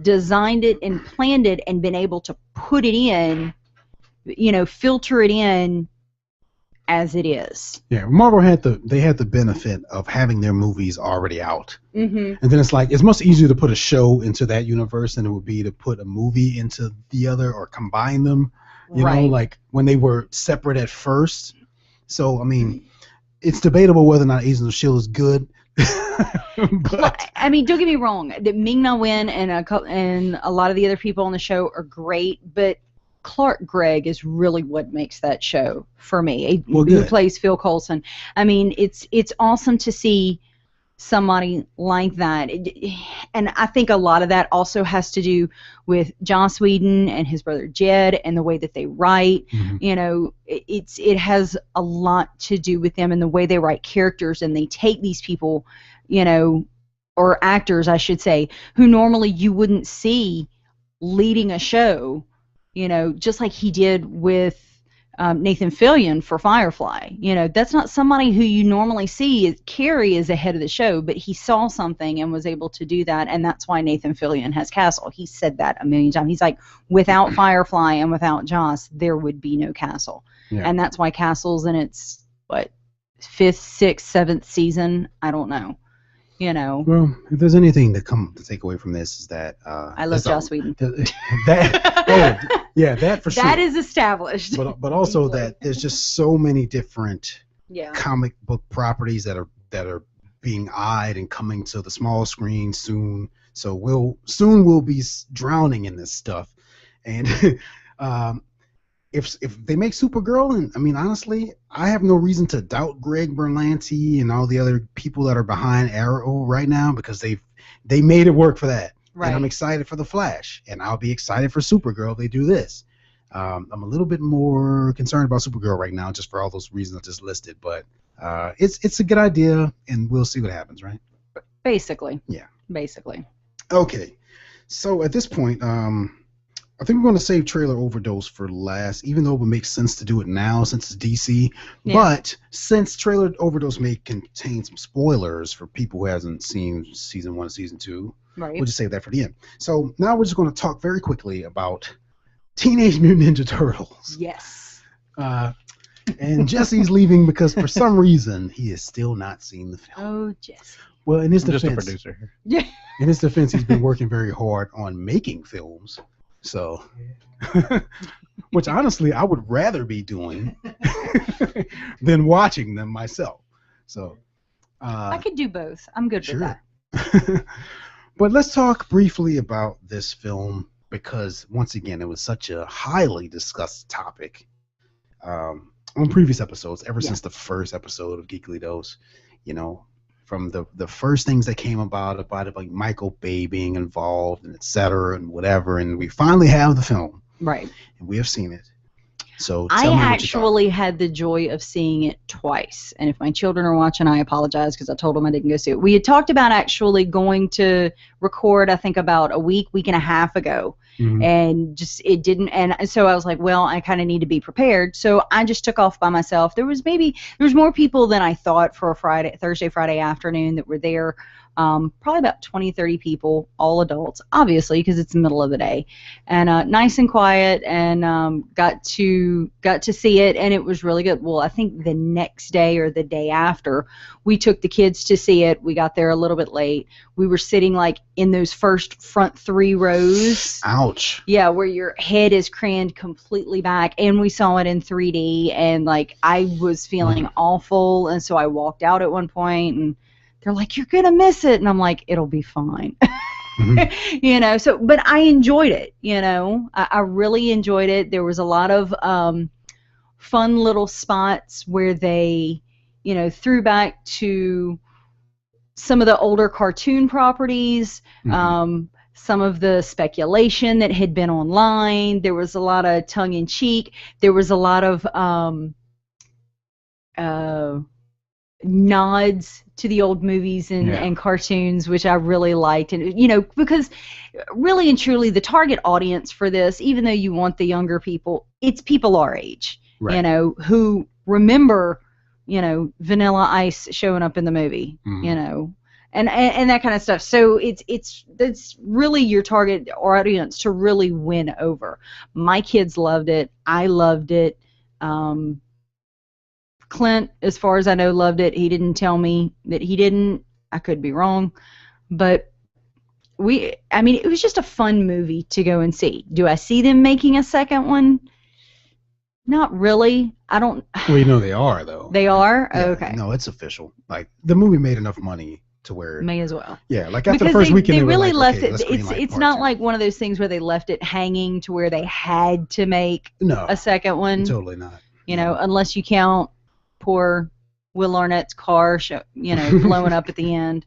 Speaker 2: designed it and planned it and been able to put it in, you know, filter it in as it is.
Speaker 1: Yeah, Marvel had the benefit of having their movies already out. And then it's like, it's much easier to put a show into that universe than it would be to put a movie into the other or combine them, you know, like when they were separate at first. So, I mean, it's debatable whether or not Agents of S.H.I.E.L.D. is good.
Speaker 2: But I mean, don't get me wrong, that Ming-Na Wen and a lot of the other people on the show are great, but Clark Gregg is really what makes that show for me. Who plays Phil Coulson. I mean, it's awesome to see somebody like that. And I think a lot of that also has to do with Joss Whedon and his brother Jed and the way that they write. You know, it has a lot to do with them and the way they write characters, and they take these people, you know, or actors, I should say, who normally you wouldn't see leading a show, you know, just like he did with Nathan Fillion for Firefly. You know, that's not somebody who you normally see carry as the head of the show, but he saw something and was able to do that, and that's why Nathan Fillion has Castle. He said that a million times. He's like, without Firefly and without Joss, there would be no Castle. And that's why Castle's in its, 5th, 6th, 7th season? I don't know. you know.
Speaker 1: Well, if there's anything to take away from this is that
Speaker 2: I love Joss Whedon.
Speaker 1: That for sure.
Speaker 2: That is established.
Speaker 1: But also that there's just so many different
Speaker 2: yeah.
Speaker 1: comic book properties that are being eyed and coming to the small screen soon. So we'll be drowning in this stuff, and if they make Supergirl, and I mean honestly, I have no reason to doubt Greg Berlanti and all the other people that are behind Arrow right now, because they made it work for that.
Speaker 2: Right.
Speaker 1: And I'm excited for the Flash, and I'll be excited for Supergirl if they do this. I'm a little bit more concerned about Supergirl right now, just for all those reasons I just listed. But it's a good idea, and we'll see what happens, right?
Speaker 2: Basically.
Speaker 1: Yeah.
Speaker 2: Basically.
Speaker 1: Okay. So at this point, I think we're going to save Trailer Overdose for last, even though it would make sense to do it now since it's DC. Yeah. But since Trailer Overdose may contain some spoilers for people who hasn't seen Season 1 and Season 2, right, we'll just save that for the end. So now we're just going to talk very quickly about Teenage Mutant Ninja Turtles.
Speaker 2: Yes.
Speaker 1: And Jesse's leaving because for some reason he has still not seen the film.
Speaker 2: Oh, Jesse.
Speaker 1: Well, in his defense,
Speaker 4: just a producer here.
Speaker 2: Yeah.
Speaker 1: In his defense, he's been working very hard on making films. So, which honestly I would rather be doing than watching them myself. So,
Speaker 2: I could do both. I'm good with that.
Speaker 1: But let's talk briefly about this film, because once again, it was such a highly discussed topic on previous episodes, ever since the first episode of Geekly Dose. You know, from the first things that came about it, like Michael Bay being involved and et cetera and whatever, and we finally have the film.
Speaker 2: Right.
Speaker 1: And we have seen it. So
Speaker 2: I actually had the joy of seeing it twice. And if my children are watching, I apologize because I told them I didn't go see it. We had talked about actually going to record, I think, about a week and a half ago. Mm-hmm. And just it didn't. And so I was like, well, I kind of need to be prepared. So I just took off by myself. There was more people than I thought for a Thursday, Friday afternoon that were there. Probably about 20, 30 people, all adults, obviously, because it's the middle of the day, and nice and quiet, and got to see it, and it was really good. Well, I think the next day or the day after, we took the kids to see it. We got there a little bit late. We were sitting like in those first front 3 rows.
Speaker 1: Ouch.
Speaker 2: Yeah, where your head is craned completely back, and we saw it in 3D, and like I was feeling awful, and so I walked out at one point, and they're like, you're going to miss it. And I'm like, it'll be fine. Mm-hmm. You know, so, but I enjoyed it, you know. I really enjoyed it. There was a lot of fun little spots where they, you know, threw back to some of the older cartoon properties, some of the speculation that had been online. There was a lot of tongue-in-cheek. There was a lot of nods to the old movies and cartoons, which I really liked. And, you know, because really and truly the target audience for this, even though you want the younger people, it's people our age, right, you know, who remember, you know, Vanilla Ice showing up in the movie, you know, and that kind of stuff. So it's really your target audience to really win over. My kids loved it. I loved it. Clint, as far as I know, loved it. He didn't tell me that he didn't. I could be wrong. But it was just a fun movie to go and see. Do I see them making a second one? Not really. I don't.
Speaker 1: Well, you know they are, though.
Speaker 2: They are?
Speaker 1: Yeah,
Speaker 2: okay.
Speaker 1: No, it's official. Like, the movie made enough money to where...
Speaker 2: May as well.
Speaker 1: Yeah, like after the first weekend,
Speaker 2: they really
Speaker 1: were like,
Speaker 2: left
Speaker 1: okay,
Speaker 2: it. It's not like one of those things where they left it hanging to where they had to make a second one.
Speaker 1: Totally not.
Speaker 2: You know, unless you count poor Will Arnett's car, you know, blowing up at the end.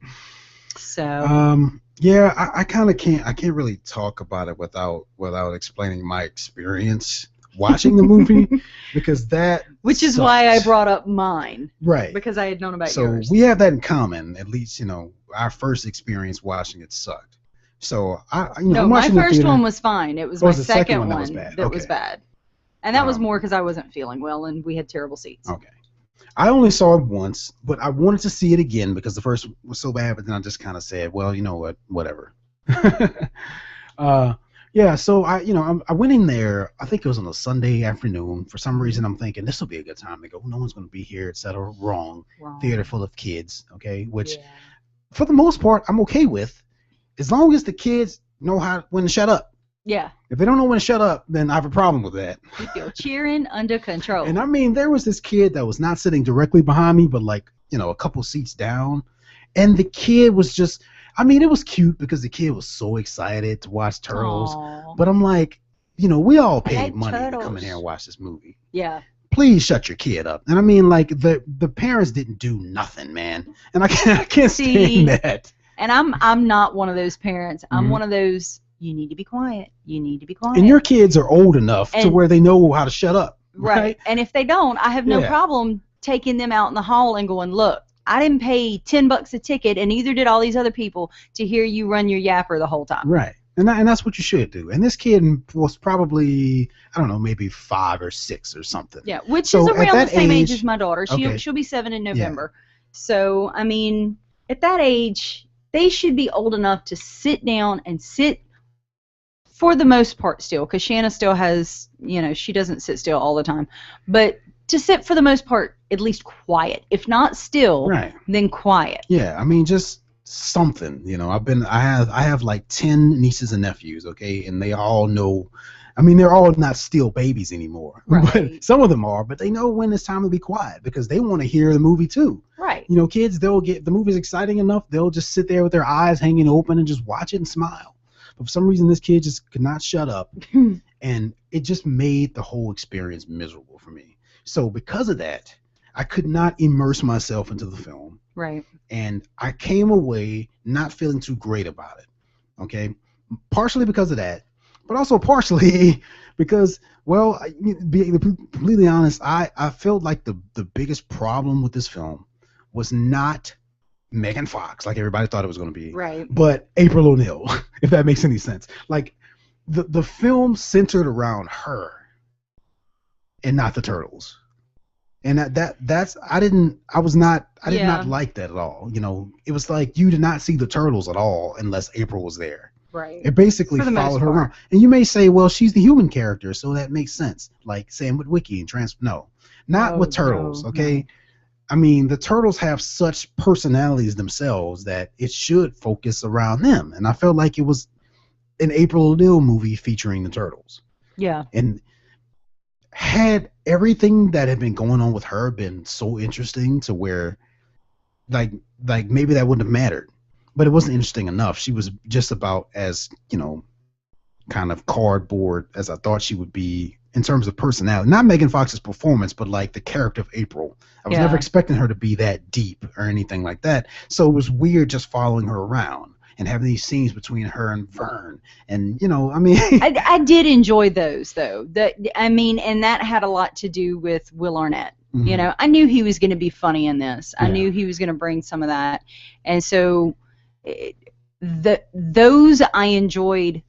Speaker 2: So.
Speaker 1: Yeah, I kind of can't. I can't really talk about it without explaining my experience watching the movie, because that.
Speaker 2: Which is why I brought up mine.
Speaker 1: Right.
Speaker 2: Because I had known about yours.
Speaker 1: So we have that in common. At least, you know, our first experience watching it sucked. So
Speaker 2: my first one was fine. It was my second one
Speaker 1: that was bad.
Speaker 2: Was bad. And that was more because I wasn't feeling well and we had terrible seats.
Speaker 1: Okay. I only saw it once, but I wanted to see it again because the first was so bad, but then I just kind of said, well, you know what, whatever. Yeah, so I went in there, I think it was on a Sunday afternoon. For some reason, I'm thinking this will be a good time to go. No one's going to be here, etc. Wrong. Theater full of kids, okay? Which for the most part, I'm okay with, as long as the kids know when to shut up.
Speaker 2: Yeah.
Speaker 1: If they don't know when to shut up, then I have a problem with that.
Speaker 2: Keep your cheering under control.
Speaker 1: And I mean, there was this kid that was not sitting directly behind me, but like, a couple seats down. And the kid was just, I mean, it was cute because the kid was so excited to watch Turtles.
Speaker 2: Aww.
Speaker 1: But I'm like, we all
Speaker 2: I
Speaker 1: paid
Speaker 2: like
Speaker 1: money
Speaker 2: Turtles.
Speaker 1: to come in here and watch this movie.
Speaker 2: Yeah.
Speaker 1: Please shut your kid up. And I mean, like, the parents didn't do nothing, man. And I can't stand that.
Speaker 2: And I'm not one of those parents. I'm
Speaker 1: Mhm.
Speaker 2: one of those, you need to be quiet. You need to be quiet.
Speaker 1: And your kids are old enough to where they know how to shut up. Right.
Speaker 2: And if they don't, I have no problem taking them out in the hall and going, look, I didn't pay $10 a ticket, and neither did all these other people to hear you run your yapper the whole time.
Speaker 1: Right. And that's what you should do. And this kid was probably, I don't know, maybe 5 or 6 or something.
Speaker 2: Yeah, which
Speaker 1: So
Speaker 2: is
Speaker 1: at
Speaker 2: around the
Speaker 1: that
Speaker 2: same age
Speaker 1: age-
Speaker 2: as my daughter.
Speaker 1: Okay.
Speaker 2: She'll be 7 in November. So, I mean, at that age, they should be old enough to sit down and sit for the most part still, because Shanna still has, she doesn't sit still all the time. But to sit for the most part, at least quiet. If not still,
Speaker 1: Right.
Speaker 2: then quiet.
Speaker 1: Yeah, I mean, just something. I have like 10 nieces and nephews, okay, and they all know. I mean, they're all not still babies anymore.
Speaker 2: Right.
Speaker 1: But some of them are, but they know when it's time to be quiet because they want to hear the movie too.
Speaker 2: Right.
Speaker 1: Kids, they'll get the movie's exciting enough, they'll just sit there with their eyes hanging open and just watch it and smile. But for some reason, this kid just could not shut up, and it just made the whole experience miserable for me. So because of that, I could not immerse myself into the film.
Speaker 2: Right.
Speaker 1: And I came away not feeling too great about it. Okay, partially because of that, but also partially because, well, being completely honest, I felt like the biggest problem with this film was not Megan Fox, like everybody thought it was going to be,
Speaker 2: Right.
Speaker 1: but April O'Neil, if that makes any sense. Like the film centered around her and not the turtles. And I did not like that at all. It was like you did not see the turtles at all unless April was there.
Speaker 2: Right.
Speaker 1: It basically
Speaker 2: For the most
Speaker 1: followed her
Speaker 2: part.
Speaker 1: around. And you may say, well, she's the human character, so that makes sense. Like same with Wiki and no, not with turtles.
Speaker 2: No,
Speaker 1: Okay.
Speaker 2: no.
Speaker 1: I mean, the turtles have such personalities themselves that it should focus around them. And I felt like it was an April O'Neil movie featuring the turtles.
Speaker 2: Yeah.
Speaker 1: And had everything that had been going on with her been so interesting to where like maybe that wouldn't have mattered, but it wasn't interesting enough. She was just about as kind of cardboard as I thought she would be in terms of personality. Not Megan Fox's performance, but like the character of April. I was never expecting her to be that deep or anything like that, so it was weird just following her around and having these scenes between her and Vern. And I mean
Speaker 2: I did enjoy those though. And that had a lot to do with Will Arnett.
Speaker 1: Mhm.
Speaker 2: I knew he was going to be funny in this. I
Speaker 1: Yeah.
Speaker 2: knew he was going to bring some of that, and so those I enjoyed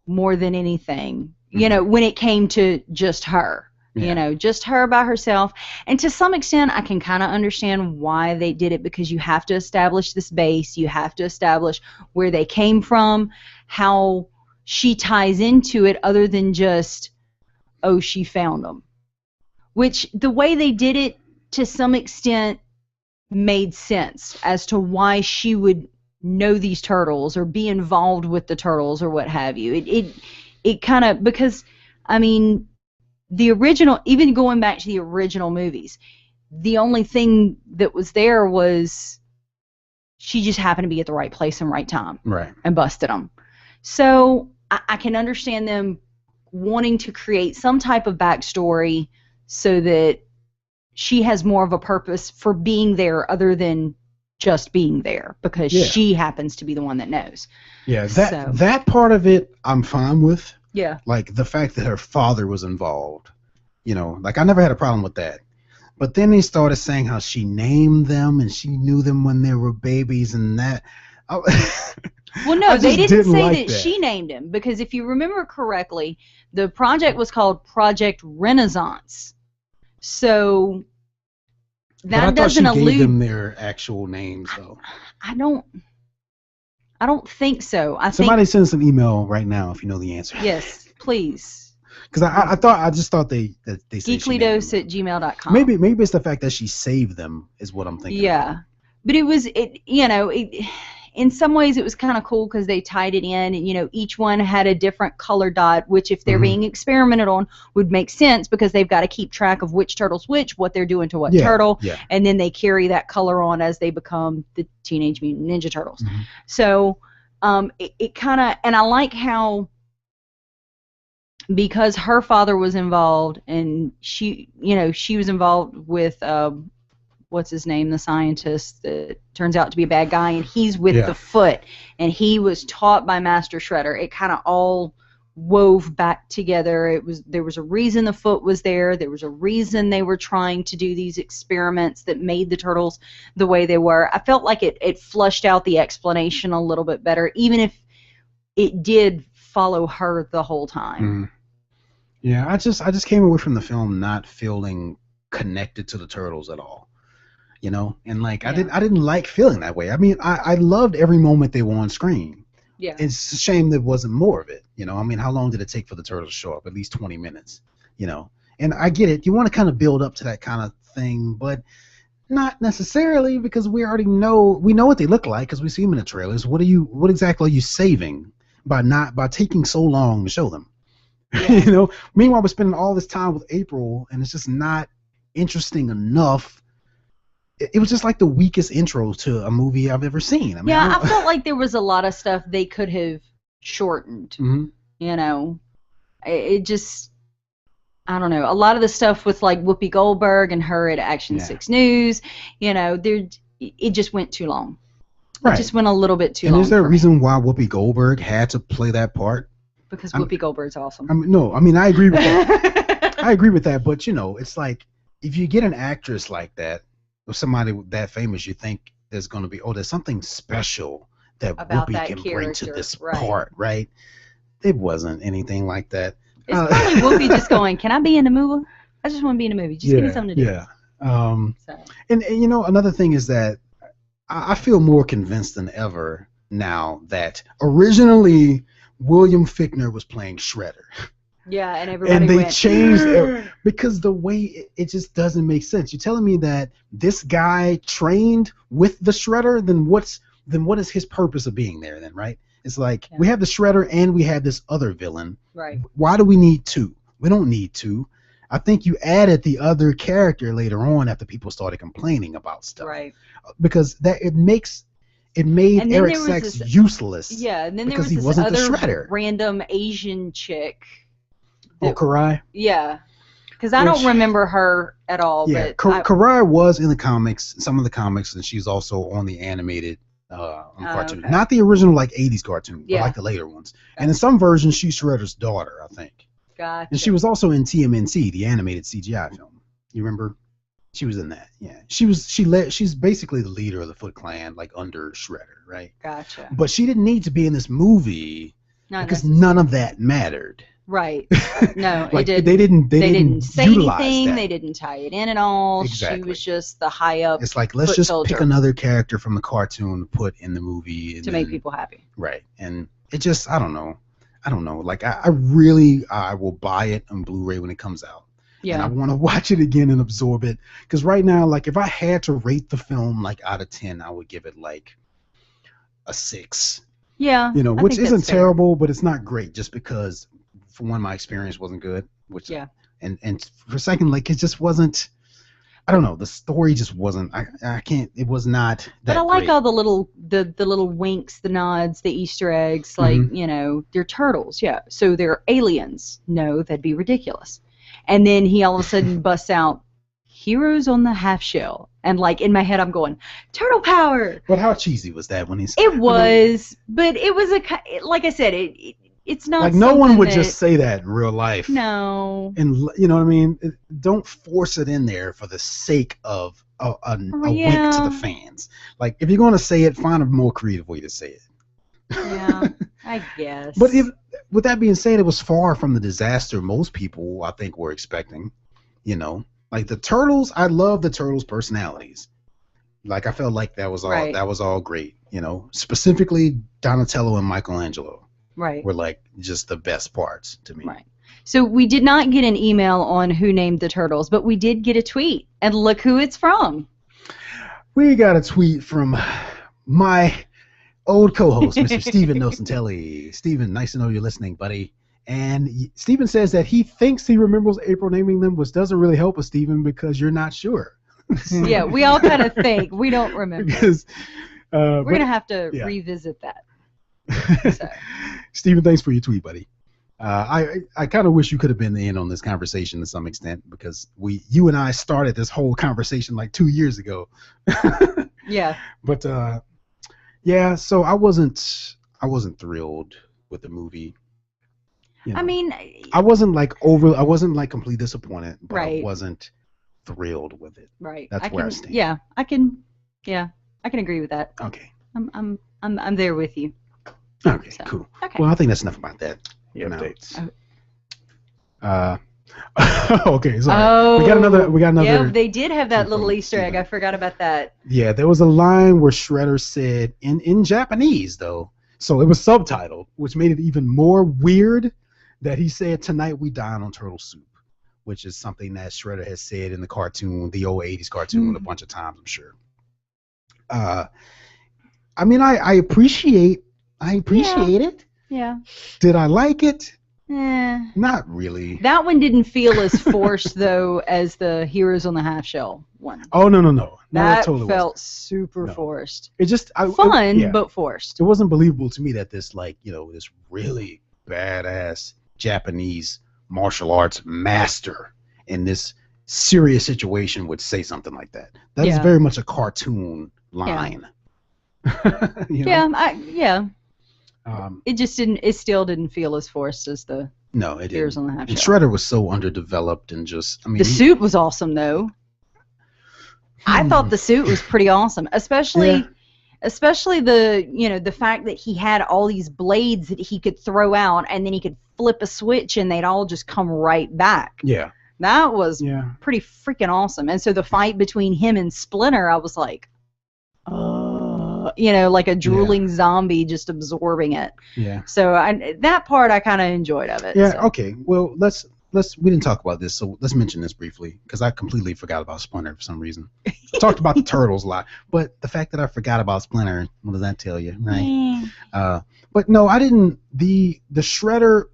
Speaker 2: more than anything. When it came to just her.
Speaker 1: Yeah.
Speaker 2: Just her by herself. And to some extent, I can kind of understand why they did it, because you have to establish this base. You have to establish where they came from, how she ties into it, other than just, oh, she found them. Which, the way they did it, to some extent, made sense as to why she would know these turtles or be involved with the turtles or what have you. It kind of, because, I mean, the original, even going back to the original movies, the only thing that was there was she just happened to be at the right place and right time.
Speaker 1: Right.
Speaker 2: And busted them. So I can understand them wanting to create some type of backstory so that she has more of a purpose for being there other than just being there, because she happens to be the one that knows.
Speaker 1: Yeah, that part of it I'm fine with.
Speaker 2: Yeah.
Speaker 1: Like the fact that her father was involved. Like I never had a problem with that. But then they started saying how she named them and she knew them when they were babies and that.
Speaker 2: Well, no, they didn't say that she named him, because if you remember correctly, the project was called Project Renaissance. So that doesn't allude.
Speaker 1: Gave them their actual names, though.
Speaker 2: I don't think so.
Speaker 1: Somebody send us an email right now if you know the answer.
Speaker 2: Yes, please.
Speaker 1: Because I just thought they said
Speaker 2: Geekly Dose at gmail.com.
Speaker 1: Maybe it's the fact that she saved them is what I'm thinking.
Speaker 2: Yeah. but it was in some ways it was kind of cool because they tied it in, and each one had a different color dot, which if they're being experimented on would make sense because they've got to keep track of which turtle's which, what they're doing to what turtle, and then they carry that color on as they become the Teenage Mutant Ninja Turtles. So it kind of, and I like how, because her father was involved and she was involved with what's his name, the scientist that turns out to be a bad guy, and he's with the Foot, and he was taught by Master Shredder. It kind of all wove back together. There was a reason the Foot was there. There was a reason they were trying to do these experiments that made the turtles the way they were. I felt like it flushed out the explanation a little bit better, even if it did follow her the whole time.
Speaker 1: Yeah, I just came away from the film not feeling connected to the turtles at all. And like I didn't like feeling that way. I mean, I loved every moment they were on screen. Yeah. It's a shame there wasn't more of it. I mean, how long did it take for the turtles to show up? At least 20 minutes. And I get it. You want to kind of build up to that kind of thing, but not necessarily, because we already know what they look like because we see them in the trailers. What exactly are you saving by taking so long to show them? Yeah. Meanwhile, we're spending all this time with April, and it's just not interesting enough. It was just like the weakest intro to a movie I've ever seen. I mean,
Speaker 2: I felt like there was a lot of stuff they could have shortened. It just, I don't know. A lot of the stuff with like Whoopi Goldberg and her at Action 6 News, it just went too long. Right. It just went a little bit too long.
Speaker 1: And is there a reason why Whoopi Goldberg had to play that part?
Speaker 2: Because Whoopi Goldberg's awesome.
Speaker 1: I agree with that. I agree with that, but it's like if you get an actress like that, or somebody that famous, you think there's going to be there's something special that Whoopi can bring to this part, right? It wasn't anything like that.
Speaker 2: It's probably Whoopi just going, "Can I be in the movie? I just want to be in the movie. Just give me something to do."
Speaker 1: Yeah. And another thing is that I feel more convinced than ever now that originally William Fichtner was playing Shredder.
Speaker 2: Yeah, and everybody
Speaker 1: and they changed because the way it just doesn't make sense. You're telling me that this guy trained with the Shredder, then what is his purpose of being there then, right? It's like we have the Shredder and we have this other villain. Right. Why do we need two? We don't need two. I think you added the other character later on after people started complaining about stuff. Right. Because it made Eric Sachs useless.
Speaker 2: Yeah, and then there was this other random Asian chick.
Speaker 1: Karai?
Speaker 2: Yeah. Because I don't remember her at all.
Speaker 1: Yeah, Karai was in the comics, some of the comics, and she's also on the animated cartoon. Okay. Not the original 80s cartoon, but like the later ones. Gotcha. And in some versions, she's Shredder's daughter, I think.
Speaker 2: Gotcha.
Speaker 1: And she was also in TMNT, the animated CGI film. You remember? She was in that. Yeah. She's basically the leader of the Foot Clan, under Shredder, right?
Speaker 2: Gotcha.
Speaker 1: But she didn't need to be in this movie because none of that mattered.
Speaker 2: Right. No,
Speaker 1: it did. They didn't
Speaker 2: say anything. That. They didn't tie it in at all. Exactly. She was just the high up.
Speaker 1: It's like let's just pick another character from the cartoon to put in the movie
Speaker 2: to make people happy.
Speaker 1: Right. And it just I don't know. Like I will buy it on Blu-ray when it comes out. Yeah. And I want to watch it again and absorb it because right now, if I had to rate the film out of 10, I would give it a 6.
Speaker 2: Yeah.
Speaker 1: Which isn't terrible, but it's not great just because. For one, my experience wasn't good, and for a second, it just wasn't. I don't know. The story just wasn't. I can't. It was not. That
Speaker 2: but I like
Speaker 1: great.
Speaker 2: all the little winks, the nods, the Easter eggs. They're turtles. Yeah. So they're aliens. No, that'd be ridiculous. And then he all of a sudden busts out heroes on the half shell, and in my head I'm going turtle power.
Speaker 1: But how cheesy was that when he said?
Speaker 2: It was, but it was like I said it. It's not
Speaker 1: no one would just say that in real life.
Speaker 2: No.
Speaker 1: And you know what I mean? Don't force it in there for the sake of a wink to the fans. If you're going to say it, find a more creative way to say it.
Speaker 2: Yeah, I guess.
Speaker 1: But with that being said, it was far from the disaster most people, I think, were expecting. The Turtles, I love the Turtles' personalities. I felt like that was all great. Specifically Donatello and Michelangelo.
Speaker 2: Right.
Speaker 1: Were just the best parts to me.
Speaker 2: Right. So we did not get an email on who named the turtles, but we did get a tweet, and look who it's from.
Speaker 1: we got a tweet from my old co-host, Mr. Steven Nocentelli. Steven, nice to know you're listening, buddy. And Steven says that he thinks he remembers April naming them, which doesn't really help us, Steven, because you're not sure.
Speaker 2: Yeah, we all kind of think. We don't remember.
Speaker 1: Because,
Speaker 2: we're going to have to revisit that. So.
Speaker 1: Steven, thanks for your tweet, buddy. I kind of wish you could have been in on this conversation to some extent, because you and I started this whole conversation like 2 years ago.
Speaker 2: Yeah.
Speaker 1: But yeah, so I wasn't thrilled with the movie. You know,
Speaker 2: I mean,
Speaker 1: I wasn't like completely disappointed, but I wasn't thrilled with it.
Speaker 2: Right.
Speaker 1: That's where I stand.
Speaker 2: Yeah, I can agree with that.
Speaker 1: Okay.
Speaker 2: I'm there with you.
Speaker 1: Okay,
Speaker 2: So,
Speaker 1: cool.
Speaker 2: okay.
Speaker 1: Well, I think that's enough about that.
Speaker 4: The updates.
Speaker 1: Okay, sorry.
Speaker 2: Oh,
Speaker 1: we got another.
Speaker 2: Yeah, they did have that little Easter egg. I forgot about that.
Speaker 1: Yeah, there was a line where Shredder said in Japanese though, so it was subtitled, which made it even more weird that he said, "Tonight we dine on turtle soup," which is something that Shredder has said in the cartoon, the old '80s cartoon, a bunch of times, I'm sure. I mean, I appreciate it.
Speaker 2: Yeah.
Speaker 1: Did I like it?
Speaker 2: Eh.
Speaker 1: Not really.
Speaker 2: That one didn't feel as forced though as the Heroes on the Half Shell one.
Speaker 1: Oh no.
Speaker 2: That
Speaker 1: totally
Speaker 2: felt
Speaker 1: wasn't.
Speaker 2: super forced.
Speaker 1: It just
Speaker 2: Fun, but forced.
Speaker 1: It wasn't believable to me that this this really badass Japanese martial arts master in this serious situation would say something like that. That is very much a cartoon line.
Speaker 2: Yeah. It just didn't. It still didn't feel as forced as the Heroes on the Half Shell.
Speaker 1: And Shredder was so underdeveloped and just. I mean,
Speaker 2: the suit was awesome though. I thought the suit was pretty awesome, especially the the fact that he had all these blades that he could throw out, and then he could flip a switch and they'd all just come right back.
Speaker 1: Yeah.
Speaker 2: That was pretty freaking awesome. And so the fight between him and Splinter, I was like, like a drooling zombie just absorbing it. Yeah. So that part I kind of enjoyed of it.
Speaker 1: Yeah.
Speaker 2: So.
Speaker 1: Okay. Well, we didn't talk about this, so let's mention this briefly because I completely forgot about Splinter for some reason. I talked about the turtles a lot, but the fact that I forgot about Splinter, what does that tell you, right? But no, I didn't. The Shredder,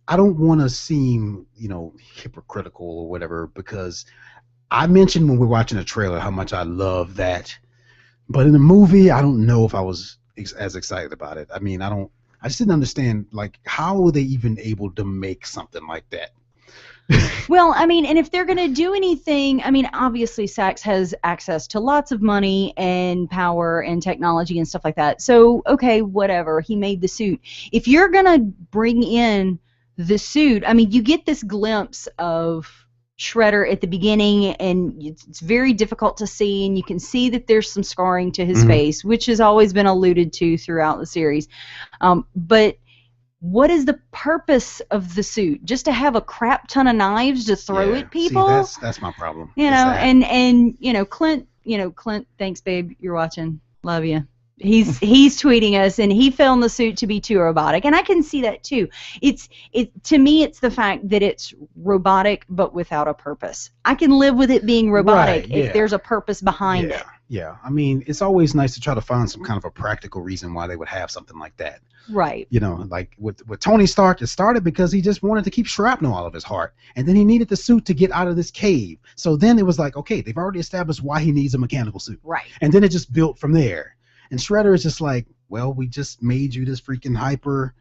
Speaker 1: I don't want to seem hypocritical or whatever, because I mentioned when we were watching the trailer how much I love that. But in the movie, I don't know if I was as excited about it. I mean, I just didn't understand, how were they even able to make something like that?
Speaker 2: Well, I mean, and if they're going to do anything, I mean, obviously Sachs has access to lots of money and power and technology and stuff like that. So, okay, whatever. He made the suit. If you're going to bring in the suit, I mean, you get this glimpse of Shredder at the beginning, and it's very difficult to see, and you can see that there's some scarring to his face, which has always been alluded to throughout the series. But what is the purpose of the suit? Just to have a crap ton of knives to throw at people?
Speaker 1: See, that's my problem.
Speaker 2: And Clint, thanks babe, you're watching. Love you. He's tweeting us, and he found the suit to be too robotic, and I can see that too. To me, it's the fact that it's robotic but without a purpose. I can live with it being robotic if there's a purpose behind it.
Speaker 1: Yeah, I mean, it's always nice to try to find some kind of a practical reason why they would have something like that.
Speaker 2: Right.
Speaker 1: Like with Tony Stark, it started because he just wanted to keep shrapnel out of his heart, and then he needed the suit to get out of this cave. So then it was like, okay, they've already established why he needs a mechanical suit.
Speaker 2: Right.
Speaker 1: And then it just built from there. And Shredder is just like, well, we just made you this freaking hyper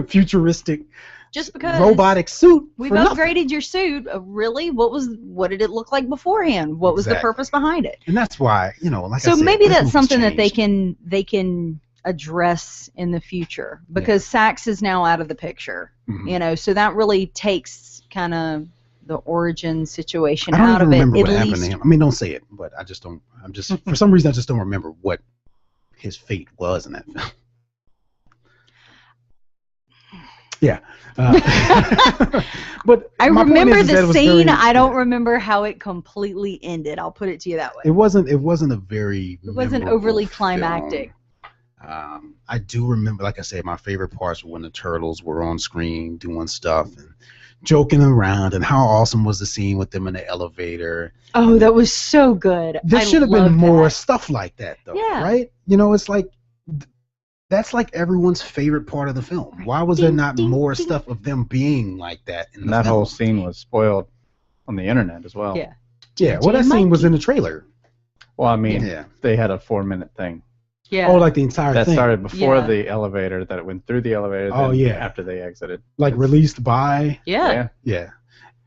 Speaker 1: futuristic
Speaker 2: just because
Speaker 1: robotic suit.
Speaker 2: We've upgraded your suit. Really? What did it look like beforehand? What was the purpose behind it?
Speaker 1: And that's why, like
Speaker 2: so
Speaker 1: I said,
Speaker 2: maybe that's something that they can address in the future, because Sachs is now out of the picture. So that really takes kind of the origin situation out of it.
Speaker 1: What happened to him. I mean, don't say it, but I just don't. I'm just for some reason I just don't remember what his fate was in that film. Yeah, but
Speaker 2: I remember the scene. I don't remember how it completely ended. I'll put it to you that way.
Speaker 1: It wasn't a very.
Speaker 2: It wasn't overly climactic.
Speaker 1: I do remember, like I said, my favorite parts were when the turtles were on screen doing stuff, and joking around, and how awesome was the scene with them in the elevator.
Speaker 2: Oh, that was so good.
Speaker 1: There should have been more stuff like that, though,
Speaker 2: Yeah.
Speaker 1: right? You know, it's like, that's like everyone's favorite part of the film. Why was there not more stuff of them being like that in the film?
Speaker 4: And that whole scene was spoiled on the internet as well.
Speaker 2: Yeah.
Speaker 1: Yeah, well, that scene was in the trailer.
Speaker 4: Well, I mean, they had a 4-minute thing.
Speaker 2: Yeah.
Speaker 1: Oh, like the entire
Speaker 4: that
Speaker 1: thing.
Speaker 4: That started before the elevator, that it went through the elevator, then after they exited.
Speaker 1: Like released by?
Speaker 2: Yeah.
Speaker 1: Yeah.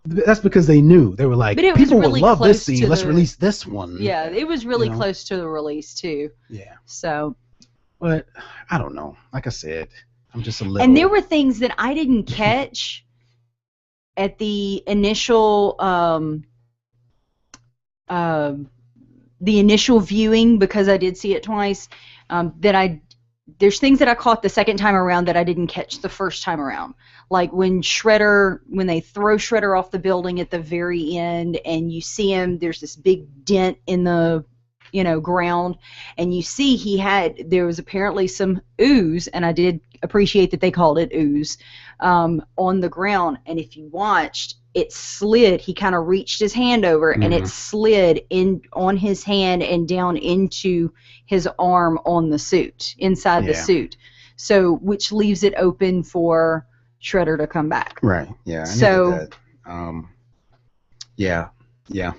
Speaker 1: That's because they knew. They were like, people
Speaker 2: really
Speaker 1: will love this scene. Let's release this one.
Speaker 2: Yeah, it was really close to the release, too.
Speaker 1: Yeah.
Speaker 2: So.
Speaker 1: But, I don't know. Like I said, I'm just a little...
Speaker 2: And there were things that I didn't catch at the initial... the initial viewing, because I did see it twice, there's things that I caught the second time around that I didn't catch the first time around. Like when they throw Shredder off the building at the very end, and you see him, there's this big dent in the ground, and you see there was apparently some ooze, and I did appreciate that they called it ooze, on the ground, and if you watched, it slid. He kind of reached his hand over, and it slid in on his hand and down into his arm on the suit, inside the suit. So, which leaves it open for Shredder to come back.
Speaker 1: Right. Yeah. Yeah.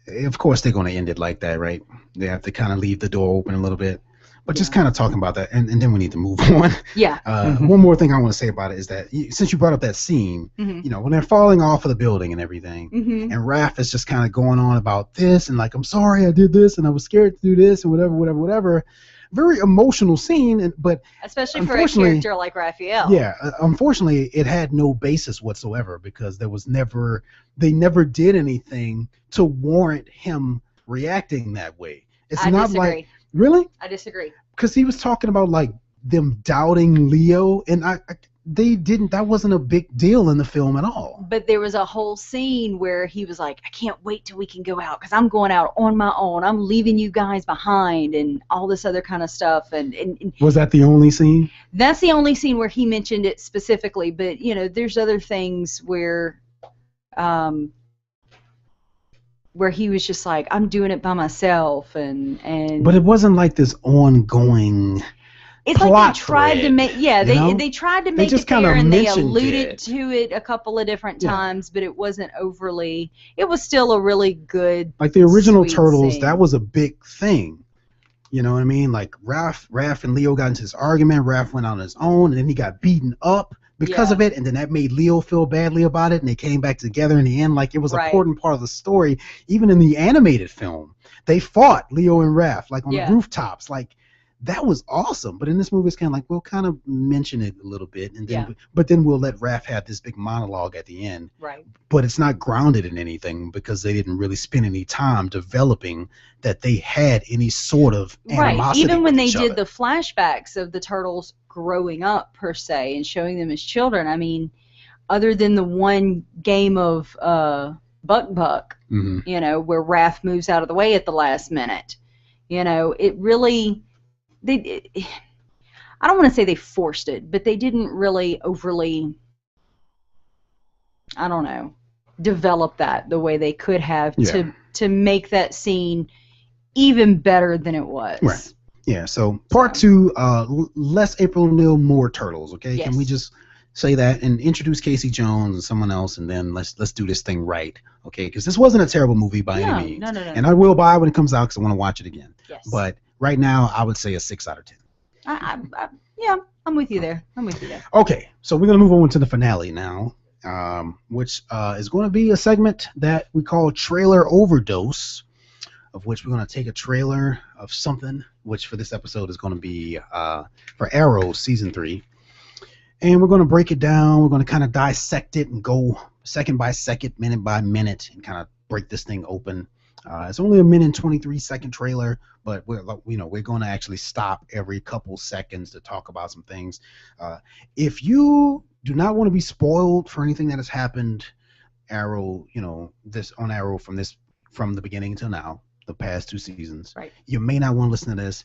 Speaker 1: Of course, they're going to end it like that, right? They have to kind of leave the door open a little bit. But just kind of talking about that, and then we need to move on.
Speaker 2: Yeah.
Speaker 1: One more thing I want to say about it is that since you brought up that scene, when they're falling off of the building and everything, and Raph is just kind of going on about this and like, I'm sorry I did this and I was scared to do this and whatever. Very emotional scene, but
Speaker 2: especially for a character like Raphael.
Speaker 1: Yeah, unfortunately, it had no basis whatsoever because they never did anything to warrant him reacting that way. It's not
Speaker 2: disagree.
Speaker 1: Like. Really?
Speaker 2: I disagree.
Speaker 1: Because he was talking about like them doubting Leo, and they didn't. That wasn't a big deal in the film at all.
Speaker 2: But there was a whole scene where he was like, "I can't wait till we can go out because I'm going out on my own. I'm leaving you guys behind," and all this other kind of stuff. And
Speaker 1: was that the only scene?
Speaker 2: That's the only scene where he mentioned it specifically. But there's other things where he was just like, I'm doing it by myself, and
Speaker 1: but it wasn't like this ongoing.
Speaker 2: It's
Speaker 1: plot
Speaker 2: like they tried
Speaker 1: thread,
Speaker 2: to make, they tried to make it there, and they alluded to it a couple of different times, but it wasn't overly. It was still a really good.
Speaker 1: Like the original Turtles,
Speaker 2: scene.
Speaker 1: That was a big thing. You know what I mean? Like Raph and Leo got into this argument. Raph went on his own, and then he got beaten up because of it, and then that made Leo feel badly about it, and they came back together in the end. Like it was an important part of the story. Even in the animated film, they fought, Leo and Raph, like on the rooftops. Like that was awesome. But in this movie, it's kind of like we'll kind of mention it a little bit, and then but then we'll let Raph have this big monologue at the end.
Speaker 2: Right.
Speaker 1: But it's not grounded in anything because they didn't really spend any time developing that they had any sort of animosity.
Speaker 2: Right. Even when they did
Speaker 1: the
Speaker 2: flashbacks of the Turtles growing up per se and showing them as children, I mean, other than the one game of Buck, where Raph moves out of the way at the last minute, it really I don't want to say they forced it, but they didn't really overly, I don't know, develop that the way they could have to make that scene even better than it was.
Speaker 1: Right. Yeah, so part 2, less April O'Neil, more Turtles, okay?
Speaker 2: Yes.
Speaker 1: Can we just say that and introduce Casey Jones and someone else, and then let's do this thing right, okay? Because this wasn't a terrible movie by any means.
Speaker 2: No.
Speaker 1: And I will buy it when it comes out because I want to watch it again.
Speaker 2: Yes.
Speaker 1: But right now, I would say a 6 out of 10.
Speaker 2: I'm with you there.
Speaker 1: Okay, so we're going to move on to the finale now, which is going to be a segment that we call Trailer Overdose, of which we're going to take a trailer of something, which for this episode is going to be for Arrow Season 3. And we're going to break it down. We're going to kind of dissect it and go second by second, minute by minute, and kind of break this thing open. It's only a minute and 23-second trailer, but we're going to actually stop every couple seconds to talk about some things. If you do not want to be spoiled for anything that has happened, Arrow, this on Arrow from the beginning till now, the past 2 seasons,
Speaker 2: right,
Speaker 1: you may not want to listen to this.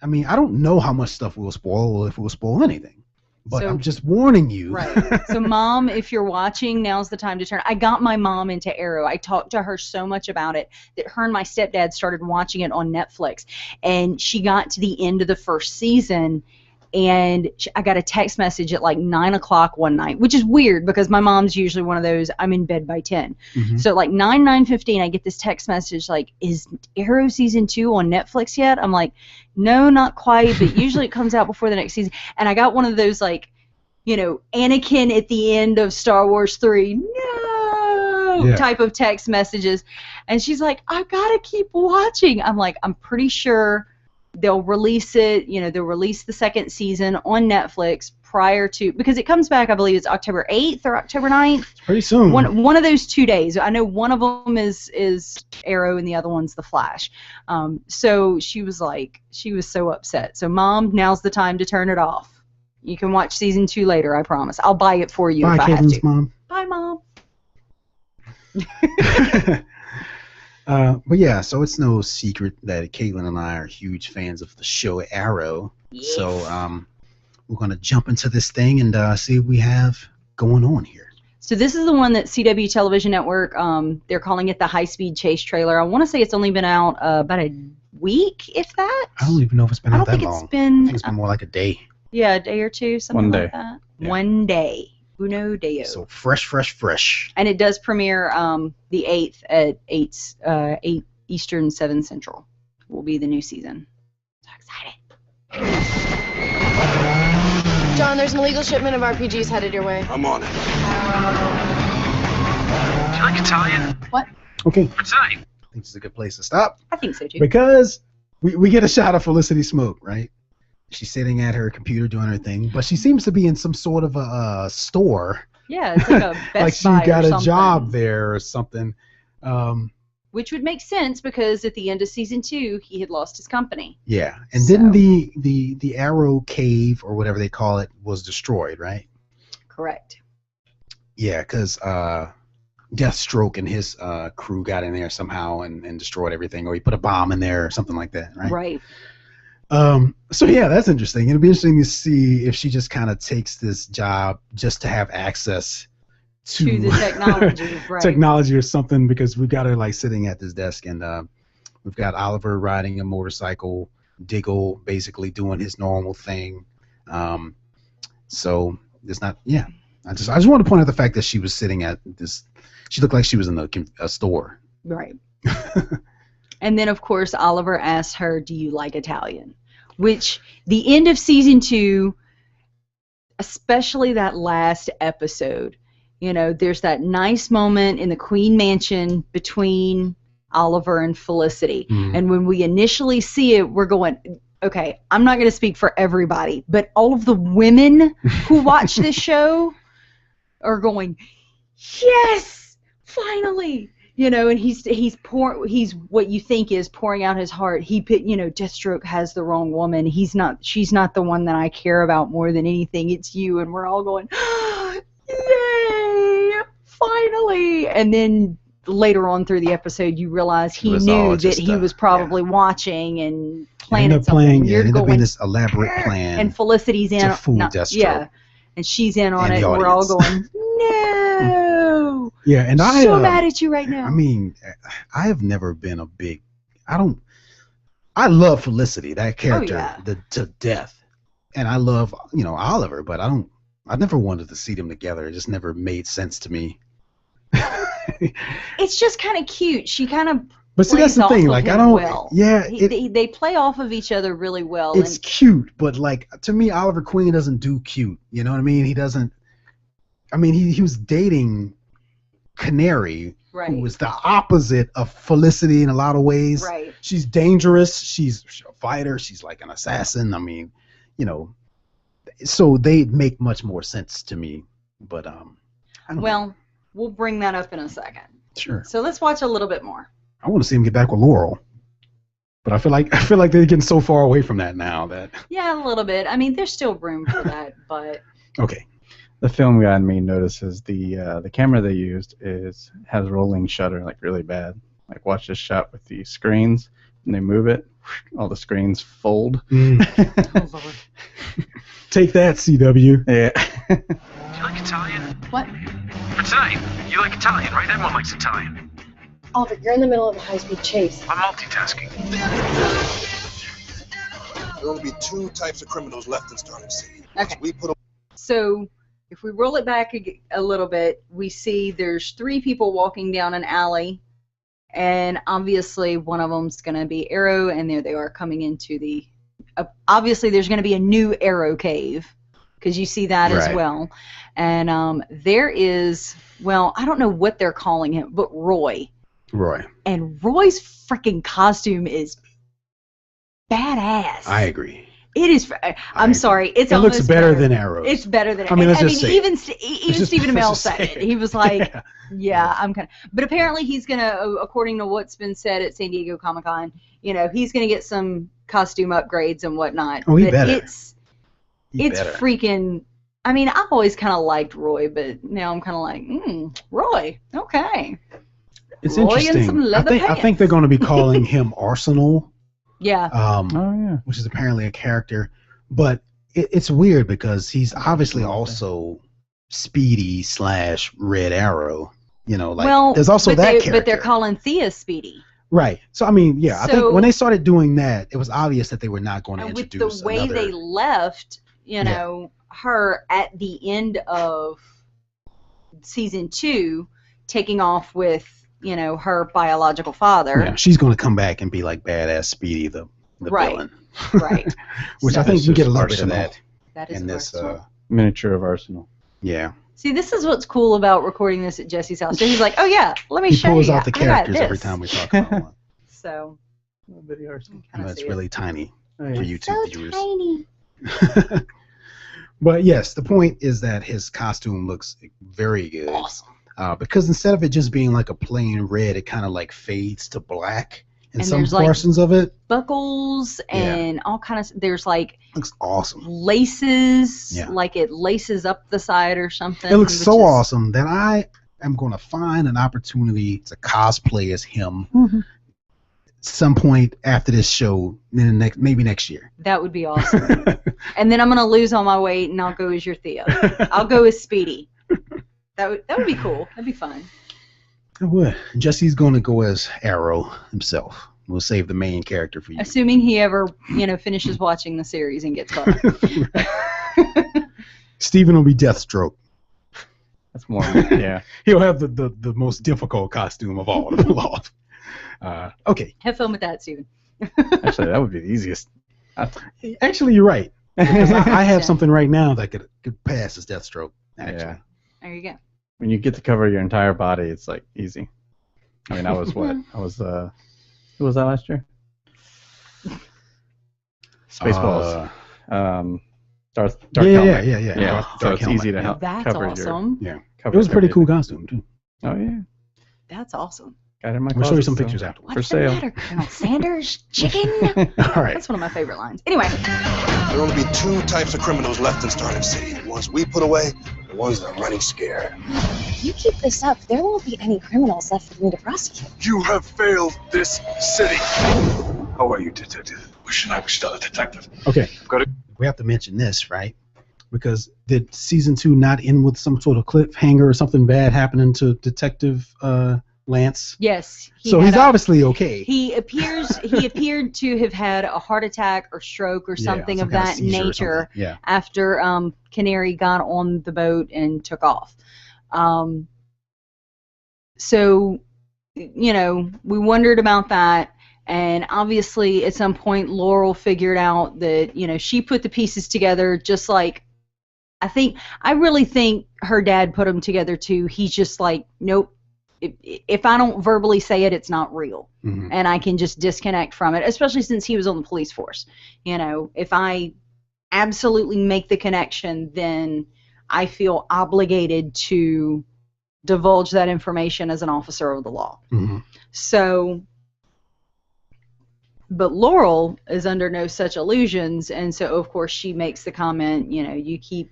Speaker 1: I mean, I don't know how much stuff we'll spoil or if we'll spoil anything. But I'm just warning you.
Speaker 2: Right. So, Mom, if you're watching, now's the time to turn. I got my mom into Arrow. I talked to her so much about it that her and my stepdad started watching it on Netflix. And she got to the end of the first season, and I got a text message at like 9 o'clock one night, which is weird because my mom's usually one of those, I'm in bed by 10.
Speaker 1: Mm-hmm.
Speaker 2: So like 9:15, I get this text message like, is Arrow season 2 on Netflix yet? I'm like, no, not quite, but usually it comes out before the next season. And I got one of those like, you know, Anakin at the end of Star Wars 3, no, type of text messages. And she's like, I've got to keep watching. I'm like, I'm pretty sure they'll release it, you know, they'll release the second season on Netflix prior to, because it comes back, I believe it's October 8th or October 9th.
Speaker 1: It's pretty soon.
Speaker 2: One of those 2 days. I know one of them is Arrow and the other one's The Flash. So she was so upset. So, Mom, now's the time to turn it off. You can watch season 2 later, I promise. I'll buy it for you if I have to.
Speaker 1: Mom.
Speaker 2: Bye, Mom.
Speaker 1: But yeah, so it's no secret that Caitlin and I are huge fans of the show Arrow.
Speaker 2: Yes.
Speaker 1: So we're going to jump into this thing and see what we have going on here.
Speaker 2: So this is the one that CW Television Network, they're calling it the high-speed chase trailer. I want to say it's only been out about a week, if that.
Speaker 1: I don't even know if it's been out that long.
Speaker 2: I don't think it's been...
Speaker 1: I think it's been more like a day.
Speaker 2: Yeah, a day or two, something like that.
Speaker 1: Yeah.
Speaker 2: 1 day. Uno Deo.
Speaker 1: So fresh.
Speaker 2: And it does premiere the 8th at 8 Eastern, 7 Central. Will be the new season. So excited.
Speaker 5: John, there's an illegal shipment of RPGs headed your way.
Speaker 6: I'm on it. Do you like Italian?
Speaker 2: What?
Speaker 1: Okay.
Speaker 6: For tonight.
Speaker 1: I think it's a good place to stop.
Speaker 2: I think so, too.
Speaker 1: Because we get a shot of Felicity Smoke, right? She's sitting at her computer doing her thing, but she seems to be in some sort of a store.
Speaker 2: Yeah, it's like a Best
Speaker 1: like she
Speaker 2: Buy
Speaker 1: got
Speaker 2: or
Speaker 1: a
Speaker 2: something.
Speaker 1: job there or something.
Speaker 2: Which would make sense because at the end of season 2, he had lost his company.
Speaker 1: Yeah, and didn't the Arrow Cave or whatever they call it was destroyed, right?
Speaker 2: Correct.
Speaker 1: Yeah, because Deathstroke and his crew got in there somehow and destroyed everything, or he put a bomb in there or something like that, right?
Speaker 2: Right.
Speaker 1: So yeah, that's interesting. It'll be interesting to see if she just kind of takes this job just to have access to
Speaker 2: the technology, right?
Speaker 1: Technology or something, because we've got her like sitting at this desk, and we've got Oliver riding a motorcycle, Diggle basically doing his normal thing. So it's not. Yeah, I just want to point out the fact that she was sitting at this. She looked like she was in a store.
Speaker 2: Right. And then, of course, Oliver asks her, do you like Italian? Which, the end of season 2, especially that last episode, you know, there's that nice moment in the Queen Mansion between Oliver and Felicity.
Speaker 1: Mm.
Speaker 2: And when we initially see it, we're going, okay, I'm not going to speak for everybody, but all of the women who watch this show are going, yes, finally. You know, and he's what you think is pouring out his heart. Deathstroke has the wrong woman. She's not the one that I care about more than anything. It's you. And we're all going, yay, finally. And then later on through the episode, you realize he knew that he was probably watching and planning something.
Speaker 1: It ended up being this elaborate plan.
Speaker 2: And Felicity's in
Speaker 1: to fool Deathstroke.
Speaker 2: Yeah, and she's in on
Speaker 1: And
Speaker 2: it.
Speaker 1: the
Speaker 2: And we're all
Speaker 1: audience.
Speaker 2: going, no.
Speaker 1: Yeah, and
Speaker 2: so mad at you right now.
Speaker 1: I mean, I have never been a big. I love Felicity, that character, to death, and I love Oliver, but I never wanted to see them together. It just never made sense to me.
Speaker 2: It's just kind of cute. She kind of.
Speaker 1: But see, that's the thing. Like, I don't.
Speaker 2: Well.
Speaker 1: Yeah,
Speaker 2: they play off of each other really well.
Speaker 1: It's cute, but like to me, Oliver Queen doesn't do cute. You know what I mean? He doesn't. I mean, he was dating Canary,
Speaker 2: right,
Speaker 1: who was the opposite of Felicity in a lot of ways.
Speaker 2: Right.
Speaker 1: She's dangerous. She's a fighter. She's like an assassin. I mean, so they make much more sense to me. But I don't know.
Speaker 2: We'll bring that up in a second.
Speaker 1: Sure.
Speaker 2: So let's watch a little bit more.
Speaker 1: I want to see him get back with Laurel, but I feel like they're getting so far away from that now that.
Speaker 2: Yeah, a little bit. I mean, there's still room for that, but.
Speaker 1: Okay.
Speaker 4: The film guy in me notices the camera they used has rolling shutter, like really bad. Like watch this shot with the screens and they move it. all the screens fold.
Speaker 2: Oh, Lord.
Speaker 1: Take that, CW.
Speaker 4: Yeah.
Speaker 6: Do you like Italian?
Speaker 5: What?
Speaker 6: For tonight, you like Italian, right? Everyone likes Italian.
Speaker 5: Oliver, you're in the middle of a high-speed chase.
Speaker 6: I'm multitasking.
Speaker 7: There will only be 2 types of criminals left in Starling City.
Speaker 2: Okay.
Speaker 7: We put
Speaker 2: So if we roll it back a little bit, we see there's 3 people walking down an alley, and obviously one of them's going to be Arrow, and there they are coming into the... obviously there's going to be a new Arrow cave, because you see that as well. And there is, well, I don't know what they're calling him, but Roy. And Roy's freaking costume is badass.
Speaker 1: I agree.
Speaker 2: It is. I'm sorry. It
Speaker 1: looks better than Arrow.
Speaker 2: It's better than.
Speaker 1: I mean, let's just say
Speaker 2: even Stephen Amell said it. He was like, "Yeah, I'm kind of." But apparently, he's gonna, according to what's been said at San Diego Comic-Con, he's gonna get some costume upgrades and whatnot.
Speaker 1: Oh, he better.
Speaker 2: It's freaking. I mean, I've always kind of liked Roy, but now I'm kind of like, Roy. Okay.
Speaker 1: It's
Speaker 2: Roy
Speaker 1: interesting.
Speaker 2: And some leather
Speaker 1: I think they're going to be calling him Arsenal.
Speaker 2: Yeah.
Speaker 1: Which is apparently a character, but it's weird because he's obviously also Speedy / Red Arrow. There's also that character.
Speaker 2: But they're calling Thea Speedy.
Speaker 1: Right. So I mean, yeah, I think when they started doing that, it was obvious that they were not going to introduce
Speaker 2: with the way they left, her at the end of season 2, taking off with her biological father.
Speaker 1: Yeah, she's going to come back and be like badass Speedy, the villain.
Speaker 2: Right.
Speaker 1: Which I think we get a little bit of that
Speaker 2: is
Speaker 1: in this
Speaker 4: miniature of Arsenal.
Speaker 1: Yeah.
Speaker 2: See, this is what's cool about recording this at Jesse's house. So he's like, "Oh yeah, let me show you."
Speaker 1: He pulls out the characters every time we talk about one.
Speaker 2: So.
Speaker 1: That's really tiny for YouTube viewers.
Speaker 2: Tiny.
Speaker 1: But yes, the point is that his costume looks very good.
Speaker 2: Awesome.
Speaker 1: Because instead of it just being like a plain red, it kind of like fades to black in
Speaker 2: and
Speaker 1: some portions of it.
Speaker 2: Buckles and all kind of. There's like.
Speaker 1: Looks awesome.
Speaker 2: Laces, like it laces up the side or something.
Speaker 1: It looks so awesome that I am going to find an opportunity to cosplay as him some point after this show, maybe next year.
Speaker 2: That would be awesome. And then I'm going to lose all my weight and I'll go as your Theo. I'll go as Speedy. That would be cool. That'd be fun.
Speaker 1: It would. Jesse's going to go as Arrow himself. We'll save the main character for you.
Speaker 2: Assuming he ever, finishes watching the series and gets caught up.
Speaker 1: Steven will be Deathstroke.
Speaker 4: That's more, yeah.
Speaker 1: He'll have the most difficult costume of all to pull off. Okay.
Speaker 2: Have fun with that, Steven.
Speaker 4: Actually, that would be the easiest.
Speaker 1: Actually, you're right. Because I have something right now that could pass as Deathstroke. Actually.
Speaker 4: Yeah.
Speaker 2: There you go.
Speaker 4: When you get to cover your entire body, it's like easy. I mean, I was what? I was who was that last year? Spaceballs. Darth Helmet. Yeah. So it's easy to help
Speaker 2: That's
Speaker 4: cover
Speaker 2: awesome.
Speaker 1: It was a pretty cool costume too.
Speaker 4: Oh yeah.
Speaker 2: That's awesome.
Speaker 4: Got it in my
Speaker 1: We'll show you some
Speaker 4: closet,
Speaker 1: pictures afterwards.
Speaker 2: What's
Speaker 4: For
Speaker 2: the
Speaker 4: sale.
Speaker 2: matter, Colonel Sanders? Chicken?
Speaker 1: All right.
Speaker 2: That's one of my favorite lines. Anyway.
Speaker 7: There will only be 2 types of criminals left in Starling City. The ones we put away, the ones that are running scared.
Speaker 5: If you keep this up, there won't be any criminals left for me to prosecute.
Speaker 6: You have failed this city. How are you, detective? Wishing I was still a detective.
Speaker 1: Okay.
Speaker 6: Got it.
Speaker 1: We have to mention this, right? Because did season 2 not end with some sort of cliffhanger or something bad happening to Detective Lance?
Speaker 2: Yes.
Speaker 1: So he's obviously okay.
Speaker 2: He appeared to have had a heart attack or stroke or something
Speaker 1: some
Speaker 2: of
Speaker 1: kind
Speaker 2: that
Speaker 1: seizure or
Speaker 2: nature
Speaker 1: something.
Speaker 2: after Canary got on the boat and took off. So, we wondered about that. And obviously, at some point, Laurel figured out that, she put the pieces together just like, I really think her dad put them together too. He's just like, nope. If I don't verbally say it, it's not real.
Speaker 1: Mm-hmm.
Speaker 2: And I can just disconnect from it, especially since he was on the police force. If I absolutely make the connection, then I feel obligated to divulge that information as an officer of the law.
Speaker 1: Mm-hmm.
Speaker 2: So, but Laurel is under no such illusions, and so of course she makes the comment, you keep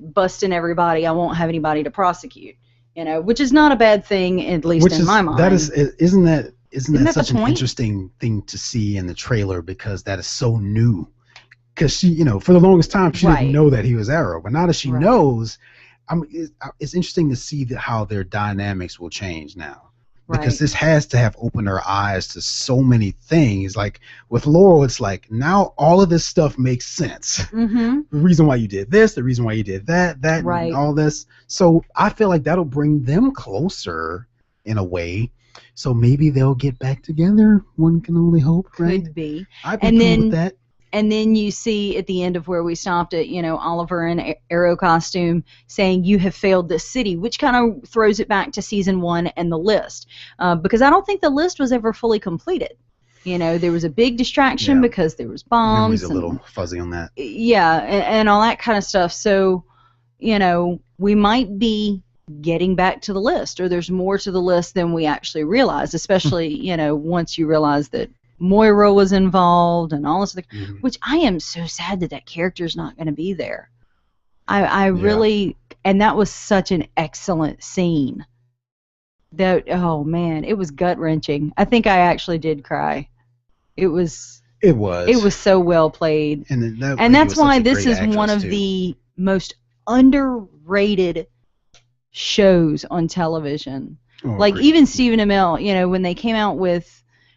Speaker 2: busting everybody, I won't have anybody to prosecute. Which is not a bad thing, at least in my mind.
Speaker 1: Isn't that isn't
Speaker 2: Isn't
Speaker 1: that
Speaker 2: that the
Speaker 1: such an
Speaker 2: point?
Speaker 1: interesting thing to see in the trailer because that is so new. Because she, for the longest time, she
Speaker 2: Right.
Speaker 1: didn't know that he was Arrow, but now that she
Speaker 2: Right.
Speaker 1: knows, it's interesting to see how their dynamics will change now. Because
Speaker 2: Right.
Speaker 1: this has to have opened her eyes to so many things. Like with Laurel, it's like now all of this stuff makes sense.
Speaker 2: Mm-hmm.
Speaker 1: The reason why you did this, the reason why you did that,
Speaker 2: Right.
Speaker 1: and all this. So I feel like that'll bring them closer in a way. So maybe they'll get back together. One can only hope, right?
Speaker 2: Could be.
Speaker 1: I'd be
Speaker 2: And
Speaker 1: cool
Speaker 2: then-
Speaker 1: with that.
Speaker 2: And then you see at the end of where we stopped it, Oliver in Arrow costume saying, "You have failed this city," which kind of throws it back to season 1 and the list. Because I don't think the list was ever fully completed. There was a big distraction
Speaker 1: Yeah.
Speaker 2: because there was bombs.
Speaker 1: Memory's a little fuzzy on that.
Speaker 2: Yeah, and all that kind of stuff. So, we might be getting back to the list, or there's more to the list than we actually realize, especially, once you realize that Moira was involved and all this other,
Speaker 1: Mhm.
Speaker 2: which I am so sad that character's not going to be there. I really, and that was such an excellent scene. Oh man, it was gut wrenching. I think I actually did cry. It was so well played.
Speaker 1: And
Speaker 2: That's why this is one of the most underrated shows on television. Like even Stephen Amell, when they came out with,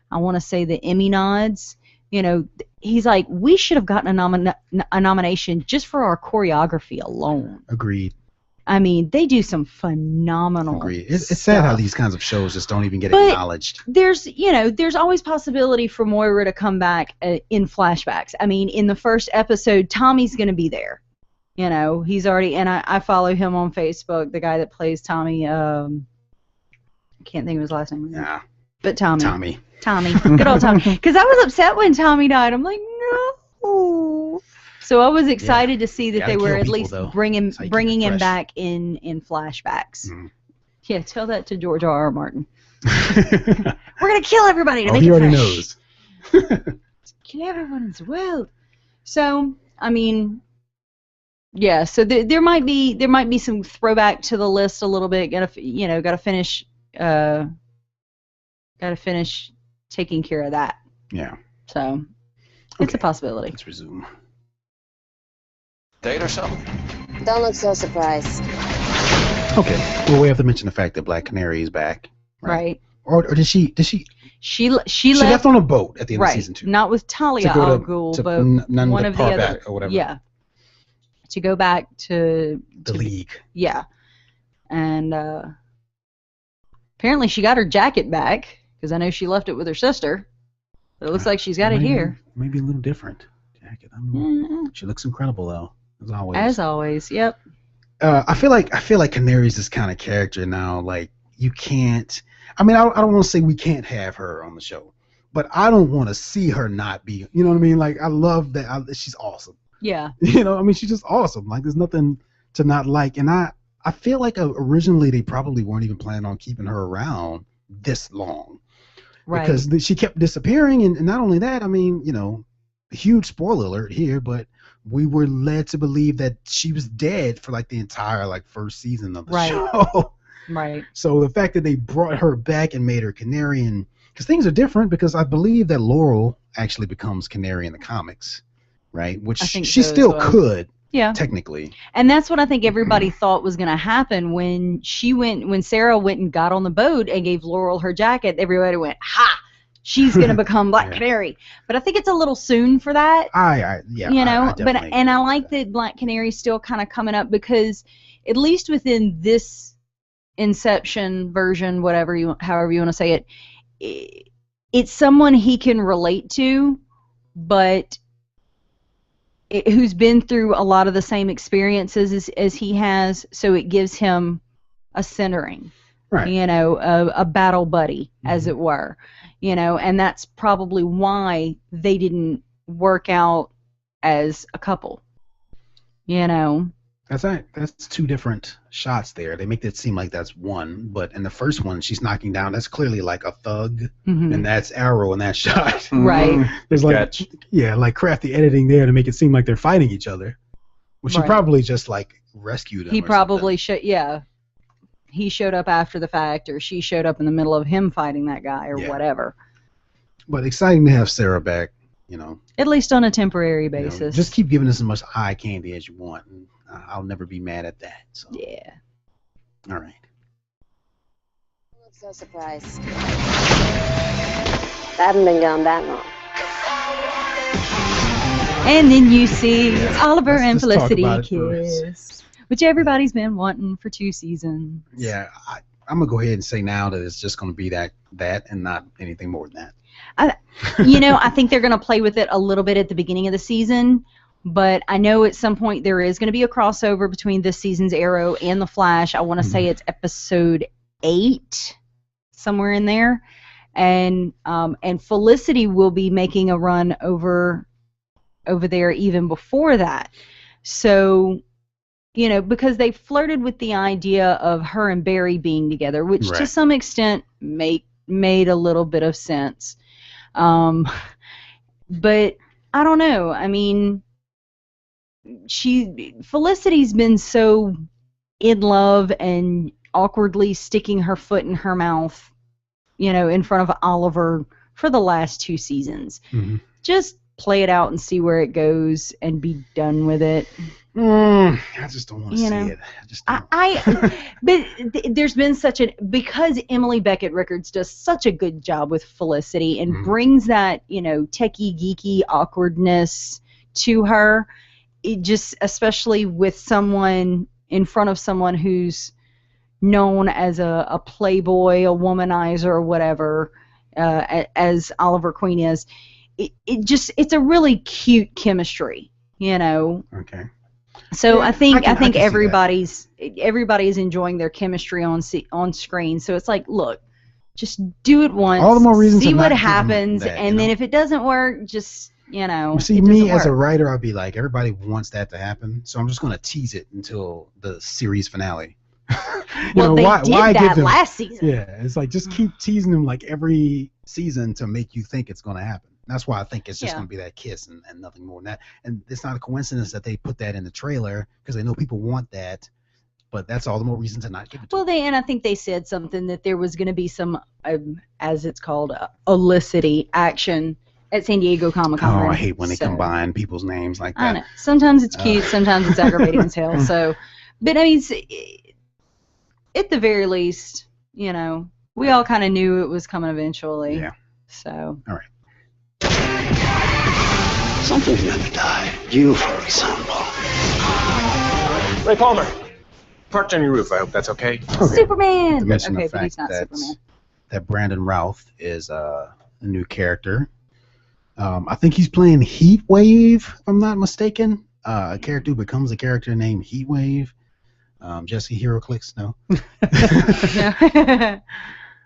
Speaker 2: I want to say, the Emmy nods, he's like, we should have gotten a nomination just for our choreography alone.
Speaker 1: Agreed.
Speaker 2: I mean, they do some phenomenal
Speaker 1: Agreed. It's
Speaker 2: stuff.
Speaker 1: sad how these kinds of shows just don't even get
Speaker 2: But
Speaker 1: acknowledged.
Speaker 2: There's always possibility for Moira to come back in flashbacks. I mean, in the first episode, Tommy's going to be there. He's already, and I follow him on Facebook, the guy that plays Tommy. I can't think of his last name.
Speaker 1: Yeah.
Speaker 2: But Tommy.
Speaker 1: Tommy.
Speaker 2: Good old Tommy. Because I was upset when Tommy died. I'm like, no. So I was excited to see that
Speaker 1: Gotta
Speaker 2: they were
Speaker 1: kill
Speaker 2: at
Speaker 1: people,
Speaker 2: least
Speaker 1: though.
Speaker 2: bringing
Speaker 1: That's how you keep it
Speaker 2: him
Speaker 1: fresh.
Speaker 2: back in flashbacks.
Speaker 1: Mhm.
Speaker 2: Yeah, tell that to George R.R. Martin. We're gonna kill everybody to make
Speaker 1: he
Speaker 2: it
Speaker 1: already
Speaker 2: fresh.
Speaker 1: knows.
Speaker 2: Kill everyone as well. So I mean, yeah. So there might be some throwback to the list a little bit. Gotta finish. Gotta finish taking care of that.
Speaker 1: Yeah.
Speaker 2: So it's a
Speaker 1: Okay.
Speaker 2: possibility.
Speaker 1: Let's resume.
Speaker 6: Date or so?
Speaker 5: Don't look so surprised.
Speaker 1: Okay. Well, we have to mention the fact that Black Canary is back.
Speaker 2: Right.
Speaker 1: Or did she
Speaker 2: She
Speaker 1: left
Speaker 2: left
Speaker 1: on a boat at the end of
Speaker 2: right.
Speaker 1: season 2?
Speaker 2: Not with Talia
Speaker 1: To go
Speaker 2: al
Speaker 1: to-
Speaker 2: Ghul,
Speaker 1: to
Speaker 2: but
Speaker 1: none
Speaker 2: one
Speaker 1: the
Speaker 2: of the
Speaker 1: Parbat
Speaker 2: other.
Speaker 1: or whatever.
Speaker 2: Yeah. To go back to
Speaker 1: The League.
Speaker 2: Yeah. And apparently she got her jacket back because I know she left it with her sister. But it looks like she's got it here.
Speaker 1: Maybe a little different jacket. I don't know.
Speaker 2: Mm,
Speaker 1: She looks incredible though, as always.
Speaker 2: As always, yep.
Speaker 1: I feel like Canary's this kind of character now. Like you can't. I mean, I don't want to say we can't have her on the show, but I don't want to see her not be. You know what I mean? Like I love that. She's awesome.
Speaker 2: Yeah.
Speaker 1: I mean, she's just awesome. Like there's nothing to not like. And I feel like originally they probably weren't even planning on keeping her around this long.
Speaker 2: Right.
Speaker 1: Because she kept disappearing, and not only that, I mean, huge spoiler alert here, but we were led to believe that she was dead for like the entire first season of the
Speaker 2: Right.
Speaker 1: show.
Speaker 2: Right.
Speaker 1: So the fact that they brought her back and made her Canary, and because things are different, because I believe that Laurel actually becomes Canary in the comics, right? Which
Speaker 2: I think
Speaker 1: she
Speaker 2: so as
Speaker 1: still
Speaker 2: well.
Speaker 1: could
Speaker 2: Yeah.
Speaker 1: technically.
Speaker 2: And that's what I think everybody thought was going to happen when Sarah went and got on the boat and gave Laurel her jacket. Everybody went, "Ha! She's going to become Black
Speaker 1: Yeah.
Speaker 2: Canary." But I think it's a little soon for that.
Speaker 1: I
Speaker 2: But I like that Black Canary's still kind of coming up because at least within this Inception version, however you want to say it, it's someone he can relate to, but who's been through a lot of the same experiences as he has, so it gives him a centering,
Speaker 1: Right.
Speaker 2: a battle buddy, as it were, and that's probably why they didn't work out as a couple,
Speaker 1: That's right. That's two different shots there. They make it seem like that's one, but in the first one, she's knocking down. That's clearly like a thug,
Speaker 2: Mhm.
Speaker 1: and that's Arrow in that shot.
Speaker 2: Right.
Speaker 1: There's like,
Speaker 4: Sketch.
Speaker 1: yeah, like crafty editing there to make it seem like they're fighting each other. Well, she
Speaker 2: Right.
Speaker 1: probably just like rescued him.
Speaker 2: He
Speaker 1: or
Speaker 2: probably should, yeah. he showed up after the fact, or she showed up in the middle of him fighting that guy, or whatever.
Speaker 1: But exciting to have Sarah back,
Speaker 2: At least on a temporary
Speaker 1: You know,
Speaker 2: basis.
Speaker 1: just keep giving us as much eye candy as you want, and I'll never be mad at that. So.
Speaker 2: Yeah.
Speaker 1: All right.
Speaker 5: So surprised. I haven't been gone that long.
Speaker 2: And then you see Oliver
Speaker 1: let's
Speaker 2: and
Speaker 1: just talk
Speaker 2: Felicity
Speaker 1: about it for
Speaker 2: kiss, which everybody's been wanting for 2 seasons.
Speaker 1: Yeah, I'm gonna go ahead and say now that it's just gonna be that and not anything more than that.
Speaker 2: I think they're going to play with it a little bit at the beginning of the season, but I know at some point there is going to be a crossover between this season's Arrow and The Flash. I want to say it's episode 8, somewhere in there, and Felicity will be making a run over there even before that. So, because they flirted with the idea of her and Barry being together, which to some extent made a little bit of sense. But I don't know. I mean, Felicity's been so in love and awkwardly sticking her foot in her mouth, in front of Oliver for the last 2 seasons.
Speaker 1: Mm-hmm.
Speaker 2: Just play it out and see where it goes and be done with it.
Speaker 1: I just don't want to see it. I just don't.
Speaker 2: But there's been because Emily Beckett Rickards does such a good job with Felicity and brings that, techie, geeky awkwardness to her. It just, especially with someone in front of someone who's known as a playboy, a womanizer, or whatever, as Oliver Queen is, it's a really cute chemistry,
Speaker 1: Okay.
Speaker 2: So
Speaker 1: Yeah,
Speaker 2: I think
Speaker 1: I can see
Speaker 2: everybody's enjoying their chemistry on screen. So it's like, look, just do it once,
Speaker 1: All the more reason
Speaker 2: see
Speaker 1: to
Speaker 2: what
Speaker 1: not give them
Speaker 2: happens,
Speaker 1: that,
Speaker 2: and then if it doesn't work, just
Speaker 1: See,
Speaker 2: it
Speaker 1: me
Speaker 2: doesn't
Speaker 1: as a
Speaker 2: work.
Speaker 1: writer, I'll be like, everybody wants that to happen, so I'm just gonna tease it until the series finale.
Speaker 2: Well, they did
Speaker 1: why
Speaker 2: that
Speaker 1: give them,
Speaker 2: last season.
Speaker 1: Yeah, it's like just keep teasing them like every season to make you think it's gonna happen. That's why I think it's just going to be that kiss and nothing more than that. And it's not a coincidence that they put that in the trailer because they know people want that. But that's all the more reason to not give it to them.
Speaker 2: And I think they said something that there was going to be some, as it's called, illicit action at San Diego Comic-Con.
Speaker 1: Oh, I hate when they combine people's names like that.
Speaker 2: I know. Sometimes it's cute, sometimes it's aggravating as hell. So, but I mean, at the very least, we all kind of knew it was coming eventually.
Speaker 1: Yeah.
Speaker 2: So.
Speaker 1: All right.
Speaker 8: Something's gonna die. You, for example.
Speaker 6: Ray Palmer, parked on your roof. I hope that's okay.
Speaker 2: Superman.
Speaker 1: To mention
Speaker 2: Okay,
Speaker 1: the
Speaker 2: but he's
Speaker 1: fact
Speaker 2: not Superman.
Speaker 1: that Brandon Routh is a new character. I think he's playing Heat Wave, if I'm not mistaken. A character who becomes a character named Heat Wave. Jesse HeroClix, no.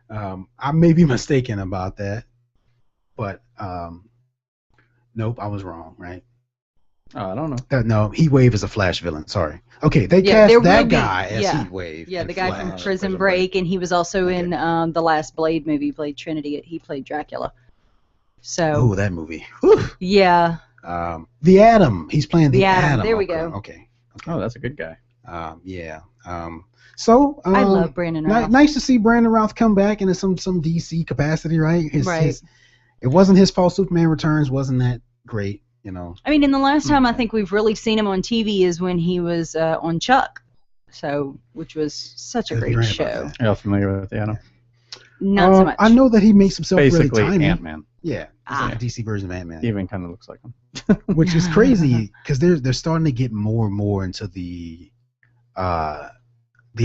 Speaker 1: I may be mistaken about that, but nope, I was wrong, right?
Speaker 4: Oh, I don't know.
Speaker 1: No, Heat Wave is a Flash villain. Sorry. Okay, they cast that guy as Heat Wave.
Speaker 2: Yeah,
Speaker 1: in
Speaker 2: the guy
Speaker 1: Flash.
Speaker 2: from Prison Break, and he was also in the last Blade movie. He played Trinity. He played Dracula. So.
Speaker 1: Oh, that movie. Whew.
Speaker 2: Yeah.
Speaker 1: The Atom. He's playing the
Speaker 2: Atom.
Speaker 1: Atom.
Speaker 2: There we go.
Speaker 1: Okay.
Speaker 4: Oh, that's a good guy.
Speaker 1: Yeah. So
Speaker 2: I love Brandon Routh.
Speaker 1: Nice to see Brandon Routh come back in some DC capacity, right?
Speaker 2: Right.
Speaker 1: It wasn't his fault. Superman Returns wasn't that great,
Speaker 2: I mean, and the last time I think we've really seen him on TV is when he was on Chuck, which was such a great show.
Speaker 4: Are you familiar with the Atom?
Speaker 2: Not so much.
Speaker 1: I know that he makes himself
Speaker 4: Basically
Speaker 1: really tiny.
Speaker 4: Ant-Man.
Speaker 1: Yeah, it's like a DC version of Ant-Man.
Speaker 4: Even kind of looks like him.
Speaker 1: Which is crazy because they're starting to get more and more into the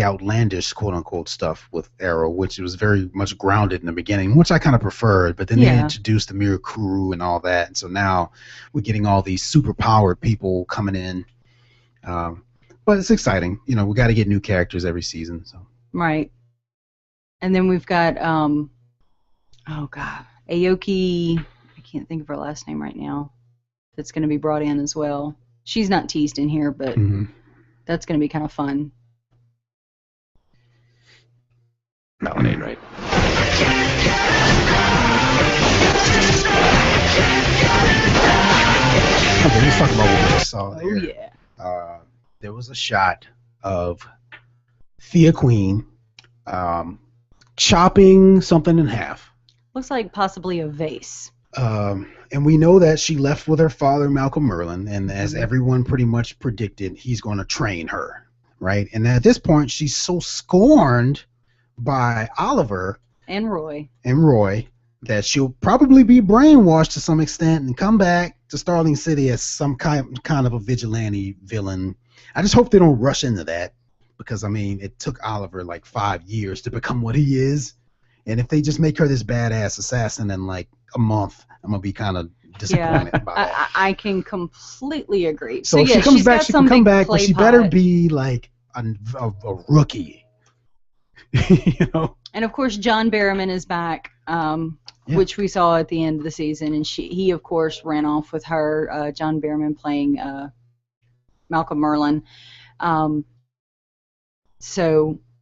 Speaker 1: outlandish quote unquote stuff with Arrow, which was very much grounded in the beginning, which I kind of preferred. But then they introduced the Mirror Crew and all that, and so now we're getting all these super powered people coming in. But it's exciting, we got to get new characters every season. So
Speaker 2: right, and then we've got Aoki. I can't think of her last name right now. That's going to be brought in as well. She's not teased in here, but that's going to be kind of fun.
Speaker 6: Melanie, right?
Speaker 1: okay, let's talk about what we saw there.
Speaker 2: Oh yeah.
Speaker 1: There was a shot of Thea Queen chopping something in half.
Speaker 2: Looks like possibly a vase.
Speaker 1: And we know that she left with her father, Malcolm Merlin, and as everyone pretty much predicted, he's going to train her, right? And at this point, she's so scorned by Oliver
Speaker 2: And Roy.
Speaker 1: that she'll probably be brainwashed to some extent and come back to Starling City as some kind of a vigilante villain. I just hope they don't rush into that, because, I mean, it took Oliver like 5 years to become what he is. And if they just make her this badass assassin in like a month, I'm going to be kind of disappointed by that.
Speaker 2: I can completely agree.
Speaker 1: So if
Speaker 2: yeah,
Speaker 1: she comes
Speaker 2: she's
Speaker 1: back,
Speaker 2: got
Speaker 1: she
Speaker 2: some
Speaker 1: can come
Speaker 2: big
Speaker 1: back, but
Speaker 2: clay
Speaker 1: she better
Speaker 2: pot.
Speaker 1: be like a rookie. You know?
Speaker 2: And of course, John Barrowman is back, which we saw at the end of the season, and he of course ran off with her. John Barrowman playing Malcolm Merlin.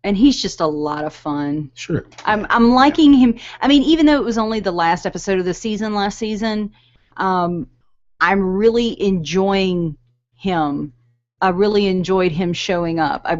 Speaker 2: And he's just a lot of fun.
Speaker 1: Sure.
Speaker 2: I'm liking him. I mean, even though it was only the last episode of the season last season, I'm really enjoying him. I really enjoyed him showing up. I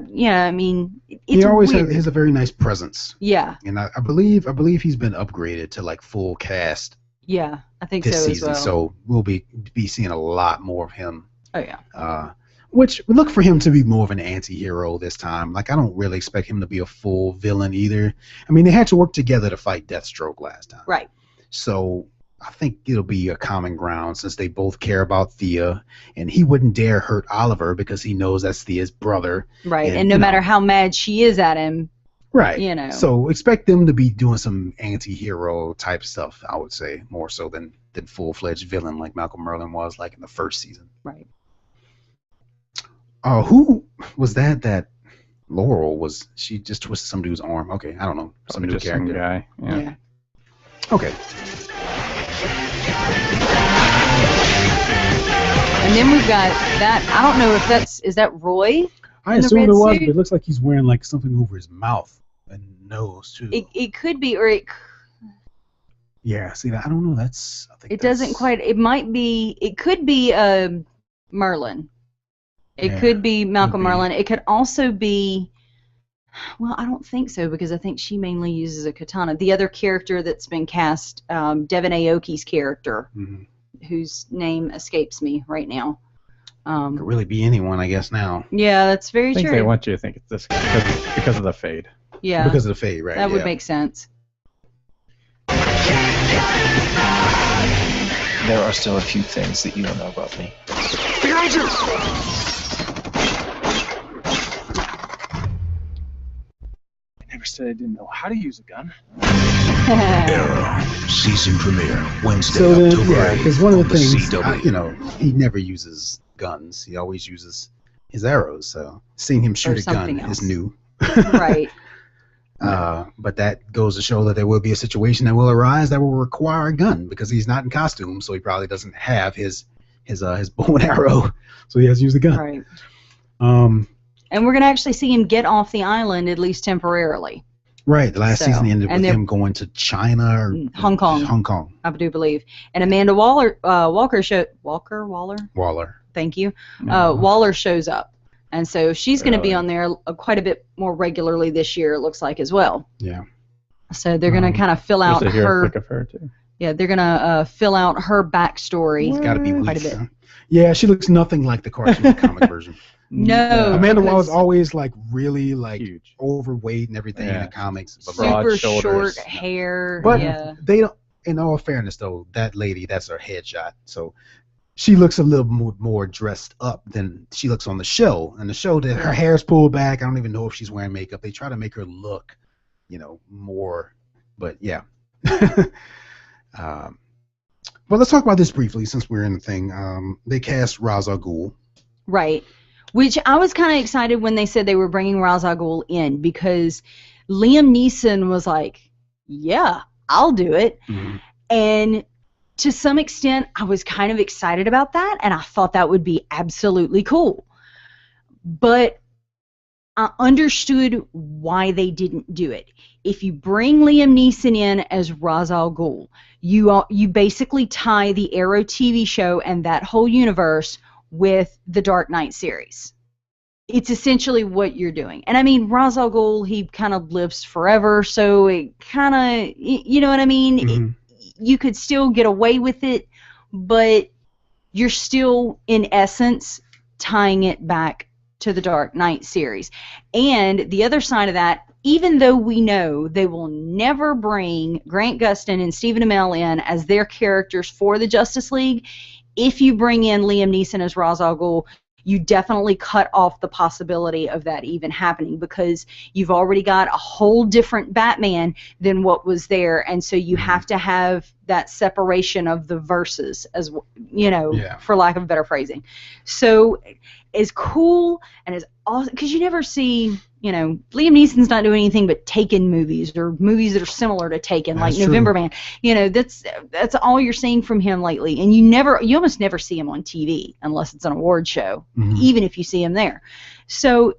Speaker 2: mean, it's
Speaker 1: he always
Speaker 2: weird.
Speaker 1: has a very nice presence.
Speaker 2: Yeah.
Speaker 1: And I believe he's been upgraded to like full cast.
Speaker 2: Yeah, I think
Speaker 1: this
Speaker 2: so
Speaker 1: season.
Speaker 2: as well.
Speaker 1: So we'll be seeing a lot more of him.
Speaker 2: Oh yeah.
Speaker 1: Which we look for him to be more of an anti-hero this time. Like, I don't really expect him to be a full villain either. I mean, they had to work together to fight Deathstroke last time.
Speaker 2: Right.
Speaker 1: So I think it'll be a common ground, since they both care about Thea, and he wouldn't dare hurt Oliver because he knows that's Thea's brother.
Speaker 2: Right. And no matter how mad she is at him.
Speaker 1: Right.
Speaker 2: You know.
Speaker 1: So expect them to be doing some anti-hero type stuff, I would say, more so than full-fledged villain like Malcolm Merlin was like in the first season.
Speaker 2: Right.
Speaker 1: Who was that Laurel was? She just twisted some dude's arm. Okay, I don't know. Some new character.
Speaker 4: Some guy. Yeah.
Speaker 1: Okay.
Speaker 2: And then we've got that. I don't know if is that Roy?
Speaker 1: I
Speaker 2: in the
Speaker 1: assumed
Speaker 2: red
Speaker 1: it was,
Speaker 2: suit?
Speaker 1: but it looks like he's wearing like something over his mouth and nose too.
Speaker 2: It could be, or it.
Speaker 1: Yeah. See, I don't know. I think
Speaker 2: It doesn't quite. It might be. It could be Merlin. It could be Malcolm Merlin. It could also be. Well, I don't think so, because I think she mainly uses a katana. The other character that's been cast, Devin Aoki's character, whose name escapes me right now.
Speaker 1: Could really be anyone, I guess, now.
Speaker 2: Yeah, that's very
Speaker 4: I think
Speaker 2: true.
Speaker 4: they want you to think it's this because of the fade.
Speaker 2: Yeah.
Speaker 1: Because of the fade, right?
Speaker 2: That would make sense.
Speaker 9: There are still a few things that you don't know about me.
Speaker 6: Behind you!
Speaker 9: I never said I didn't know how to use a gun.
Speaker 6: Arrow, season premiere, Wednesday,
Speaker 1: So then,
Speaker 6: October
Speaker 1: yeah,
Speaker 6: 8th
Speaker 1: because one of
Speaker 6: on
Speaker 1: the things,
Speaker 6: CW.
Speaker 1: he never uses guns. He always uses his arrows. So seeing him shoot a gun
Speaker 2: something else.
Speaker 1: is new.
Speaker 2: Right.
Speaker 1: But that goes to show that there will be a situation that will arise that will require a gun, because he's not in costume, so he probably doesn't have his bow and arrow, so he has to use a gun.
Speaker 2: Right. And we're going to actually see him get off the island, at least temporarily.
Speaker 1: Right. The last season ended with him going to China or
Speaker 2: Hong Kong.
Speaker 1: Hong Kong.
Speaker 2: I do believe. And Amanda Waller. Thank you. Waller shows up. And so she's going to be on there quite a bit more regularly this year, it looks like, as well.
Speaker 1: Yeah.
Speaker 2: So they're going to kind of fill out
Speaker 4: Just to hear
Speaker 2: her.
Speaker 4: a click of her too.
Speaker 2: Yeah, they're going to fill out her backstory.
Speaker 1: It's got to be
Speaker 2: quite a
Speaker 1: weak.
Speaker 2: bit.
Speaker 1: Huh? Yeah, she looks nothing like the cartoon comic version.
Speaker 2: No.
Speaker 1: Amanda
Speaker 2: because
Speaker 1: Waller's always like really like
Speaker 4: Huge.
Speaker 1: overweight and everything in the comics. But
Speaker 4: Broad
Speaker 2: super
Speaker 4: shoulders.
Speaker 2: short hair.
Speaker 1: But
Speaker 2: yeah.
Speaker 1: they don't. In all fairness, though, that lady, that's her headshot. So she looks a little more dressed up than she looks on the show. And the show, that her hair's pulled back. I don't even know if she's wearing makeup. They try to make her look, more. But yeah. But let's talk about this briefly, since we're in the thing. They cast Ra's al Ghul.
Speaker 2: Right. Which I was kind of excited when they said they were bringing Ra's al Ghul in, because Liam Neeson was like, yeah, I'll do it.
Speaker 1: Mm-hmm.
Speaker 2: And to some extent, I was kind of excited about that, and I thought that would be absolutely cool. But I understood why they didn't do it. If you bring Liam Neeson in as Ra's al Ghul, you basically tie the Arrow TV show and that whole universe with the Dark Knight series. it's essentially what you're doing. And I mean, Ra's al Ghul, he kind of lives forever, so it kind of, you know what I mean?
Speaker 1: Mhm.
Speaker 2: You could still get away with it, but you're still, in essence, tying it back to the Dark Knight series. And the other side of that, even though we know they will never bring Grant Gustin and Stephen Amell in as their characters for the Justice League, if you bring in Liam Neeson as Ra's al Ghul, you definitely cut off the possibility of that even happening, because you've already got a whole different Batman than what was there, and so you have to have that separation of the verses, as you know, for lack of better phrasing. So as cool and as awesome, because you never see, you know, Liam Neeson's not doing anything but Taken movies or movies that are similar to Taken, like November Man. You know, that's all you're seeing from him lately, and you almost never see him on TV unless it's an award show, even if you see him there. So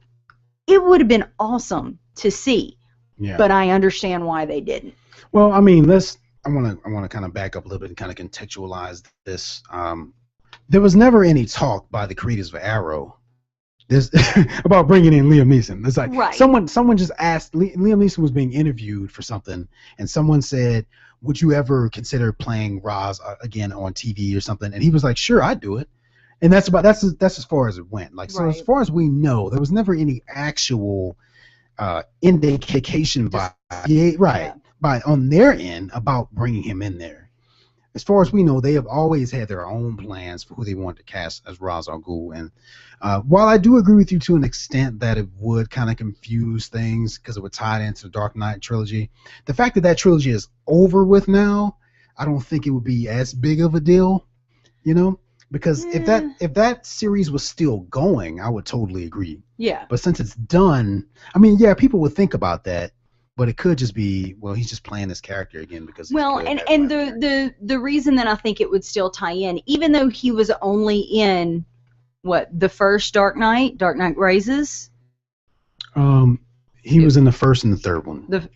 Speaker 2: it would have been awesome to see, but I understand why they didn't.
Speaker 1: Well, I mean, I want to kind of back up a little bit and kind of contextualize this. There was never any talk by the creators of Arrow about bringing in Liam Neeson. It's like someone just asked. Liam Neeson was being interviewed for something, and someone said, "Would you ever consider playing Ra's again on TV or something?" And he was like, "Sure, I'd do it." And that's as far as it went. Like, so as far as we know, there was never any actual indication by on their end about bringing him in there. As far as we know, they have always had their own plans for who they want to cast as Ra's al Ghul. And while I do agree with you to an extent that it would kind of confuse things because it would tie it into the Dark Knight trilogy, the fact that trilogy is over with now, I don't think it would be as big of a deal, you know? Because if that series was still going, I would totally agree.
Speaker 2: Yeah.
Speaker 1: But since it's done, I mean, yeah, people would think about that. But it could just be, well, he's just playing this character again because.
Speaker 2: Well, and the reason that I think it would still tie in, even though he was only in the first Dark Knight Rises.
Speaker 1: He was in the first and the third one.
Speaker 2: But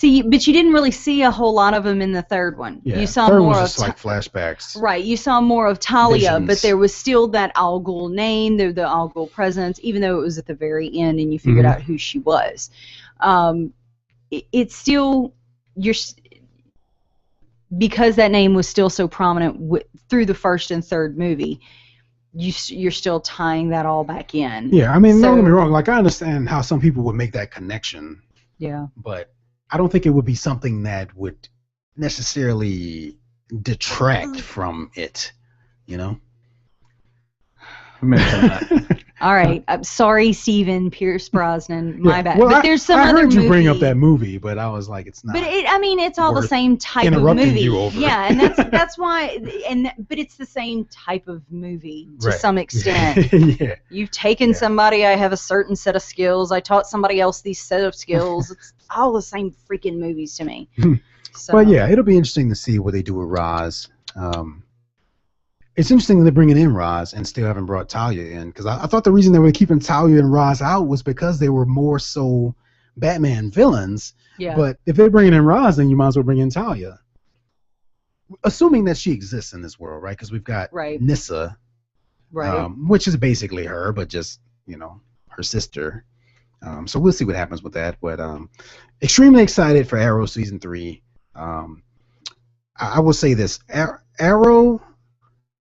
Speaker 2: you didn't really see a whole lot of him in the third one.
Speaker 1: Yeah,
Speaker 2: you saw
Speaker 1: third
Speaker 2: more
Speaker 1: was
Speaker 2: of
Speaker 1: just like flashbacks.
Speaker 2: Right, you saw more of Talia,
Speaker 1: Visions.
Speaker 2: but there was still that Al Ghul name, the Al Ghul presence, even though it was at the very end and you figured out who she was. It's still because that name was still so prominent through the first and third movie. You're still tying that all back in.
Speaker 1: Yeah, I mean, don't get me wrong. Like, I understand how some people would make that connection.
Speaker 2: Yeah.
Speaker 1: But I don't think it would be something that would necessarily detract from it. You know.
Speaker 2: All right. I'm sorry, Steven Pierce Brosnan. My bad.
Speaker 1: Well,
Speaker 2: but there's some
Speaker 1: I
Speaker 2: other
Speaker 1: heard you
Speaker 2: movie.
Speaker 1: bring up that movie, but I was like, it's not.
Speaker 2: But it's all the same type of
Speaker 1: interrupting
Speaker 2: movie.
Speaker 1: you over it.
Speaker 2: Yeah, and that's why. But it's the same type of movie to some extent.
Speaker 1: Yeah.
Speaker 2: You've taken somebody. I have a certain set of skills. I taught somebody else these set of skills. It's all the same freaking movies to me. So.
Speaker 1: But yeah, it'll be interesting to see what they do with Ra's. It's interesting that they're bringing in Ra's and still haven't brought Talia in, because I thought the reason they were keeping Talia and Ra's out was because they were more so Batman villains.
Speaker 2: Yeah.
Speaker 1: But if they're bringing in Ra's, then you might as well bring in Talia. Assuming that she exists in this world, right? Because we've got Nyssa, which is basically her, but just, you know, her sister. So we'll see what happens with that. But extremely excited for Arrow Season 3. I will say this. Arrow,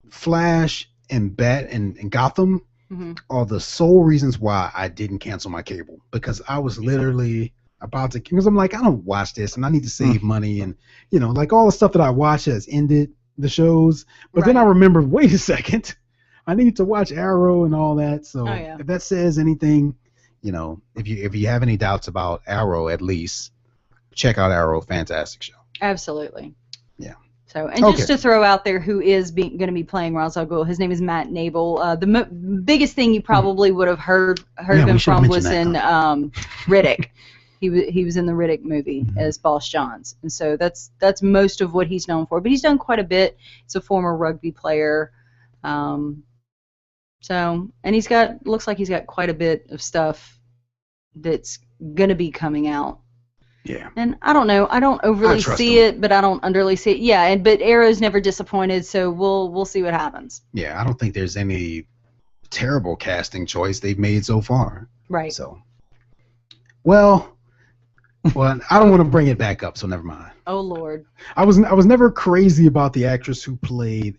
Speaker 1: Flash, and Gotham are the sole reasons why I didn't cancel my cable, because I was literally about to, because I'm like, I don't watch this and I need to save money, and you know, like all the stuff that I watch has ended the shows, but then I remembered, wait a second, I need to watch Arrow and all that. So if that says anything, you know, if you have any doubts about Arrow, at least check out Arrow. Fantastic show.
Speaker 2: Absolutely.
Speaker 1: Yeah.
Speaker 2: So, and just to throw out there, who is going to be playing Ra's al Ghul? His name is Matt Nable. The biggest thing you probably would have heard him from was in Riddick. He was in the Riddick movie as Boss Johns, and so that's most of what he's known for. But he's done quite a bit. He's a former rugby player. So, and looks like he's got quite a bit of stuff that's going to be coming out.
Speaker 1: Yeah.
Speaker 2: And I don't know. I don't overly see it, but I don't underly see it. Yeah. But Arrow's never disappointed, so we'll see what happens.
Speaker 1: Yeah, I don't think there's any terrible casting choice they've made so far.
Speaker 2: Right.
Speaker 1: So, well, I don't want to bring it back up, so never mind.
Speaker 2: Oh Lord.
Speaker 1: I was never crazy about the actress who played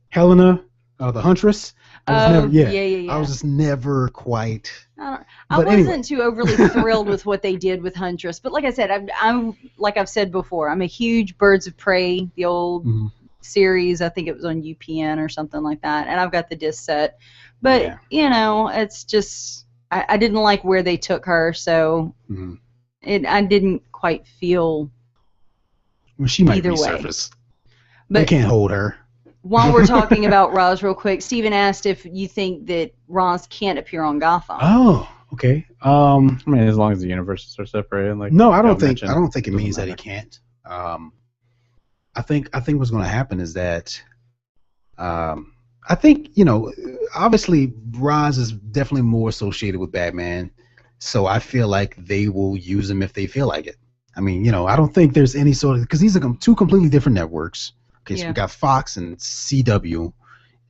Speaker 1: Helena, the Huntress. I was just never quite.
Speaker 2: I wasn't too overly thrilled with what they did with Huntress, but like I said, I'm like I've said before, I'm a huge Birds of Prey, the old series. I think it was on UPN or something like that, and I've got the disc set. But you know, it's just I didn't like where they took her, so I didn't quite feel.
Speaker 1: Well, she might
Speaker 2: either
Speaker 1: resurface.
Speaker 2: But
Speaker 1: they can't hold her.
Speaker 2: While we're talking about Roz real quick, Steven asked if you think that Roz can't appear on Gotham.
Speaker 1: Oh, okay.
Speaker 4: I mean, as long as the universes are separated, like
Speaker 1: no, I don't think it means that he can't. I think what's going to happen is that I think, you know, obviously Roz is definitely more associated with Batman, so I feel like they will use him if they feel like it. I mean, you know, I don't think there's any sort of, because these are two completely different networks. Okay, so we got Fox and CW.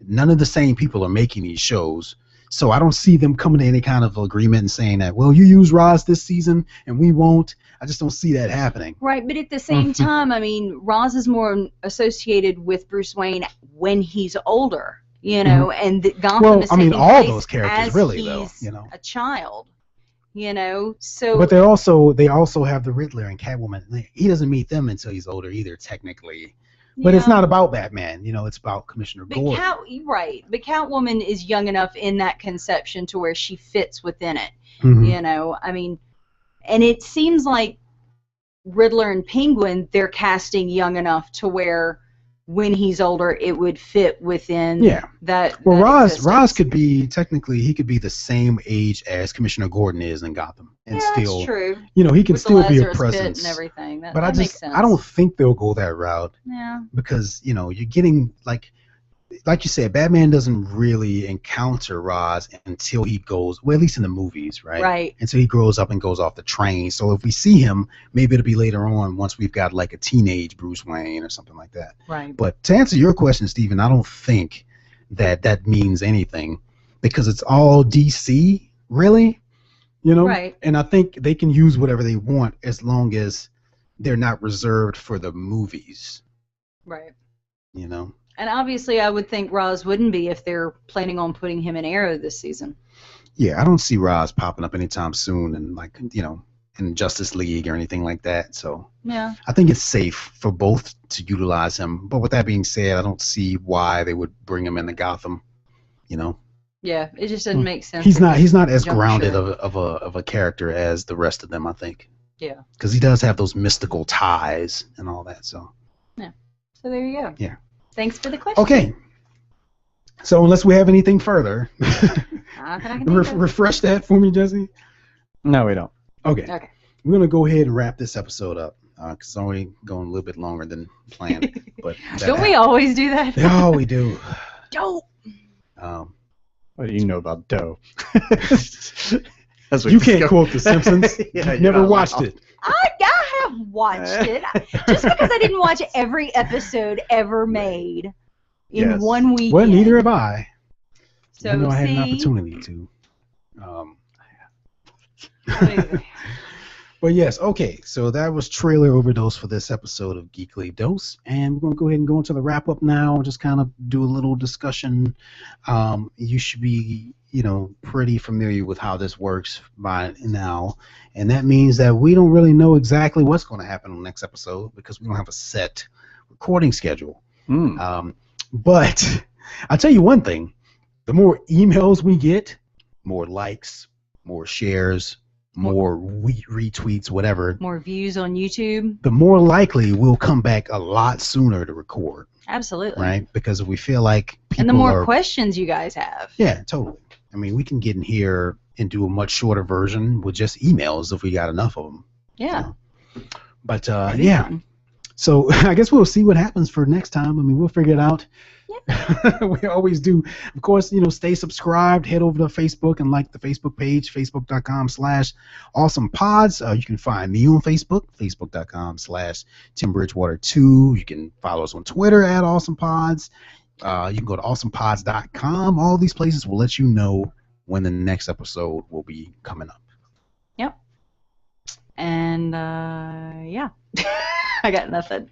Speaker 1: None of the same people are making these shows. So I don't see them coming to any kind of agreement and saying that, well, you use Roz this season and we won't. I just don't see that happening.
Speaker 2: Right, but at the same time, I mean, Roz is more associated with Bruce Wayne when he's older, you know, and Gotham is taking
Speaker 1: all
Speaker 2: place
Speaker 1: those characters
Speaker 2: as
Speaker 1: really,
Speaker 2: he's
Speaker 1: though, you know,
Speaker 2: a child, you know. So,
Speaker 1: but they also have the Riddler and Catwoman. He doesn't meet them until he's older either, technically. But it's not about Batman, you know. It's about Commissioner Gordon.
Speaker 2: Right, but Catwoman is young enough in that conception to where she fits within it. You know, I mean, and it seems like Riddler and Penguin, they're casting young enough to where when he's older, it would fit within that.
Speaker 1: Well,
Speaker 2: that
Speaker 1: Roz could be technically he could be the same age as Commissioner Gordon is in Gotham, and still,
Speaker 2: that's true.
Speaker 1: You know, he can
Speaker 2: with
Speaker 1: still
Speaker 2: the
Speaker 1: be a
Speaker 2: Lazarus
Speaker 1: presence.
Speaker 2: Pit and everything.
Speaker 1: But
Speaker 2: that makes sense.
Speaker 1: I don't think they'll go that route.
Speaker 2: Yeah.
Speaker 1: Because you know you're getting like you said, Batman doesn't really encounter Roz until he goes, well, at least in the movies, right?
Speaker 2: Right.
Speaker 1: Until he grows up and goes off the train. So if we see him, maybe it'll be later on once we've got like a teenage Bruce Wayne or something like that.
Speaker 2: Right.
Speaker 1: But to answer your question, Stephen, I don't think that means anything because it's all DC, really, you know?
Speaker 2: Right.
Speaker 1: And I think they can use whatever they want as long as they're not reserved for the movies.
Speaker 2: Right.
Speaker 1: You know?
Speaker 2: And obviously, I would think Roz wouldn't be if they're planning on putting him in Arrow this season.
Speaker 1: Yeah, I don't see Roz popping up anytime soon, and like you know, in Justice League or anything like that. So
Speaker 2: yeah,
Speaker 1: I think it's safe for both to utilize him. But with that being said, I don't see why they would bring him into Gotham. You know.
Speaker 2: Yeah, it just doesn't make sense.
Speaker 1: He's not as grounded of a character as the rest of them, I think.
Speaker 2: Yeah.
Speaker 1: Because he does have those mystical ties and all that. So.
Speaker 2: Yeah. So there you go.
Speaker 1: Yeah.
Speaker 2: Thanks for the question.
Speaker 1: Okay. So unless we have anything further, refresh that for me, Jesse.
Speaker 4: No, we don't.
Speaker 1: Okay.
Speaker 2: Okay.
Speaker 1: We're gonna go ahead and wrap this episode up because it's already going a little bit longer than planned. But
Speaker 2: don't we always do that?
Speaker 1: Oh, we do.
Speaker 2: Dope.
Speaker 4: What do you know about dough?
Speaker 1: You can't quote The Simpsons. You've never watched it.
Speaker 2: I have watched it. Just because I didn't watch every episode ever made in 1 week.
Speaker 1: Well, neither have I.
Speaker 2: So
Speaker 1: I know I had an opportunity to. But yes, okay. So that was Trailer Overdose for this episode of Geekly Dose. And we're going to go ahead and go into the wrap-up now. Just kind of do a little discussion. You should be, you know, pretty familiar with how this works by now. And that means that we don't really know exactly what's going to happen on the next episode because we don't have a set recording schedule. But I'll tell you one thing. The more emails we get, more likes, more shares, more retweets, whatever.
Speaker 2: More views on YouTube.
Speaker 1: The more likely we'll come back a lot sooner to record.
Speaker 2: Absolutely.
Speaker 1: Right? Because we feel like people
Speaker 2: and the more questions you guys have.
Speaker 1: Yeah, totally. I mean, we can get in here and do a much shorter version with just emails if we got enough of them.
Speaker 2: Yeah.
Speaker 1: But, yeah. Fun. So I guess we'll see what happens for next time. I mean, we'll figure it out. Yeah. We always do. Of course, you know, stay subscribed. Head over to Facebook and like the Facebook page, facebook.com/awesomepods. You can find me on Facebook, facebook.com/TimBridgewater2. You can follow us on Twitter @awesomepods. You can go to awesomepods.com. All these places will let you know when the next episode will be coming up.
Speaker 2: Yep. And yeah, I got nothing.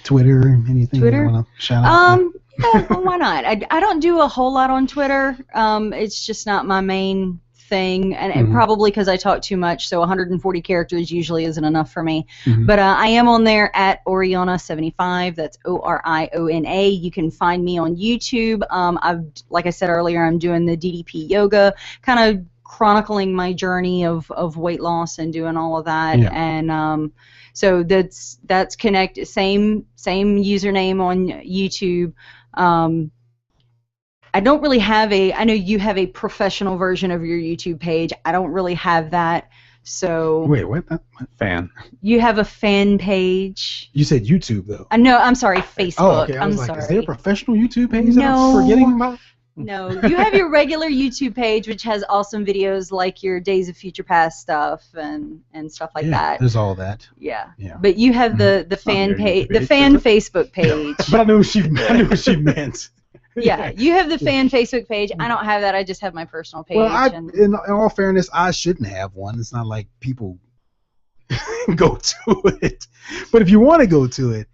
Speaker 1: Twitter, anything
Speaker 2: Twitter?
Speaker 1: you want to shout out?
Speaker 2: Yeah, well, why not? I don't do a whole lot on Twitter. It's just not my main thing, and probably because I talk too much, so 140 characters usually isn't enough for me. But I am on there at Oriona75. That's Oriona. You can find me on YouTube. Like I said earlier, I'm doing the DDP yoga, kind of chronicling my journey of weight loss and doing all of that.
Speaker 1: Yeah.
Speaker 2: And so that's connected. Same username on YouTube. I don't really have I know you have a professional version of your YouTube page. I don't really have that. So
Speaker 1: Wait, what?
Speaker 4: Fan.
Speaker 2: You have a fan page.
Speaker 1: You said YouTube though.
Speaker 2: No, I'm sorry, Facebook.
Speaker 1: Oh, okay. I was
Speaker 2: I'm
Speaker 1: like,
Speaker 2: sorry.
Speaker 1: is there a professional YouTube page that
Speaker 2: No.
Speaker 1: I'm forgetting about?
Speaker 2: No, you have your regular YouTube page, which has awesome videos like your Days of Future Past stuff and stuff like that.
Speaker 1: There's all that.
Speaker 2: Yeah.
Speaker 1: Yeah.
Speaker 2: But you have the fan
Speaker 4: your
Speaker 2: page,
Speaker 4: YouTube
Speaker 2: the
Speaker 4: page,
Speaker 2: fan
Speaker 4: is it?
Speaker 2: Facebook page.
Speaker 1: But I knew what she meant.
Speaker 2: Yeah, you have the fan Facebook page. I don't have that. I just have my personal page.
Speaker 1: Well,
Speaker 2: and
Speaker 1: in all fairness, I shouldn't have one. It's not like people go to it. But if you want to go to it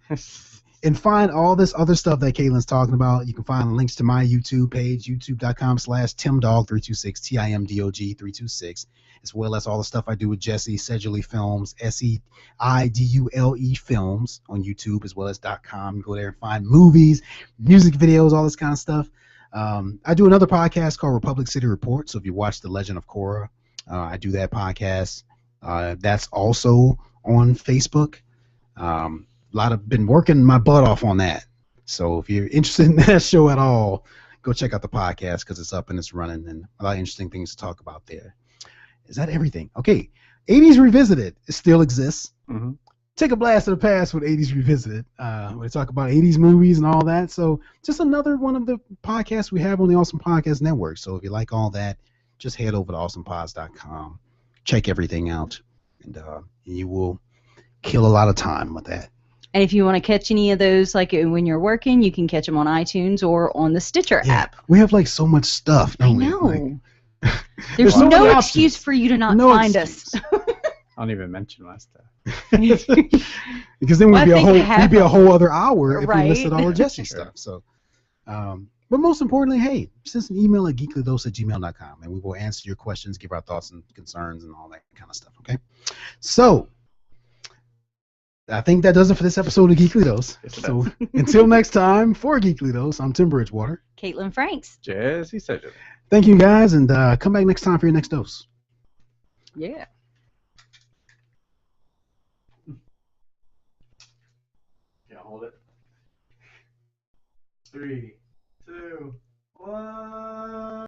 Speaker 1: and find all this other stuff that Caitlin's talking about, you can find links to my YouTube page, youtube.com/timdog326, TIMDOG326, as well as all the stuff I do with Jesse Sedgley Films, SEIDULE Films on YouTube, as well as .com. You go there and find movies, music videos, all this kind of stuff. I do another podcast called Republic City Report, so if you watch The Legend of Korra, I do that podcast. That's also on Facebook. Been working my butt off on that. So if you're interested in that show at all, go check out the podcast because it's up and it's running and a lot of interesting things to talk about there. Is that everything? Okay. 80s Revisited. It still exists. Take a blast of the past with 80s Revisited. We talk about 80s movies and all that. So just another one of the podcasts we have on the Awesome Podcast Network. So if you like all that, just head over to awesomepods.com. Check everything out. And you will kill a lot of time with that.
Speaker 2: And if you want to catch any of those, like when you're working, you can catch them on iTunes or on the Stitcher app.
Speaker 1: We have like so much stuff.
Speaker 2: I
Speaker 1: Don't we?
Speaker 2: know.
Speaker 1: Like,
Speaker 2: There's
Speaker 1: so many
Speaker 2: no
Speaker 1: options.
Speaker 2: excuse for you to not
Speaker 1: No
Speaker 2: find
Speaker 1: excuse.
Speaker 2: us.
Speaker 4: I don't even mention my stuff.
Speaker 1: Because then
Speaker 2: Well,
Speaker 1: we'd
Speaker 2: I
Speaker 1: be a
Speaker 2: think
Speaker 1: whole other hour if
Speaker 2: Right.
Speaker 1: we listed all of Jesse's stuff. So, but most importantly, hey, send us an email at geeklydose@gmail.com, and we will answer your questions, give our thoughts and concerns, and all that kind of stuff. Okay. So, I think that does it for this episode of Geekly Dose. So, until next time, for Geekly Dose, I'm Tim Bridgewater.
Speaker 2: Caitlin Franks.
Speaker 4: Jesse Sedgley.
Speaker 1: Thank you guys, and come back next time for your next dose.
Speaker 2: Yeah.
Speaker 4: Can't hold it. 3, 2, 1.